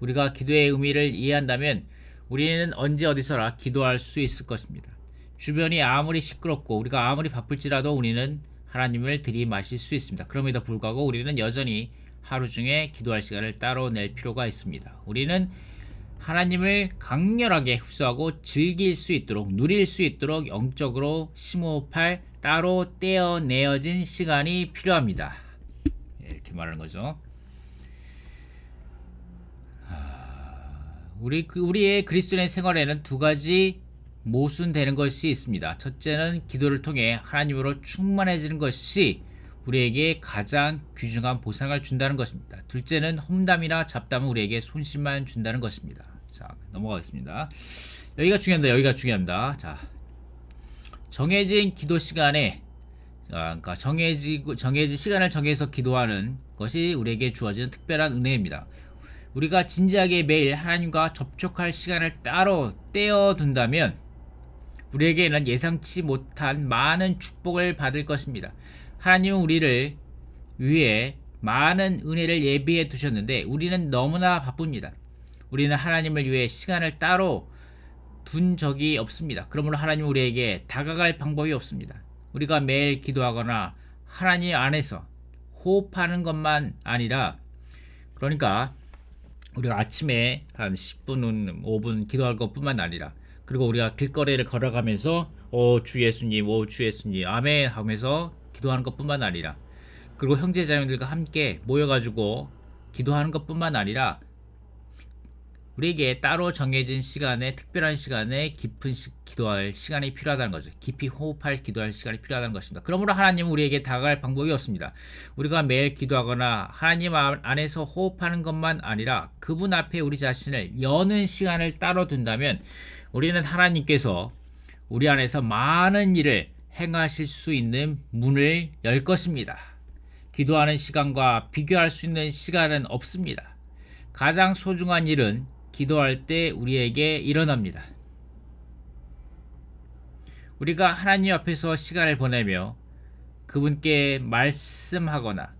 우리가 기도의 의미를 이해한다면 우리는 언제 어디서나 기도할 수 있을 것입니다. 주변이 아무리 시끄럽고 우리가 아무리 바쁠지라도 우리는 하나님을 들이마실 수 있습니다. 그럼에도 불구하고 우리는 여전히 하루 중에 기도할 시간을 따로 낼 필요가 있습니다. 우리는 하나님을 강렬하게 흡수하고 누릴 수 있도록 영적으로 심호흡할 따로 떼어내어진 시간이 필요합니다. 이렇게 말하는 거죠. 우리의 그리스도인의 생활에는 두 가지 모순되는 것이 있습니다. 첫째는 기도를 통해 하나님으로 충만해지는 것이 우리에게 가장 귀중한 보상을 준다는 것입니다. 둘째는 험담이나 잡담은 우리에게 손실만 준다는 것입니다. 자, 넘어가겠습니다. 여기가 중요합니다. 여기가 중요합니다. 자, 정해진 기도 시간에 그러니까 정해진 시간을 정해서 기도하는 것이 우리에게 주어지는 특별한 은혜입니다. 우리가 진지하게 매일 하나님과 접촉할 시간을 따로 떼어둔다면 우리에게는 예상치 못한 많은 축복을 받을 것입니다. 하나님은 우리를 위해 많은 은혜를 예비해 두셨는데 우리는 너무나 바쁩니다. 우리는 하나님을 위해 시간을 따로 둔 적이 없습니다. 그러므로 하나님은 우리에게 다가갈 방법이 없습니다. 우리가 매일 기도하거나 하나님 안에서 호흡하는 것만 아니라, 그러니까 우리가 아침에 한 10분, 5분 기도할 것뿐만 아니라, 그리고 우리가 길거리를 걸어가면서 주 예수님, 주 예수님, 아멘 하면서 기도하는 것뿐만 아니라, 그리고 형제자매들과 함께 모여가지고 기도하는 것뿐만 아니라, 우리에게 따로 정해진 시간에, 특별한 시간에 깊은 기도할 시간이 필요하다는 거죠. 깊이 호흡할 기도할 시간이 필요하다는 것입니다. 그러므로 하나님은 우리에게 다가갈 방법이 없습니다. 우리가 매일 기도하거나 하나님 안에서 호흡하는 것만 아니라 그분 앞에 우리 자신을 여는 시간을 따로 둔다면 우리는 하나님께서 우리 안에서 많은 일을 행하실 수 있는 문을 열 것입니다. 기도하는 시간과 비교할 수 있는 시간은 없습니다. 가장 소중한 일은 기도할 때 우리에게 일어납니다. 우리가 하나님 앞에서 시간을 보내며 그분께 말씀하거나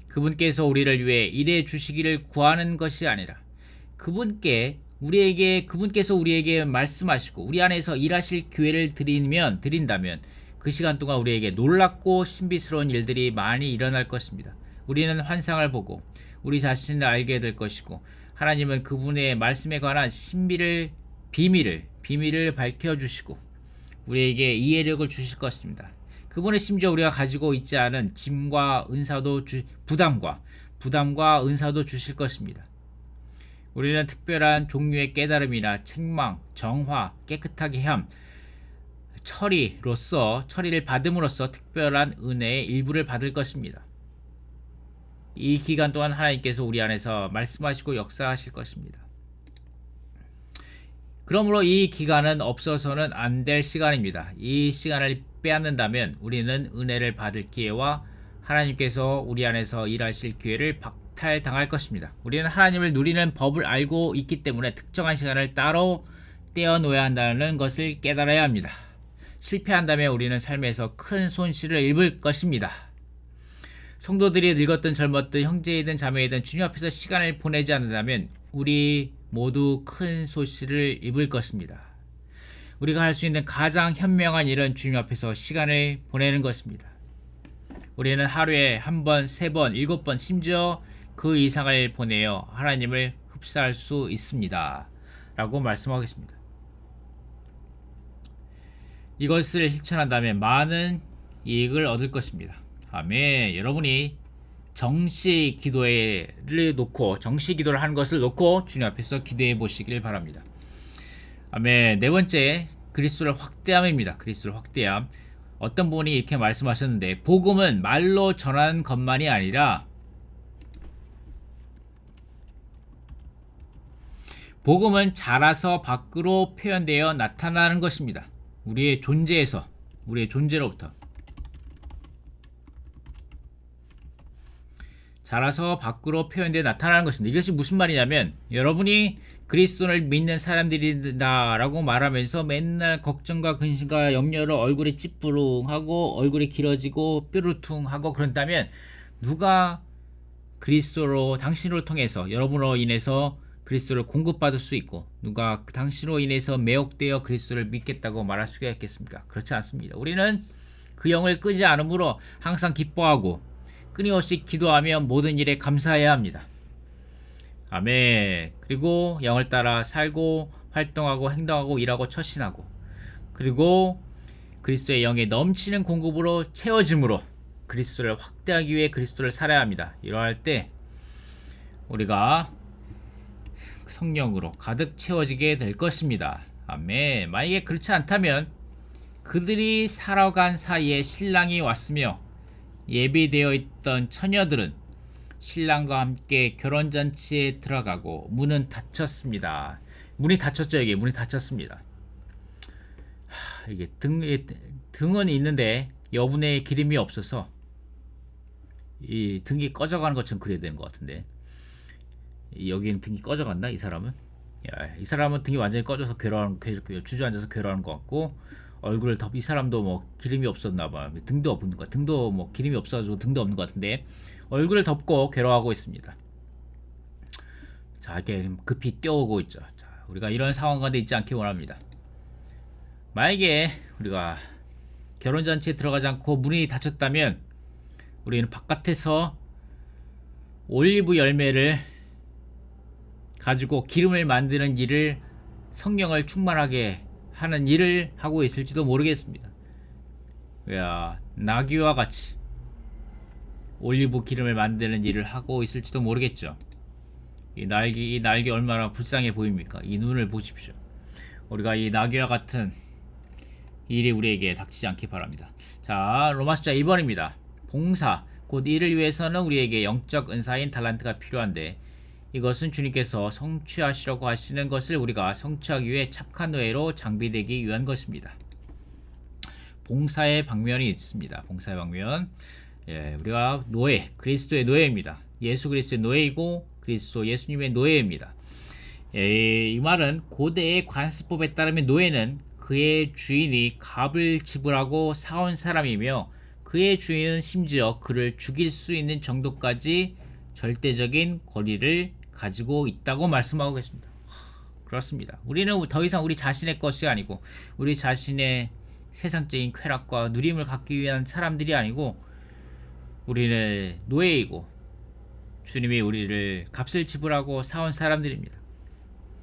그분께서 우리를 위해 일해 주시기를 구하는 것이 아니라 그분께서 우리에게 말씀하시고 우리 안에서 일하실 기회를 드린다면 그 시간 동안 우리에게 놀랍고 신비스러운 일들이 많이 일어날 것입니다. 우리는 환상을 보고 우리 자신을 알게 될 것이고, 하나님은 그분의 말씀에 관한 비밀을 밝혀주시고 우리에게 이해력을 주실 것입니다. 그분은 심지어 우리가 가지고 있지 않은 짐과 은사도 부담과 은사도 주실 것입니다. 우리는 특별한 종류의 깨달음이나 책망, 정화, 깨끗하게 함, 처리를 받음으로써 특별한 은혜의 일부를 받을 것입니다. 이 기간 동안 하나님께서 우리 안에서 말씀하시고 역사하실 것입니다. 그러므로 이 기간은 없어서는 안 될 시간입니다. 이 시간을 빼앗는다면 우리는 은혜를 받을 기회와 하나님께서 우리 안에서 일하실 기회를 박탈당할 것입니다. 우리는 하나님을 누리는 법을 알고 있기 때문에 특정한 시간을 따로 떼어놓아야 한다는 것을 깨달아야 합니다. 실패한다면 우리는 삶에서 큰 손실을 입을 것입니다. 성도들이 늙었든 젊었든 형제이든 자매이든 주님 앞에서 시간을 보내지 않는다면 우리 모두 큰 손실을 입을 것입니다. 우리가 할 수 있는 가장 현명한 일은 주님 앞에서 시간을 보내는 것입니다. 우리는 하루에 한 번, 3번, 7번, 심지어 그 이상을 보내어 하나님을 흡사할 수 있습니다. 라고 말씀하겠습니다. 이것을 실천한다면 많은 이익을 얻을 것입니다. 아멘. 여러분이 정시 기도를 하는 것을 놓고 주님 앞에서 기도해 보시길 바랍니다. 아멘. 네 번째, 그리스도를 확대함입니다. 그리스도를 확대함. 어떤 분이 이렇게 말씀하셨는데, 복음은 말로 전하는 것만이 아니라 복음은 자라서 밖으로 표현되어 나타나는 것입니다. 우리의 존재로부터 자라서 밖으로 표현되어 나타나는 것입니다. 이것이 무슨 말이냐면, 여러분이 그리스도를 믿는 사람들이다 라고 말하면서 맨날 걱정과 근심과 염려로 얼굴이 찌뿌릉하고 얼굴이 길어지고 뾰루퉁하고 그런다면, 누가 당신으로 통해서, 여러분으로 인해서 그리스도를 공급받을 수 있고, 누가 당신으로 인해서 매혹되어 그리스도를 믿겠다고 말할 수가 있겠습니까? 그렇지 않습니다. 우리는 그 영을 끄지 않으므로 항상 기뻐하고 끊임없이 기도하며 모든 일에 감사해야 합니다. 아멘. 그리고 영을 따라 살고 활동하고 행동하고 일하고 처신하고, 그리고 그리스도의 영에 넘치는 공급으로 채워짐으로 그리스도를 확대하기 위해 그리스도를 살아야 합니다. 이러할 때 우리가 성령으로 가득 채워지게 될 것입니다. 아멘. 만약에 그렇지 않다면 그들이 살아간 사이에 신랑이 왔으며 예비되어 있던 처녀들은 신랑과 함께 결혼잔치에 들어가고 문은 닫혔습니다. 문이 닫혔죠. 이게 문이 닫혔습니다. 이게 등은 있는데 여분의 기름이 없어서 이 등이 꺼져가는 것처럼 그려야 되는 것 같은데, 여기는 등이 꺼져간다. 이 사람은, 야, 이 사람은 등이 완전히 꺼져서 주저앉아서 괴로워하는 것 같고, 얼굴을 이 사람도 뭐 기름이 없었나봐. 등도 없는 것, 등도 뭐 기름이 없어가지고 등도 없는 것 같은데 얼굴을 덮고 괴로워하고 있습니다. 자, 이렇게 급히 뛰어오고 있죠. 자, 우리가 이런 상황 가운데 있지 않기 원합니다. 만약에 우리가 결혼잔치에 들어가지 않고 문이 닫혔다면 우리는 바깥에서 올리브 열매를 가지고 기름을 만드는 일을, 성령을 충만하게 하는 일을 하고 있을지도 모르겠습니다. 야, 나귀와 같이 올리브 기름을 만드는 일을 하고 있을지도 모르겠죠. 이 날개 얼마나 불쌍해 보입니까? 이 눈을 보십시오. 우리가 이 나귀와 같은 일이 우리에게 닥치지 않기 바랍니다. 자, 로마서 1번입니다. 봉사, 곧 일을 위해서는 우리에게 영적 은사인 달란트가 필요한데 이것은 주님께서 성취하시려고 하시는 것을 우리가 성취하기 위해 착한 노예로 장비되기 위한 것입니다. 봉사의 방면이 있습니다. 봉사의 방면. 예, 우리가 노예, 그리스도의 노예입니다. 예수 그리스도의 노예이고 그리스도 예수님의 노예입니다. 예, 이 말은 고대의 관습법에 따르면 노예는 그의 주인이 값을 지불하고 사온 사람이며 그의 주인은 심지어 그를 죽일 수 있는 정도까지 절대적인 권리를 가지고 있다고 말씀하고 계십니다. 그렇습니다. 우리는 더 이상 우리 자신의 것이 아니고 우리 자신의 세상적인 쾌락과 누림을 갖기 위한 사람들이 아니고 우리는 노예이고 주님이 우리를 값을 지불하고 사온 사람들입니다.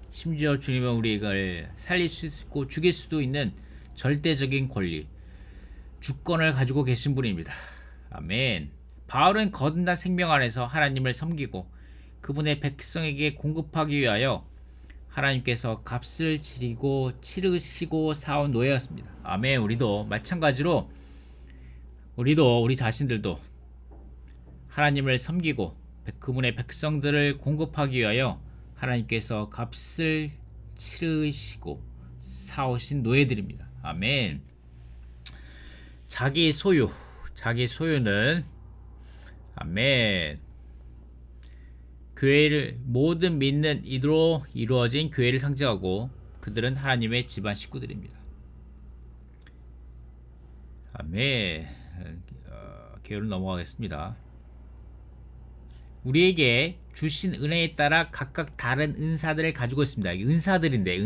심지어 주님은 우리를 살릴 수 있고 죽일 수도 있는 절대적인 권리, 주권을 가지고 계신 분입니다. 아멘. 바울은 거듭난 생명 안에서 하나님을 섬기고 그분의 백성에게 공급하기 위하여 하나님께서 값을 치르시고 사온 노예였습니다. 아멘. 우리도 마찬가지로 우리 자신들도 하나님을 섬기고 그분의 백성들을 공급하기 위하여 하나님께서 값을 치르시고 사오신 노예들입니다. 아멘. 자기 소유는 아멘. 교회를 모든 믿는 이로 이루어진 교회를 상징하고 그들은 하나님의 집안 식구들입니다. 아멘. 계율을 넘어가겠습니다. 우리에게 주신 은혜에 따라 각각 다른 은사들을 가지고 있습니다. 은사들인데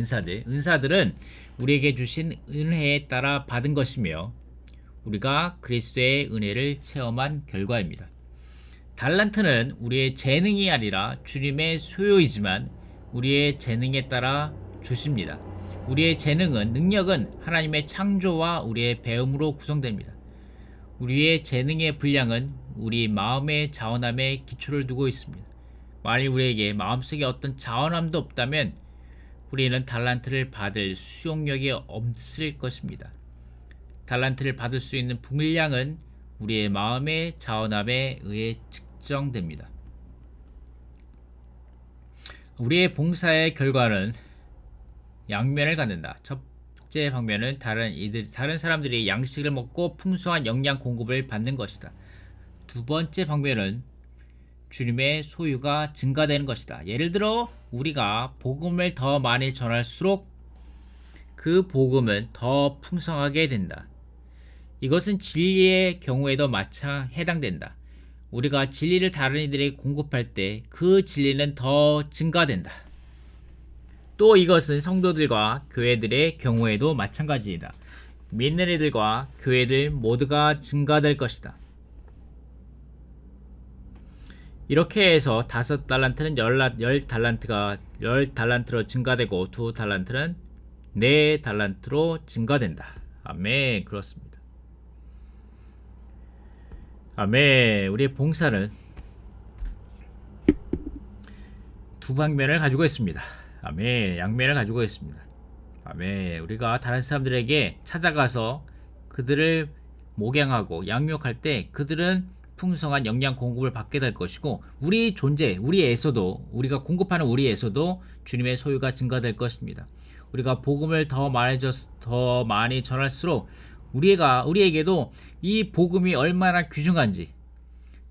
은사들은 우리에게 주신 은혜에 따라 받은 것이며 우리가 그리스도의 은혜를 체험한 결과입니다. 달란트는 우리의 재능이 아니라 주님의 소유이지만 우리의 재능에 따라 주십니다. 우리의 능력은 하나님의 창조와 우리의 배움으로 구성됩니다. 우리의 재능의 분량은 우리 마음의 자원함에 기초를 두고 있습니다. 만일 우리에게 마음속에 어떤 자원함도 없다면 우리는 달란트를 받을 수용력이 없을 것입니다. 달란트를 받을 수 있는 분량은 우리의 마음의 자원함에 의해 측정됩니다. 우리의 봉사의 결과는 양면을 갖는다. 첫 번째 방면은 다른 사람들이 양식을 먹고 풍성한 영양 공급을 받는 것이다. 두 번째 방면은 주님의 소유가 증가되는 것이다. 예를 들어 우리가 복음을 더 많이 전할수록 그 복음은 더 풍성하게 된다. 이것은 진리의 경우에도 마찬 해당된다. 우리가 진리를 다른 이들에게 공급할 때 그 진리는 더 증가된다. 또 이것은 성도들과 교회들의 경우에도 마찬가지이다. 믿는 이들과 교회들 모두가 증가될 것이다. 이렇게 해서 5달란트는 10달란트로 증가되고 2달란트는 4달란트로 증가된다. 아멘. 그렇습니다. 아멘. 우리의 봉사는 두 방면을 가지고 있습니다. 아멘. 양면을 가지고 있습니다. 아멘. 우리가 다른 사람들에게 찾아가서 그들을 목양하고 양육할 때 그들은 풍성한 영양 공급을 받게 될 것이고 우리 존재, 우리에서도 우리가 공급하는 우리에서도 주님의 소유가 증가될 것입니다. 우리가 복음을 더 많이 전할수록 우리에게도 이 복음이 얼마나 귀중한지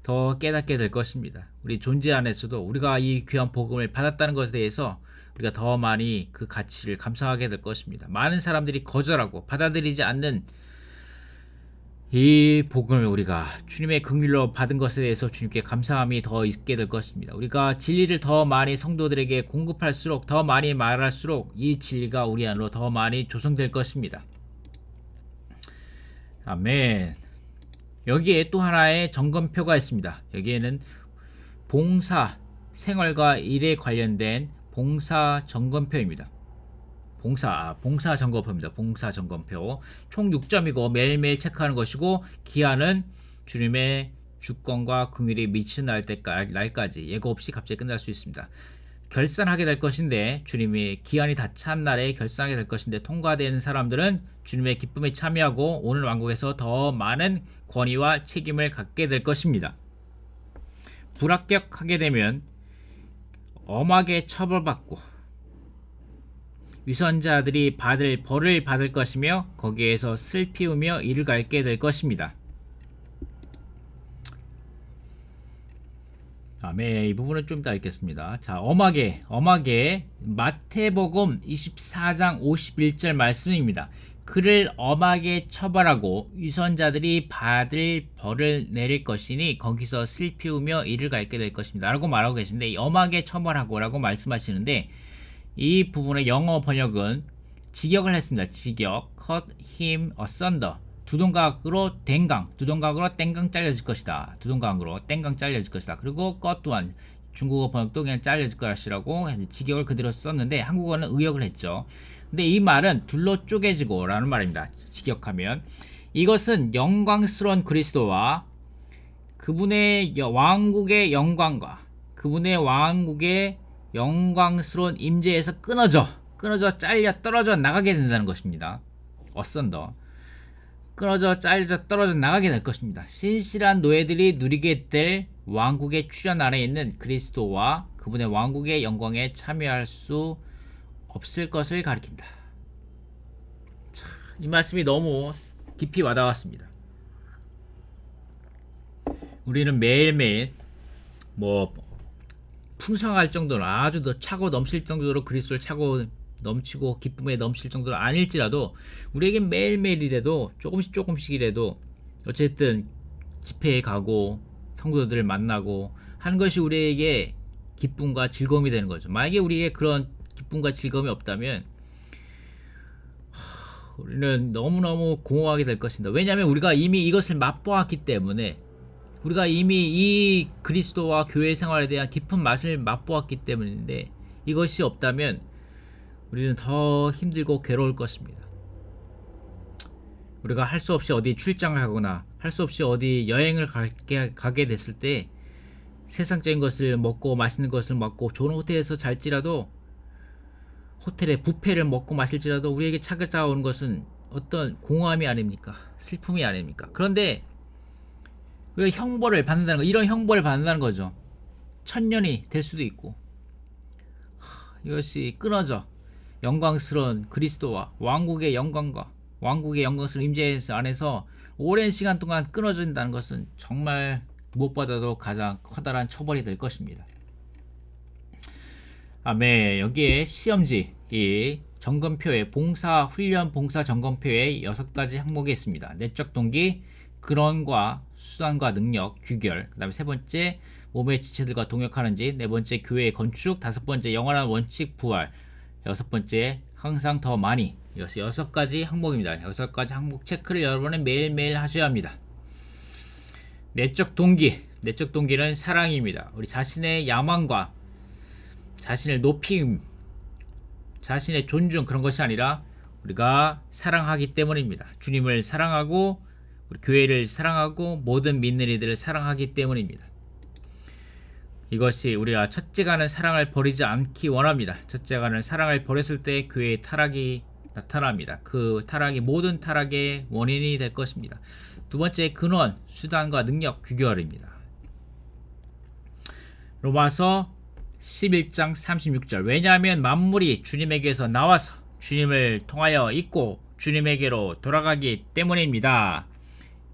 더 깨닫게 될 것입니다. 우리 존재 안에서도 우리가 이 귀한 복음을 받았다는 것에 대해서 우리가 더 많이 그 가치를 감사하게 될 것입니다. 많은 사람들이 거절하고 받아들이지 않는 이 복음을 우리가 주님의 긍휼로 받은 것에 대해서 주님께 감사함이 더 있게 될 것입니다. 우리가 진리를 더 많이 성도들에게 공급할수록 더 많이 말할수록 이 진리가 우리 안으로 더 많이 조성될 것입니다. 아멘. 여기에 또 하나의 점검표가 있습니다. 여기에는 봉사, 생활과 일에 관련된 봉사 점검표입니다. 봉사 점검표입니다. 봉사 점검표. 총 6점이고 매일매일 체크하는 것이고 기한은 주님의 주권과 긍휼이 미치는 날까지 예고 없이 갑자기 끝날 수 있습니다. 결산하게 될 것인데 주님이 기한이 다 찬 날에 결산하게 될 것인데 통과되는 사람들은 주님의 기쁨에 참여하고 오늘 왕국에서 더 많은 권위와 책임을 갖게 될 것입니다. 불합격하게 되면 엄하게 처벌받고 위선자들이 받을 벌을 받을 것이며 거기에서 슬피우며 이를 갈게 될 것입니다. 아멘. 이 부분은 좀 이따 읽겠습니다. 자, 엄하게 마태복음 24장 51절 말씀입니다. 그를 엄하게 처벌하고 위선자들이 받을 벌을 내릴 것이니 거기서 슬피우며 이를 갈게 될 것입니다. 라고 말하고 계신데 엄하게 처벌하고 라고 말씀하시는데 이 부분의 영어 번역은 직역을 했습니다. 직역, cut him asunder. 두동강으로 땡강 잘려질 것이다. 두동강으로 땡강 잘려질 것이다. 그리고 것 또한 중국어 번역도 그냥 잘려질 것이라고 직역을 그대로 썼는데 한국어는 의역을 했죠. 근데 이 말은 둘로 쪼개지고 라는 말입니다. 직역하면 이것은 영광스러운 그리스도와 그분의 왕국의 영광과 그분의 왕국의 영광스러운 임재에서 끊어져 잘려 떨어져 나가게 된다는 것입니다. 어썬더 끊어져 잘려 떨어져 나가게 될 것입니다. 신실한 노예들이 누리게 될 왕국의 출현 아래에 있는 그리스도와 그분의 왕국의 영광에 참여할 수 없을 것을 가리킨다. 참, 이 말씀이 너무 깊이 와닿았습니다. 우리는 매일매일 풍성할 정도로 아주 더 차고 넘칠 정도로 그리스도를 차고 넘치고 기쁨에 넘칠 정도로 아닐지라도 우리에게 매일매일이라도 조금씩이라도 어쨌든 집회에 가고 성도들을 만나고 하는 것이 우리에게 기쁨과 즐거움이 되는 거죠. 만약에 우리에게 그런 기쁨과 즐거움이 없다면 우리는 너무너무 공허하게 될 것입니다. 왜냐하면 우리가 이미 이것을 맛보았기 때문에 우리가 이미 이 그리스도와 교회 생활에 대한 깊은 맛을 맛보았기 때문인데 이것이 없다면 우리는 더 힘들고 괴로울 것입니다. 우리가 할 수 없이 어디 출장을 가거나 할 수 없이 어디 여행을 가게 됐을 때 세상적인 것을 먹고 맛있는 것을 먹고 좋은 호텔에서 잘지라도 호텔에 뷔페를 먹고 마실지라도 우리에게 찾아오는 것은 어떤 공허함이 아닙니까? 슬픔이 아닙니까? 그런데 우리가 형벌을 받는다는 거, 이런 형벌을 받는다는 거죠. 천년이 될 수도 있고 이것이 끊어져 영광스러운 그리스도와 왕국의 영광과 왕국의 영광스러운 임재 안에서 오랜 시간 동안 끊어진다는 것은 정말 무엇보다도 가장 커다란 처벌이 될 것입니다. 아멘. 여기에 시험지 이 점검표에 봉사 훈련 봉사 점검표에 6가지 항목이 있습니다. 내적 동기, 근원과 수단과 능력, 규결. 그 다음에 세 번째 몸의 지체들과 동역하는지, 네 번째 교회의 건축, 다섯 번째 영원한 원칙 부활, 여섯 번째 항상 더 많이. 이것이 6가지 항목입니다. 6가지 항목 체크를 여러분은 매일매일 하셔야 합니다. 내적 동기는 사랑입니다. 우리 자신의 야망과 자신을 높임, 자신의 존중 그런 것이 아니라 우리가 사랑하기 때문입니다. 주님을 사랑하고 우리 교회를 사랑하고 모든 믿는 이들을 사랑하기 때문입니다. 이것이 우리가 첫째가는 사랑을 버리지 않기 원합니다. 첫째가는 사랑을 버렸을 때 교회의 타락이 나타납니다. 그 타락이 모든 타락의 원인이 될 것입니다. 두 번째, 근원, 수단과 능력, 규결입니다. 로마서 11장 36절. 왜냐하면 만물이 주님에게서 나와서 주님을 통하여 있고 주님에게로 돌아가기 때문입니다.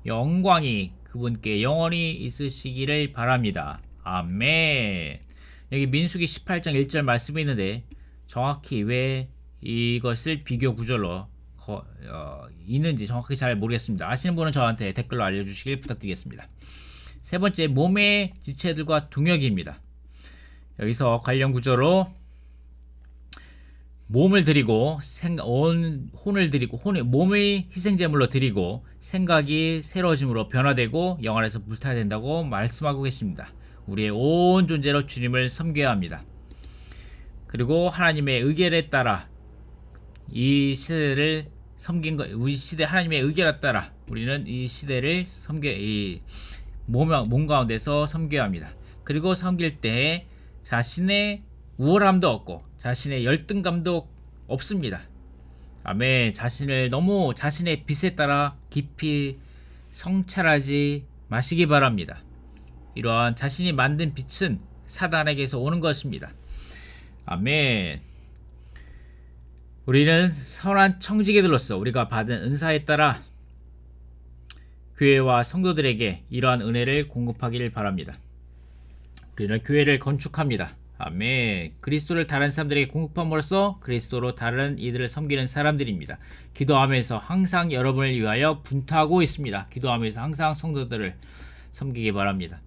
영광이 그분께 영원히 있으시기를 바랍니다. 아멘. 여기 민수기 18장 1절 말씀이 있는데 정확히 왜 이것을 비교 구절로 있는지 정확히 잘 모르겠습니다. 아시는 분은 저한테 댓글로 알려주시길 부탁드리겠습니다. 세 번째, 몸의 지체들과 동역입니다. 여기서 관련 구조로 몸을 드리고 혼을 드리고 몸의 희생제물로 드리고 생각이 새로워짐으로 변화되고 영 안에서 불타야 된다고 말씀하고 계십니다. 우리의 온 존재로 주님을 섬겨야 합니다. 그리고 하나님의 의결에 따라 이 시대를 섬긴 것, 우리 시대 하나님의 의결에 따라 우리는 이 시대를 몸 가운데서 섬겨야 합니다. 그리고 섬길 때 자신의 우월함도 없고 자신의 열등감도 없습니다. 아멘. 자신의 빛에 따라 깊이 성찰하지 마시기 바랍니다. 이러한 자신이 만든 빛은 사단에게서 오는 것입니다. 아멘. 우리는 선한 청지기들로서 우리가 받은 은사에 따라 교회와 성도들에게 이러한 은혜를 공급하기를 바랍니다. 우리는 교회를 건축합니다. 아멘. 그리스도를 다른 사람들에게 공급함으로써 그리스도로 다른 이들을 섬기는 사람들입니다. 기도하면서 항상 여러분을 위하여 분투하고 있습니다. 기도하면서 항상 성도들을 섬기기 바랍니다.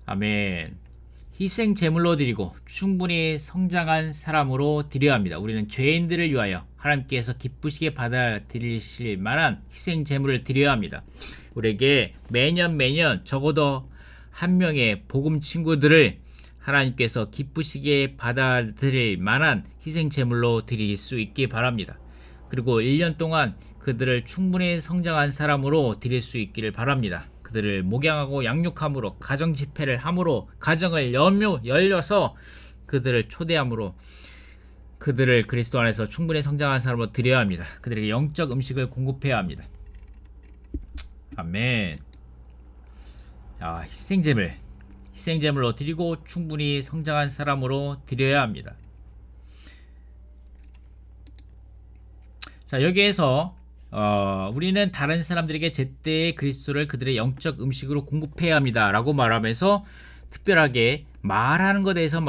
아멘. 희생 제물로 드리고 충분히 성장한 사람으로 드려야 합니다. 우리는 죄인들을 위하여 하나님께서 기쁘시게 받아들이실 만한 희생 제물을 드려야 합니다. 우리에게 매년 적어도 한 명의 복음 친구들을 하나님께서 기쁘시게 받아들일 만한 희생 제물로 드릴 수 있기 바랍니다. 그리고 1년 동안 그들을 충분히 성장한 사람으로 드릴 수 있기를 바랍니다. 그들을 목양하고 양육함으로 가정 집회를 함으로 가정을 열려서 그들을 초대함으로 그들을 그리스도 안에서 충분히 성장한 사람으로 드려야 합니다. 그들에게 영적 음식을 공급해야 합니다. 아멘. 희생제물로 드리고 충분히 성장한 사람으로 드려야 합니다. 자, 여기에서 우리는 다른 사람들에게 제때에 그리스도를 그들의 영적 음식으로 공급해야 합니다 라고 말하면서 특별하게 말하는 것에 대해서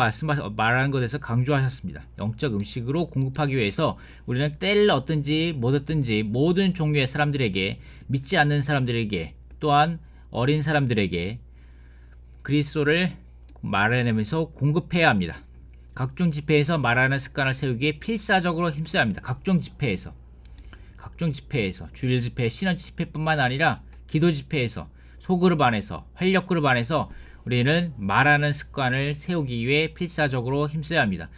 강조하셨습니다. 영적 음식으로 공급하기 위해서 우리는 때를 얻든지 못 얻든지 모든 종류의 사람들에게, 믿지 않는 사람들에게, 또한 어린 사람들에게 그리스도를 말해내면서 공급해야 합니다. 각종 집회에서 말하는 습관을 세우기에 필사적으로 힘써야 합니다. 각종 집회에서 주일 집회, 신원 집회뿐만 아니라 기도 집회에서, 소그룹 안에서, 활력 그룹 안에서 우리는 말하는 습관을 세우기 위해 필사적으로 힘써야 합니다.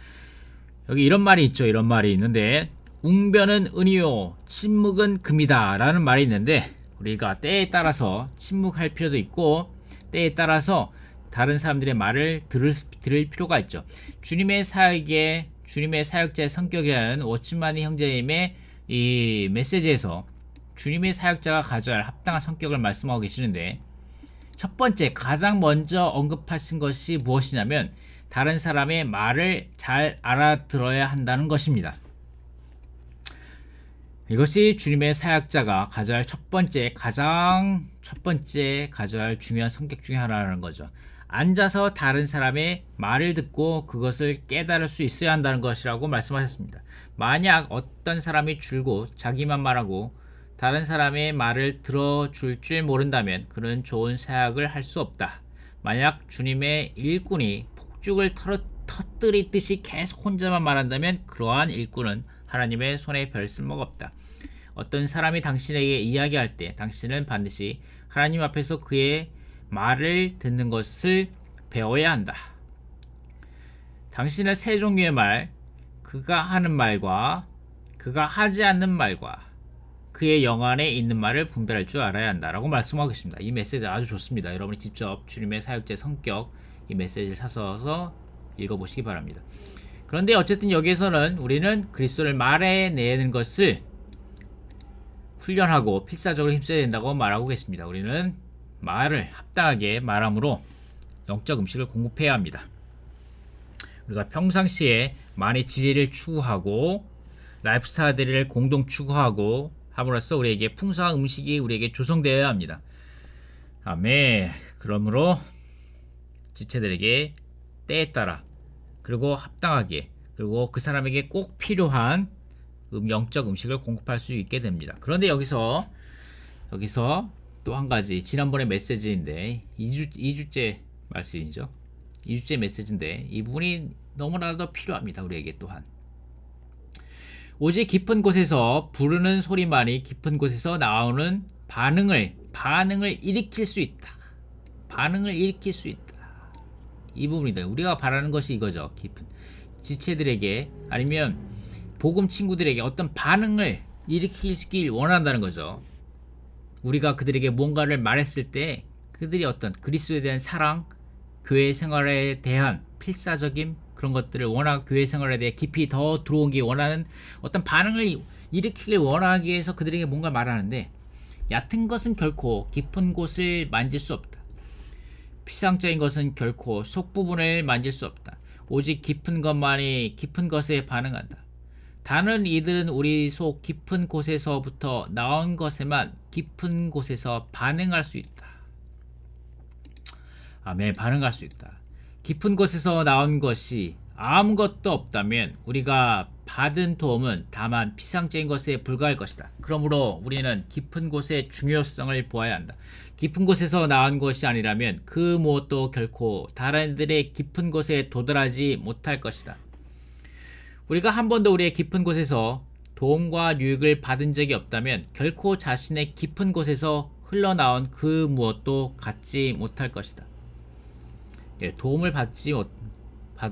여기 이런 말이 있죠. 이런 말이 있는데 웅변은 은이요 침묵은 금이다 라는 말이 있는데 우리가 때에 따라서 침묵할 필요도 있고 때에 따라서 다른 사람들의 말을 들을 필요가 있죠. 주님의 사역자의 성격이라는 워치마니 형제님의 이 메시지에서 주님의 사역자가 가져야 할 합당한 성격을 말씀하고 계시는데 첫 번째 가장 먼저 언급하신 것이 무엇이냐면 다른 사람의 말을 잘 알아들어야 한다는 것입니다. 이것이 주님의 사역자가 가져야 할 첫 번째 가져야 할 중요한 성격 중에 하나라는 거죠. 앉아서 다른 사람의 말을 듣고 그것을 깨달을 수 있어야 한다는 것이라고 말씀하셨습니다. 만약 어떤 사람이 줄고 자기만 말하고 다른 사람의 말을 들어줄 줄 모른다면 그는 좋은 사역을 할 수 없다. 만약 주님의 일꾼이 폭죽을 터뜨리듯이 계속 혼자만 말한다면 그러한 일꾼은 하나님의 손에 별 쓸모가 없다. 어떤 사람이 당신에게 이야기할 때 당신은 반드시 하나님 앞에서 그의 말을 듣는 것을 배워야 한다. 당신은 세 종류의 말, 그가 하는 말과 그가 하지 않는 말과 그의 영 안에 있는 말을 분별할 줄 알아야 한다 라고 말씀하고 있습니다. 이 메시지 아주 좋습니다. 여러분이 직접 주님의 사역자의 성격 이 메시지를 사서 읽어보시기 바랍니다. 그런데 어쨌든 여기에서는 우리는 그리스도를 말해내는 것을 훈련하고 필사적으로 힘써야 된다고 말하고 계십니다. 우리는 말을 합당하게 말함으로 영적 음식을 공급해야 합니다. 우리가 평상시에 많이 지혜를 추구하고 라이프 스타일을 공동 추구하고 함으로써 우리에게 풍성한 음식이 우리에게 조성되어야 합니다. 아멘. 그러므로 지체들에게 때에 따라 그리고 합당하게 그리고 그 사람에게 꼭 필요한 영적 음식을 공급할 수 있게 됩니다. 그런데 여기서 또 한 가지, 지난번에 메시지인데 2주째 말씀이죠. 2주째 메시지인데 이 부분이 너무나도 필요합니다. 우리에게 또한 오직 깊은 곳에서 부르는 소리만이 깊은 곳에서 나오는 반응을 일으킬 수 있다. 반응을 일으킬 수 있다. 이 부분이다. 우리가 바라는 것이 이거죠. 깊은 지체들에게 아니면 복음 친구들에게 어떤 반응을 일으키길 원한다는 거죠. 우리가 그들에게 뭔가를 말했을 때 그들이 어떤 그리스도에 대한 사랑, 교회 생활에 대한 필사적인 그런 것들을 교회 생활에 대해 깊이 더 들어오기 원하는 어떤 반응을 일으키길 원하기 위해서 그들에게 뭔가 말하는데 얕은 것은 결코 깊은 곳을 만질 수 없다. 피상적인 것은 결코 속부분을 만질 수 없다. 오직 깊은 것만이 깊은 것에 반응한다. 다른 이들은 우리 속 깊은 곳에서부터 나온 것에만 깊은 곳에서 반응할 수 있다. 아멘. 반응할 수 있다. 깊은 곳에서 나온 것이 아무것도 없다면 우리가 받은 도움은 다만 피상적인 것에 불과할 것이다. 그러므로 우리는 깊은 곳의 중요성을 보아야 한다. 깊은 곳에서 나온 것이 아니라면 그 무엇도 결코 다른 이들의 깊은 곳에 도달하지 못할 것이다. 우리가 한 번도 우리의 깊은 곳에서 도움과 유익을 받은 적이 없다면 결코 자신의 깊은 곳에서 흘러나온 그 무엇도 갖지 못할 것이다.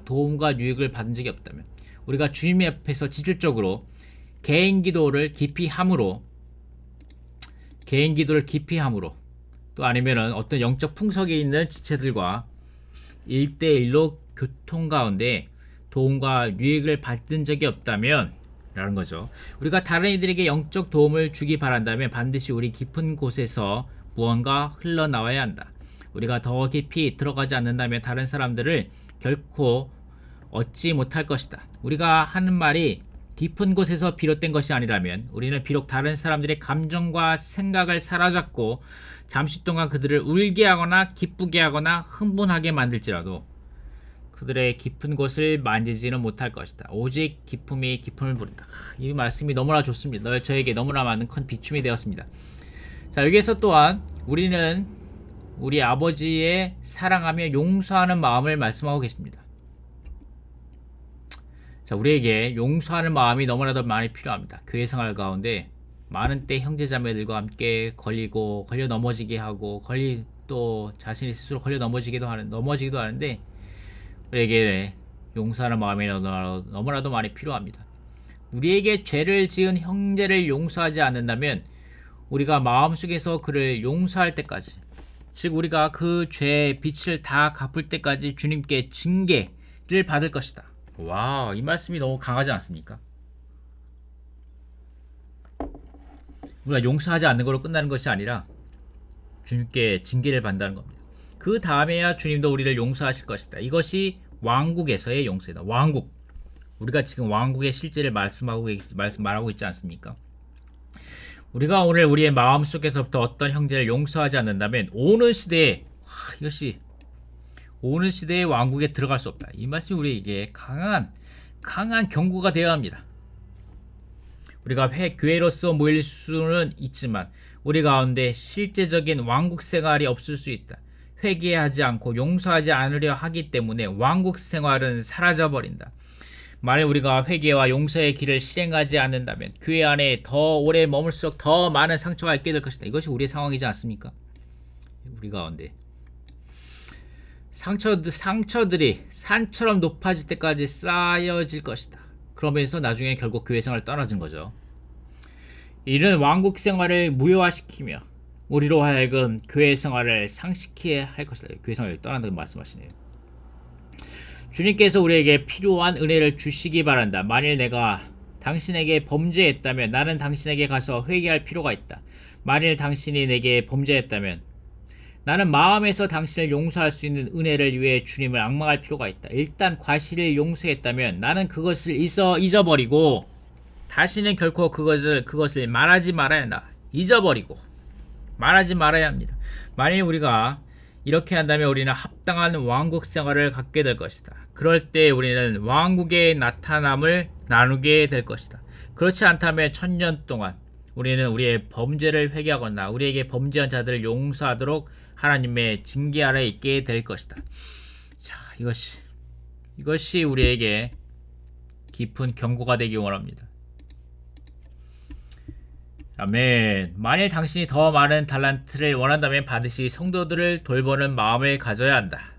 도움과 유익을 받은 적이 없다면 우리가 주님 앞에서 직접적으로 개인 기도를 깊이 함으로 또 아니면은 어떤 영적 풍속이 있는 지체들과 1대1로 교통 가운데 도움과 유익을 받은 적이 없다면 라는 거죠. 우리가 다른 이들에게 영적 도움을 주기 바란다면 반드시 우리 깊은 곳에서 무언가 흘러나와야 한다. 우리가 더 깊이 들어가지 않는다면 다른 사람들을 결코 얻지 못할 것이다. 우리가 하는 말이 깊은 곳에서 비롯된 것이 아니라면 우리는 비록 다른 사람들의 감정과 생각을 사로잡고 잠시 동안 그들을 울게 하거나 기쁘게 하거나 흥분하게 만들지라도 그들의 깊은 곳을 만지지는 못할 것이다. 오직 기쁨이 기쁨을 부른다. 이 말씀이 너무나 좋습니다. 저에게 너무나 많은 큰 비춤이 되었습니다. 자, 여기에서 또한 우리는 우리 아버지의 사랑하며 용서하는 마음을 말씀하고 계십니다. 자, 우리에게 용서하는 마음이 너무나도 많이 필요합니다. 교회 생활 가운데 많은 때 형제자매들과 함께 걸려 넘어지게 하고 또 자신이 스스로 걸려 넘어지기도 하는데 우리에게 용서하는 마음이 너무나도 많이 필요합니다. 우리에게 죄를 지은 형제를 용서하지 않는다면 우리가 마음속에서 그를 용서할 때까지, 즉 우리가 그 죄의 빚을 다 갚을 때까지 주님께 징계를 받을 것이다. 와, 이 말씀이 너무 강하지 않습니까? 우리가 용서하지 않는 걸로 끝나는 것이 아니라 주님께 징계를 받는다는 겁니다. 그 다음에야 주님도 우리를 용서하실 것이다. 이것이 왕국에서의 용서이다. 왕국. 우리가 지금 왕국의 실제를 말하고 있지 않습니까? 우리가 오늘 우리의 마음속에서부터 어떤 형제를 용서하지 않는다면 오는 시대에 왕국에 들어갈 수 없다. 이 말씀이 우리에게 강한 경고가 되어야 합니다. 우리가 교회로서 모일 수는 있지만 우리 가운데 실제적인 왕국 생활이 없을 수 있다. 회개하지 않고 용서하지 않으려 하기 때문에 왕국 생활은 사라져버린다. 만약 우리가 회개와 용서의 길을 실행하지 않는다면 교회 안에 더 오래 머물수록 더 많은 상처가 있게 될 것이다. 이것이 우리의 상황이지 않습니까? 우리 가운데 상처들이 산처럼 높아질 때까지 쌓여질 것이다. 그러면서 나중에 결국 교회 생활을 떠나는 거죠. 이런 왕국 생활을 무효화시키며 우리로 하여금 교회 생활을 상식케 할 것이다. 교회 생활을 떠난다고 말씀하시네요. 주님께서 우리에게 필요한 은혜를 주시기 바란다. 만일 내가 당신에게 범죄했다면 나는 당신에게 가서 회개할 필요가 있다. 만일 당신이 내게 범죄했다면 나는 마음에서 당신을 용서할 수 있는 은혜를 위해 주님을 앙망할 필요가 있다. 일단 과실을 용서했다면 나는 그것을 잊어버리고 다시는 결코 그것을 말하지 말아야 한다. 잊어버리고 말하지 말아야 합니다. 만일 우리가 이렇게 한다면 우리는 합당한 왕국 생활을 갖게 될 것이다. 그럴 때 우리는 왕국의 나타남을 나누게 될 것이다. 그렇지 않다면 천년 동안 우리는 우리의 범죄를 회개하거나 우리에게 범죄한 자들을 용서하도록 하나님의 징계 아래 있게 될 것이다. 자, 이것이 우리에게 깊은 경고가 되기 원합니다. 아멘. 만일 당신이 더 많은 달란트를 원한다면 반드시 성도들을 돌보는 마음을 가져야 한다.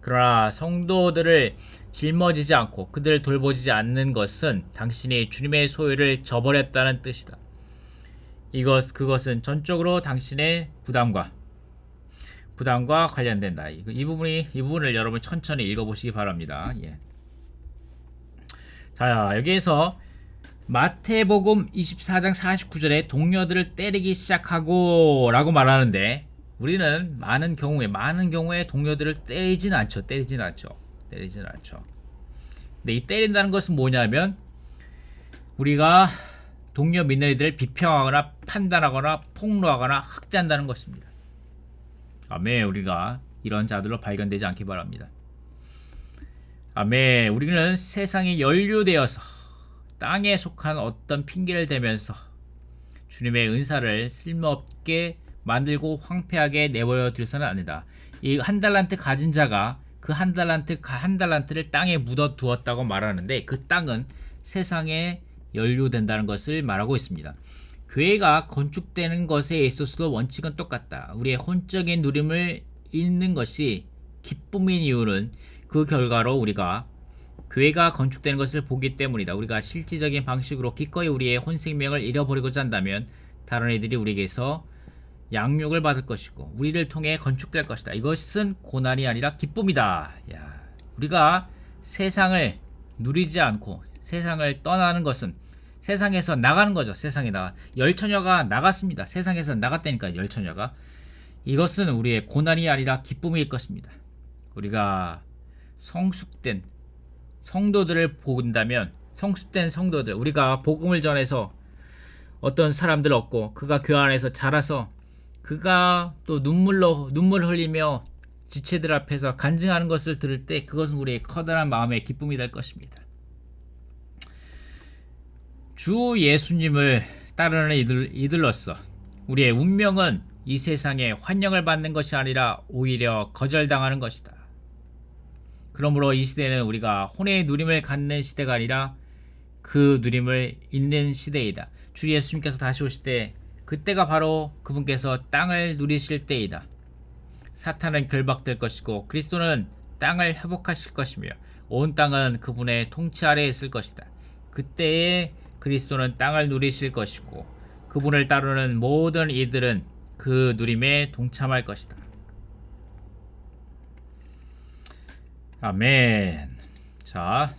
그러나 성도들을 짊어지지 않고 그들을 돌보지 않는 것은 당신이 주님의 소유를 저버렸다는 뜻이다. 그것은 전적으로 당신의 부담과 관련된다. 이 부분을 여러분 천천히 읽어보시기 바랍니다. 예. 자, 여기에서 마태복음 24장 49절에 동료들을 때리기 시작하고 라고 말하는데 우리는 많은 경우에 동료들을 때리진 않죠. 근데 이 때린다는 것은 뭐냐면 우리가 동료 민너리들을 비평하거나 판단하거나 폭로하거나 학대한다는 것입니다. 아멘. 우리가 이런 자들로 발견되지 않기 바랍니다. 아멘. 우리는 세상에 연루되어서 땅에 속한 어떤 핑계를 대면서 주님의 은사를 쓸모없게 만들고 황폐하게 내버려 두서는 안 된다. 이 한 달란트 가진 자가 그 한 달란트를 땅에 묻어 두었다고 말하는데 그 땅은 세상에 연루된다는 것을 말하고 있습니다. 교회가 건축되는 것에 있어서도 원칙은 똑같다. 우리의 혼적인 누림을 잃는 것이 기쁨인 이유는 그 결과로 우리가 교회가 건축되는 것을 보기 때문이다. 우리가 실질적인 방식으로 기꺼이 우리의 혼 생명을 잃어버리고자 한다면 다른 이들이 우리에게서 양육을 받을 것이고 우리를 통해 건축될 것이다. 이것은 고난이 아니라 기쁨이다. 우리가 세상을 누리지 않고 세상을 떠나는 것은 세상에서 나가는 거죠. 세상에다가 열처녀가 나갔습니다. 세상에서 나갔다니까 열처녀가. 이것은 우리의 고난이 아니라 기쁨일 것입니다. 우리가 성숙된 성도들을 본다면 성숙된 성도들 우리가 복음을 전해서 어떤 사람들 얻고 그가 교회 안에서 자라서 그가 또 눈물 흘리며 지체들 앞에서 간증하는 것을 들을 때 그것은 우리의 커다란 마음의 기쁨이 될 것입니다. 주 예수님을 따르는 이들로서 우리의 운명은 이 세상에 환영을 받는 것이 아니라 오히려 거절당하는 것이다. 그러므로 이 시대는 우리가 혼의 누림을 갖는 시대가 아니라 그 누림을 잃는 시대이다. 주 예수님께서 다시 오실 때 그때가 바로 그분께서 땅을 누리실 때이다. 사탄은 결박될 것이고 그리스도는 땅을 회복하실 것이며 온 땅은 그분의 통치 아래에 있을 것이다. 그때에 그리스도는 땅을 누리실 것이고 그분을 따르는 모든 이들은 그 누림에 동참할 것이다. 아멘. 자,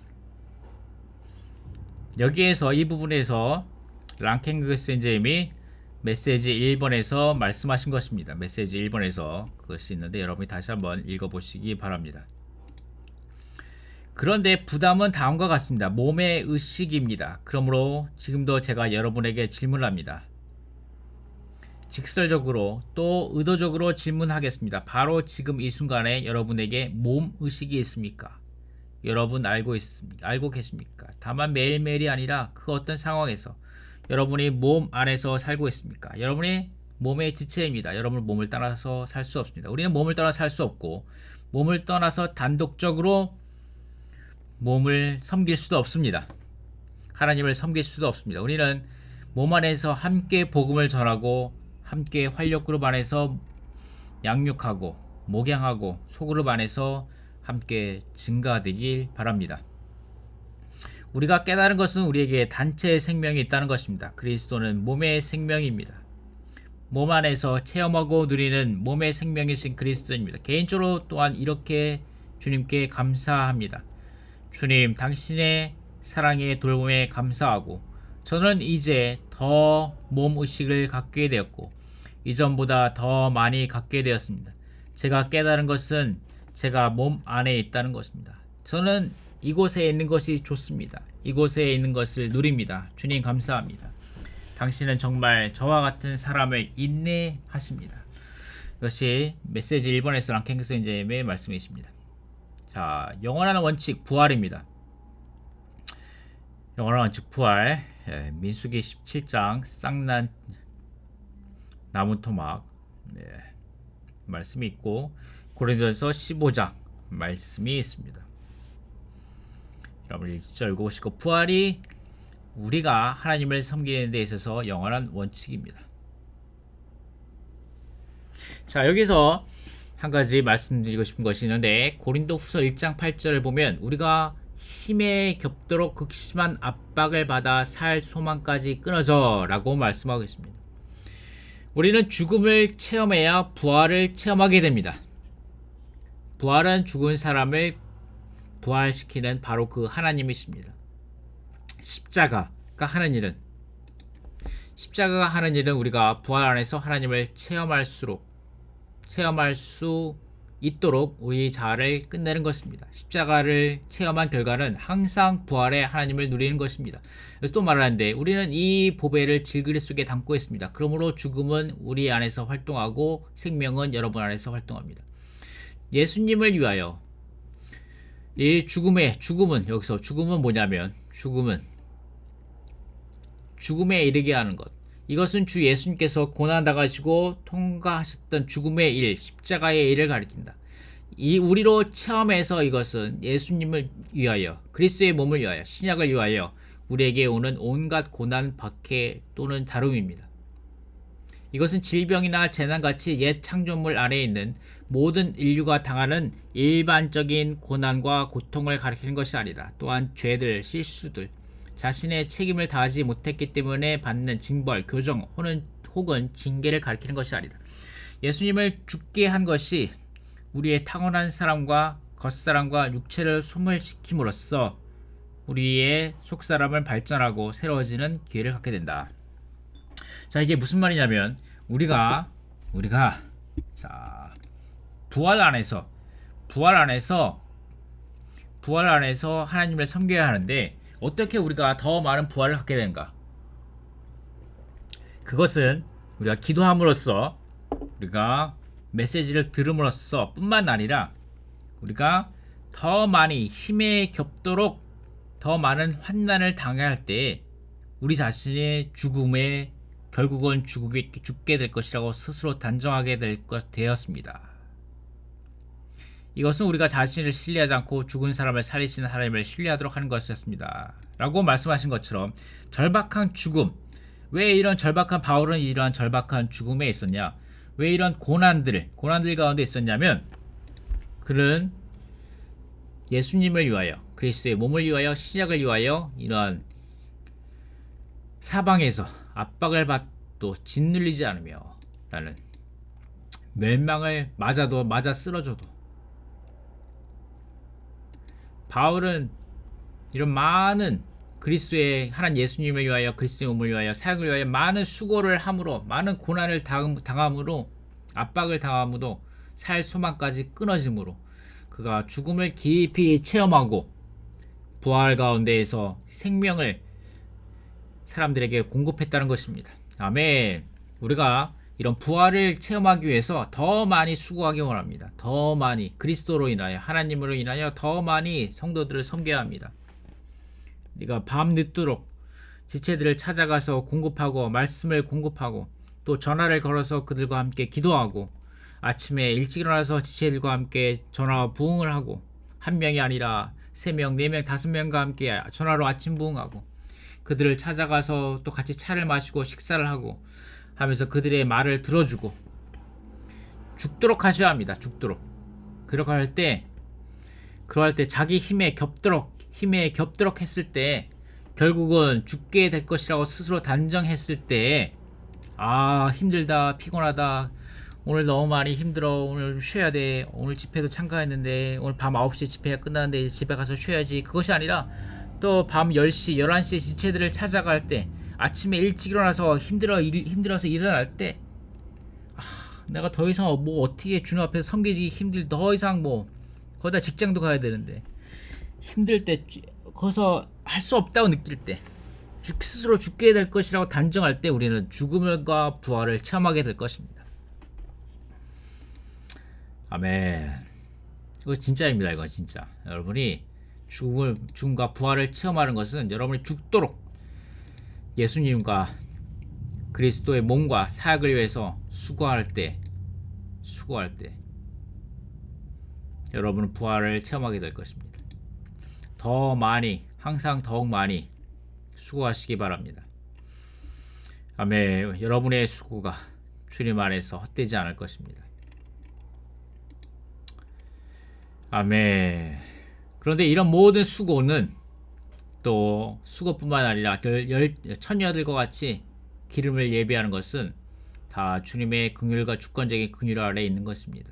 여기에서 이 부분에서 랑켄그 선생님이 메시지 1번에서 말씀하신 것입니다. 메시지 1번에서 그것이 있는데 여러분이 다시 한번 읽어보시기 바랍니다. 그런데 부담은 다음과 같습니다. 몸의 의식입니다. 그러므로 지금도 제가 여러분에게 질문합니다. 직설적으로 또 의도적으로 질문하겠습니다. 바로 지금 이 순간에 여러분에게 몸 의식이 있습니까? 여러분 알고 계십니까? 다만 매일매일이 아니라 그 어떤 상황에서 여러분이 몸 안에서 살고 있습니까? 여러분이 몸의 지체입니다. 여러분 몸을 떠나서 살 수 없습니다. 우리는 몸을 떠나 살 수 없고 몸을 떠나서 단독적으로 몸을 섬길 수도 없습니다. 하나님을 섬길 수도 없습니다. 우리는 몸 안에서 함께 복음을 전하고 함께 활력그룹 안에서 양육하고 목양하고 소그룹 안에서 함께 증가되길 바랍니다. 우리가 깨달은 것은 우리에게 단체의 생명이 있다는 것입니다. 그리스도는 몸의 생명입니다. 몸 안에서 체험하고 누리는 몸의 생명이신 그리스도입니다. 개인적으로 또한 이렇게 주님께 감사합니다. 주님, 당신의 사랑의 돌봄에 감사하고 저는 이제 더 몸의식을 갖게 되었고 이전보다 더 많이 갖게 되었습니다. 제가 깨달은 것은 제가 몸 안에 있다는 것입니다. 저는 이곳에 있는 것이 좋습니다. 이곳에 있는 것을 누립니다. 주님 감사합니다. 당신은 정말 저와 같은 사람을 인내하십니다. 이것이 메시지 1번에서 랑켄스님의 말씀이십니다. 자, 영원한 원칙 부활입니다. 영원한 원칙 부활, 민수기 17장 쌍난 나무 토막 말씀이 있고 고린도전서 15장 말씀이 있습니다. 여러분 1절 읽어보시고 부활이 우리가 하나님을 섬기는 데 있어서 영원한 원칙입니다. 자, 여기서 한 가지 말씀드리고 싶은 것이 있는데 고린도 후서 1장 8절을 보면 우리가 힘에 겹도록 극심한 압박을 받아 살 소망까지 끊어져 라고 말씀하고 있습니다. 우리는 죽음을 체험해야 부활을 체험하게 됩니다. 부활은 죽은 사람을 부활시키는 바로 그 하나님이십니다. 십자가가 하는 일은 우리가 부활 안에서 하나님을 체험할 수 있도록 우리 자아를 끝내는 것입니다. 십자가를 체험한 결과는 항상 부활의 하나님을 누리는 것입니다. 그래서 또 말하는데 우리는 이 보배를 질그릇 속에 담고 있습니다. 그러므로 죽음은 우리 안에서 활동하고 생명은 여러분 안에서 활동합니다. 예수님을 위하여 이 죽음은 여기서 죽음은 뭐냐면 죽음에 이르게 하는 것. 이것은 주 예수님께서 고난당하시고 통과하셨던 죽음의 일, 십자가의 일을 가리킨다. 이 우리로 체험해서 이것은 예수님을 위하여, 그리스도의 몸을 위하여, 신약을 위하여 우리에게 오는 온갖 고난, 박해 또는 다름입니다. 이것은 질병이나 재난같이 옛 창조물 안에 있는 모든 인류가 당하는 일반적인 고난과 고통을 가리키는 것이 아니라 또한 죄들, 실수들, 자신의 책임을 다하지 못했기 때문에 받는 징벌, 교정 혹은 징계를 가리키는 것이 아니다. 예수님을 죽게 한 것이 우리의 타고난 사람과 겉사람과 육체를 소멸시킴으로써 우리의 속사람을 발전하고 새로워지는 기회를 갖게 된다. 자, 이게 무슨 말이냐면 우리가 자, 부활 안에서 하나님을 섬겨야 하는데 어떻게 우리가 더 많은 부활을 갖게 되는가? 그것은 우리가 기도함으로써, 우리가 메시지를 들음으로써 뿐만 아니라 우리가 더 많이 힘에 겹도록 더 많은 환난을 당해야 할 때 우리 자신의 죽음에 결국은 죽게 될 것이라고 스스로 단정하게 되었습니다. 이것은 우리가 자신을 신뢰하지 않고 죽은 사람을 살리시는 하나님을 신뢰하도록 하는 것이었습니다. 라고 말씀하신 것처럼 절박한 죽음, 왜 이런 바울은 이러한 절박한 죽음에 있었냐? 왜 이런 고난들 가운데 있었냐면 그는 예수님을 위하여, 그리스도의 몸을 위하여, 신약을 위하여 이러한 사방에서 압박을 받도 짓눌리지 않으며 라는 멸망을 맞아 쓰러져도 바울은 이런 많은 그리스도의 하나님 예수님을 위하여, 그리스도의 몸을 위하여, 사역을 위하여 많은 수고를 함으로, 많은 고난을 당함으로, 압박을 당함으로 살 소망까지 끊어짐으로 그가 죽음을 깊이 체험하고 부활 가운데에서 생명을 사람들에게 공급했다는 것입니다. 아멘. 우리가 이런 부활을 체험하기 위해서 더 많이 수고하기 원합니다. 더 많이 그리스도로 인하여, 하나님으로 인하여 더 많이 성도들을 섬겨야 합니다. 우리가 밤늦도록 지체들을 찾아가서 공급하고, 말씀을 공급하고, 또 전화를 걸어서 그들과 함께 기도하고, 아침에 일찍 일어나서 지체들과 함께 전화 부흥을 하고, 한 명이 아니라 3명, 4명, 5명과 함께 전화로 아침 부흥하고, 그들을 찾아가서 또 같이 차를 마시고 식사를 하고 하면서 그들의 말을 들어주고 죽도록 하셔야 합니다. 죽도록. 그럴 때 자기 힘에 겹도록 했을 때 결국은 죽게 될 것이라고 스스로 단정했을 때 힘들다, 피곤하다, 오늘 너무 많이 힘들어. 오늘 좀 쉬어야 돼. 오늘 집회도 참가했는데 오늘 밤 9시에 집회가 끝나는데 이제 집에 가서 쉬어야지. 그것이 아니라 또 밤 10시, 11시에 지체들을 찾아갈 때, 아침에 일찍 일어나서 힘들어서 일어날 때, 내가 더 이상 뭐 어떻게 주님 앞에서 섬기지 더 이상 뭐 거기다 직장도 가야 되는데 힘들 때, 거기서 할 수 없다고 느낄 때, 스스로 죽게 될 것이라고 단정할 때 우리는 죽음과 부활을 체험하게 될 것입니다. 아멘. 이거 진짜입니다. 이거 진짜. 여러분이 죽음과 부활을 체험하는 것은 여러분이 죽도록 예수님과 그리스도의 몸과 사역을 위해서 수고할 때 여러분은 부활을 체험하게 될 것입니다. 더 많이, 항상 더욱 많이 수고하시기 바랍니다. 아멘. 여러분의 수고가 주님 안에서 헛되지 않을 것입니다. 아멘. 그런데 이런 모든 수고는 또 수고뿐만 아니라 처녀들과 같이 기름을 예비하는 것은 다 주님의 긍휼과 주권적인 긍휼 아래에 있는 것입니다.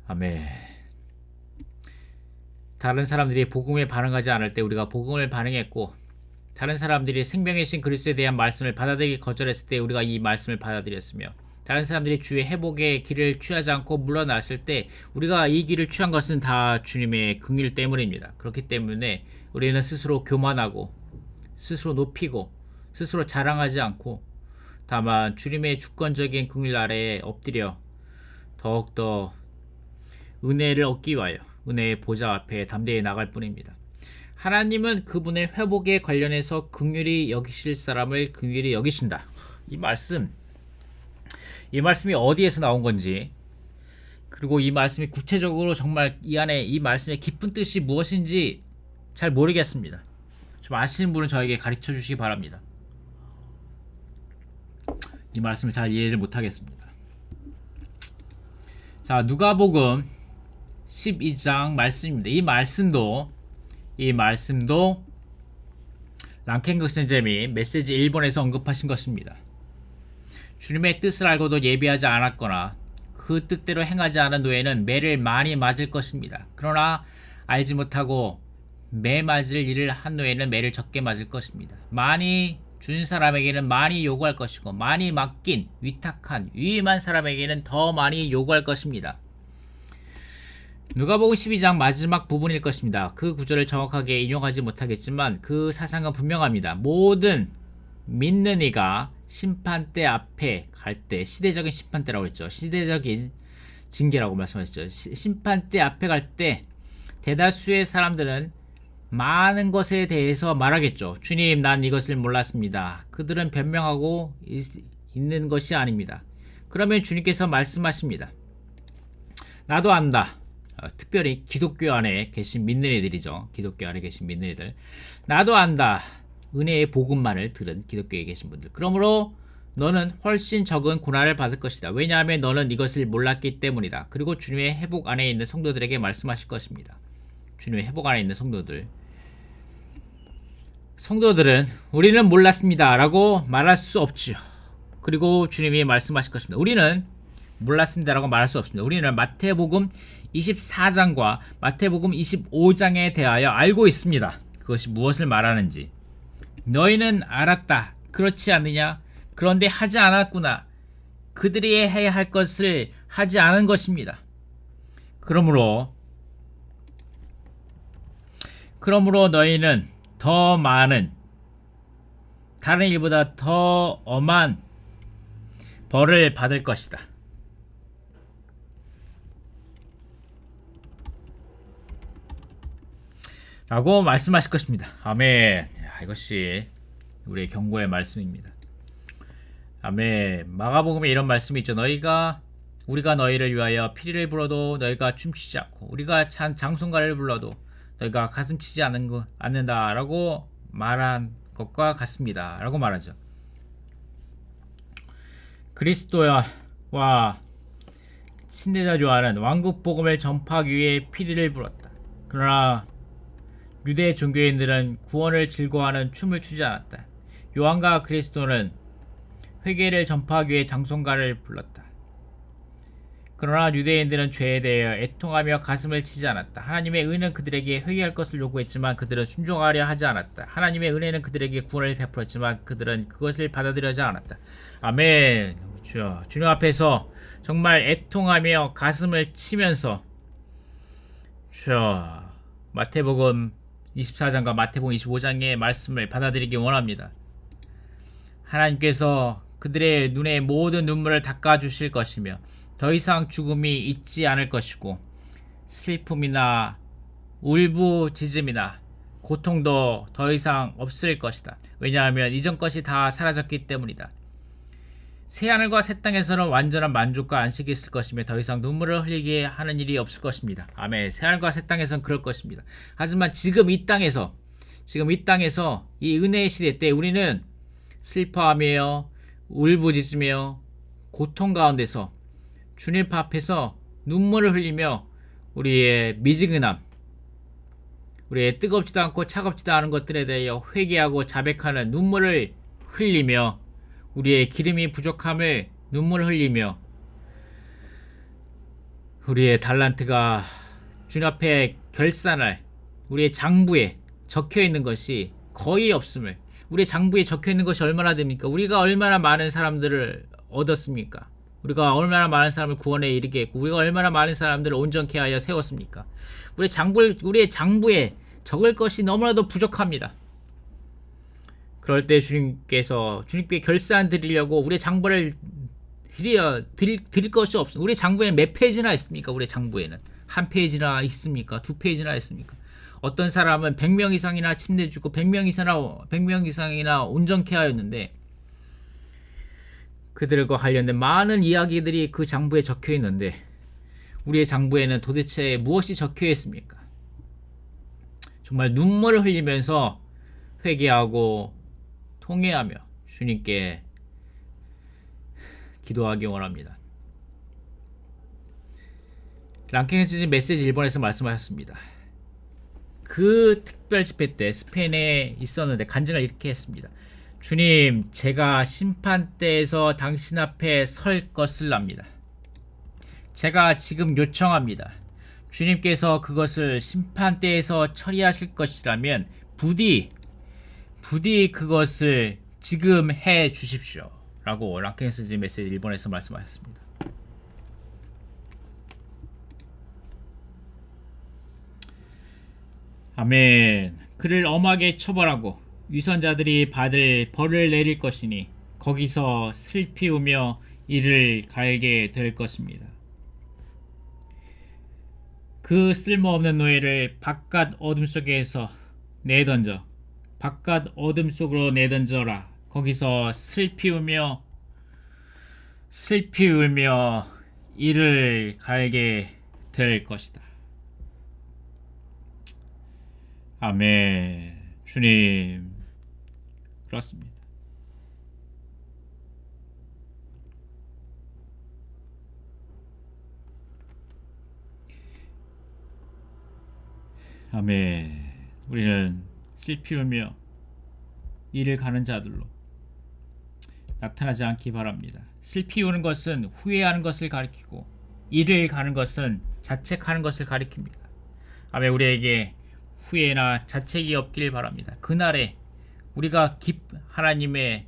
아멘. 다른 사람들이 복음에 반응하지 않을 때 우리가 복음을 반응했고, 다른 사람들이 생명의 신 그리스도에 대한 말씀을 받아들이기 거절했을 때 우리가 이 말씀을 받아들였으며, 다른 사람들이 주의 회복의 길을 취하지 않고 물러났을 때 우리가 이 길을 취한 것은 다 주님의 긍휼 때문입니다. 그렇기 때문에 우리는 스스로 교만하고 스스로 높이고 스스로 자랑하지 않고, 다만 주님의 주권적인 긍휼 아래에 엎드려 더욱더 은혜를 얻기 위하여 은혜의 보좌 앞에 담대히 나갈 뿐입니다. 하나님은 그분의 회복에 관련해서 긍휼히 여기실 사람을 긍휼히 여기신다. 이 말씀이 어디에서 나온 건지, 그리고 이 말씀이 구체적으로 정말 이 안에 이 말씀의 깊은 뜻이 무엇인지 잘 모르겠습니다. 좀 아시는 분은 저에게 가르쳐 주시기 바랍니다. 이 말씀을 잘 이해를 못하겠습니다. 자, 누가복음 12장 말씀입니다. 이 말씀도 랑켄그 선생님이 메시지 1번에서 언급하신 것입니다. 주님의 뜻을 알고도 예비하지 않았거나 그 뜻대로 행하지 않은 노예는 매를 많이 맞을 것입니다. 그러나 알지 못하고 매 맞을 일을 한 노예는 매를 적게 맞을 것입니다. 많이 준 사람에게는 많이 요구할 것이고, 많이 맡긴, 위탁한, 위임한 사람에게는 더 많이 요구할 것입니다. 누가복음 12장 마지막 부분일 것입니다. 그 구절을 정확하게 인용하지 못하겠지만 그 사상은 분명합니다. 모든 믿는 이가 심판대 앞에 갈 때, 시대적인 심판대라고 했죠. 시대적인 징계라고 말씀하셨죠. 심판대 앞에 갈 때 대다수의 사람들은 많은 것에 대해서 말하겠죠. 주님, 난 이것을 몰랐습니다. 그들은 변명하고 있는 것이 아닙니다. 그러면 주님께서 말씀하십니다. 나도 안다. 특별히 기독교 안에 계신 믿는 이들이죠. 기독교 안에 계신 믿는 이들. 나도 안다. 은혜의 복음만을 들은 기독교에 계신 분들. 그러므로 너는 훨씬 적은 고난을 받을 것이다. 왜냐하면 너는 이것을 몰랐기 때문이다. 그리고 주님의 회복 안에 있는 성도들에게 말씀하실 것입니다. 주님의 회복 안에 있는 성도들은 우리는 몰랐습니다 라고 말할 수 없지요. 그리고 주님이 말씀하실 것입니다. 우리는 몰랐습니다 라고 말할 수 없습니다. 우리는 마태복음 24장과 마태복음 25장에 대하여 알고 있습니다. 그것이 무엇을 말하는지. 너희는 알았다. 그렇지 않느냐? 그런데 하지 않았구나. 그들이 해야 할 것을 하지 않은 것입니다. 그러므로 너희는 더 많은, 다른 일보다 더 엄한 벌을 받을 것이다. 라고 말씀하실 것입니다. 아멘. 이것이 우리의 경고의 말씀입니다. 아멘. 마가복음에 이런 말씀이 있죠. 우리가 너희를 위하여 피리를 불어도 너희가 춤추지 않고, 우리가 장송가를 불러도 너희가 가슴치지 않는다 라고 말한 것과 같습니다 라고 말하죠. 그리스도와 친례자 요한은 왕국 복음을 전파하기 위해 피리를 불었다. 그러나 유대 종교인들은 구원을 즐거워하는 춤을 추지 않았다. 요한과 그리스도는 회개를 전파하기 위해 장송가를 불렀다. 그러나 유대인들은 죄에 대하여 애통하며 가슴을 치지 않았다. 하나님의 은혜는 그들에게 회개할 것을 요구했지만 그들은 순종하려 하지 않았다. 하나님의 은혜는 그들에게 구원을 베풀었지만 그들은 그것을 받아들여지 않았다. 아멘. 주여, 주님 앞에서 정말 애통하며 가슴을 치면서 주여, 마태복음 24장과 마태복음 25장의 말씀을 받아들이기 원합니다. 하나님께서 그들의 눈에 모든 눈물을 닦아주실 것이며 더 이상 죽음이 있지 않을 것이고 슬픔이나 울부짖음이나 고통도 더 이상 없을 것이다. 왜냐하면 이전 것이 다 사라졌기 때문이다. 새하늘과 새 땅에서는 완전한 만족과 안식이 있을 것이며 더 이상 눈물을 흘리게 하는 일이 없을 것입니다. 아멘. 새하늘과 새 땅에서는 그럴 것입니다. 하지만 지금 이 땅에서 이 은혜의 시대 때 우리는 슬퍼하며 울부짖으며 고통 가운데서 주님 앞에서 눈물을 흘리며 우리의 미지근함, 우리의 뜨겁지도 않고 차갑지도 않은 것들에 대하여 회개하고 자백하는 눈물을 흘리며 우리의 기름이 부족함을 눈물을 흘리며 우리의 달란트가 주님 앞에 결산할 우리의 장부에 적혀있는 것이 거의 없음을, 우리의 장부에 적혀있는 것이 얼마나 됩니까? 우리가 얼마나 많은 사람들을 얻었습니까? 우리가 얼마나 많은 사람을 구원에 이르게 했고 우리가 얼마나 많은 사람들을 온전케 하여 세웠습니까? 우리의 장부에 적을 것이 너무나도 부족합니다. 그럴 때 주님께 결산 드리려고 우리의 장부를 드릴 것이 없습니다. 우리 장부에는 몇 페이지나 있습니까? 우리 장부에는 한 페이지나 있습니까? 두 페이지나 있습니까? 어떤 사람은 100명 이상이나 침례 주고 100명 이상이나 온전케 하였는데 그들과 관련된 많은 이야기들이 그 장부에 적혀 있는데 우리의 장부에는 도대체 무엇이 적혀 있습니까? 정말 눈물을 흘리면서 회개하고 통회하며 주님께 기도하기 원합니다. 랑켄스진 메시지 일본에서 말씀하셨습니다. 그 특별 집회 때 스페인에 있었는데 간증을 이렇게 했습니다. 주님, 제가 심판대에서 당신 앞에 설 것을 압니다. 제가 지금 요청합니다. 주님께서 그것을 심판대에서 처리하실 것이라면 부디 그것을 지금 해 주십시오. 라고 랑켄스진 메시지 일본에서 말씀하셨습니다. 아멘. 그를 엄하게 처벌하고 위선자들이 받을 벌을 내릴 것이니 거기서 슬피 우며 이를 갈게 될 것입니다. 그 쓸모없는 노예를 바깥 어둠 속으로 내던져라. 거기서 슬피 울며 이를 갈게 될 것이다. 아멘. 주님, 그렇습니다. 아멘. 우리는 슬피 울며 이를 가는 자들로 나타나지 않기 바랍니다. 슬피 우는 것은 후회하는 것을 가리키고 이를 가는 것은 자책하는 것을 가리킵니다. 아멘. 우리에게 후회나 자책이 없길 바랍니다. 그날에 우리가 하나님의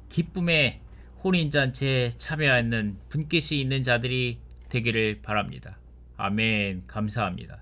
기쁨의 혼인잔치에 참여하는 분깃이 있는 자들이 되기를 바랍니다. 아멘. 감사합니다.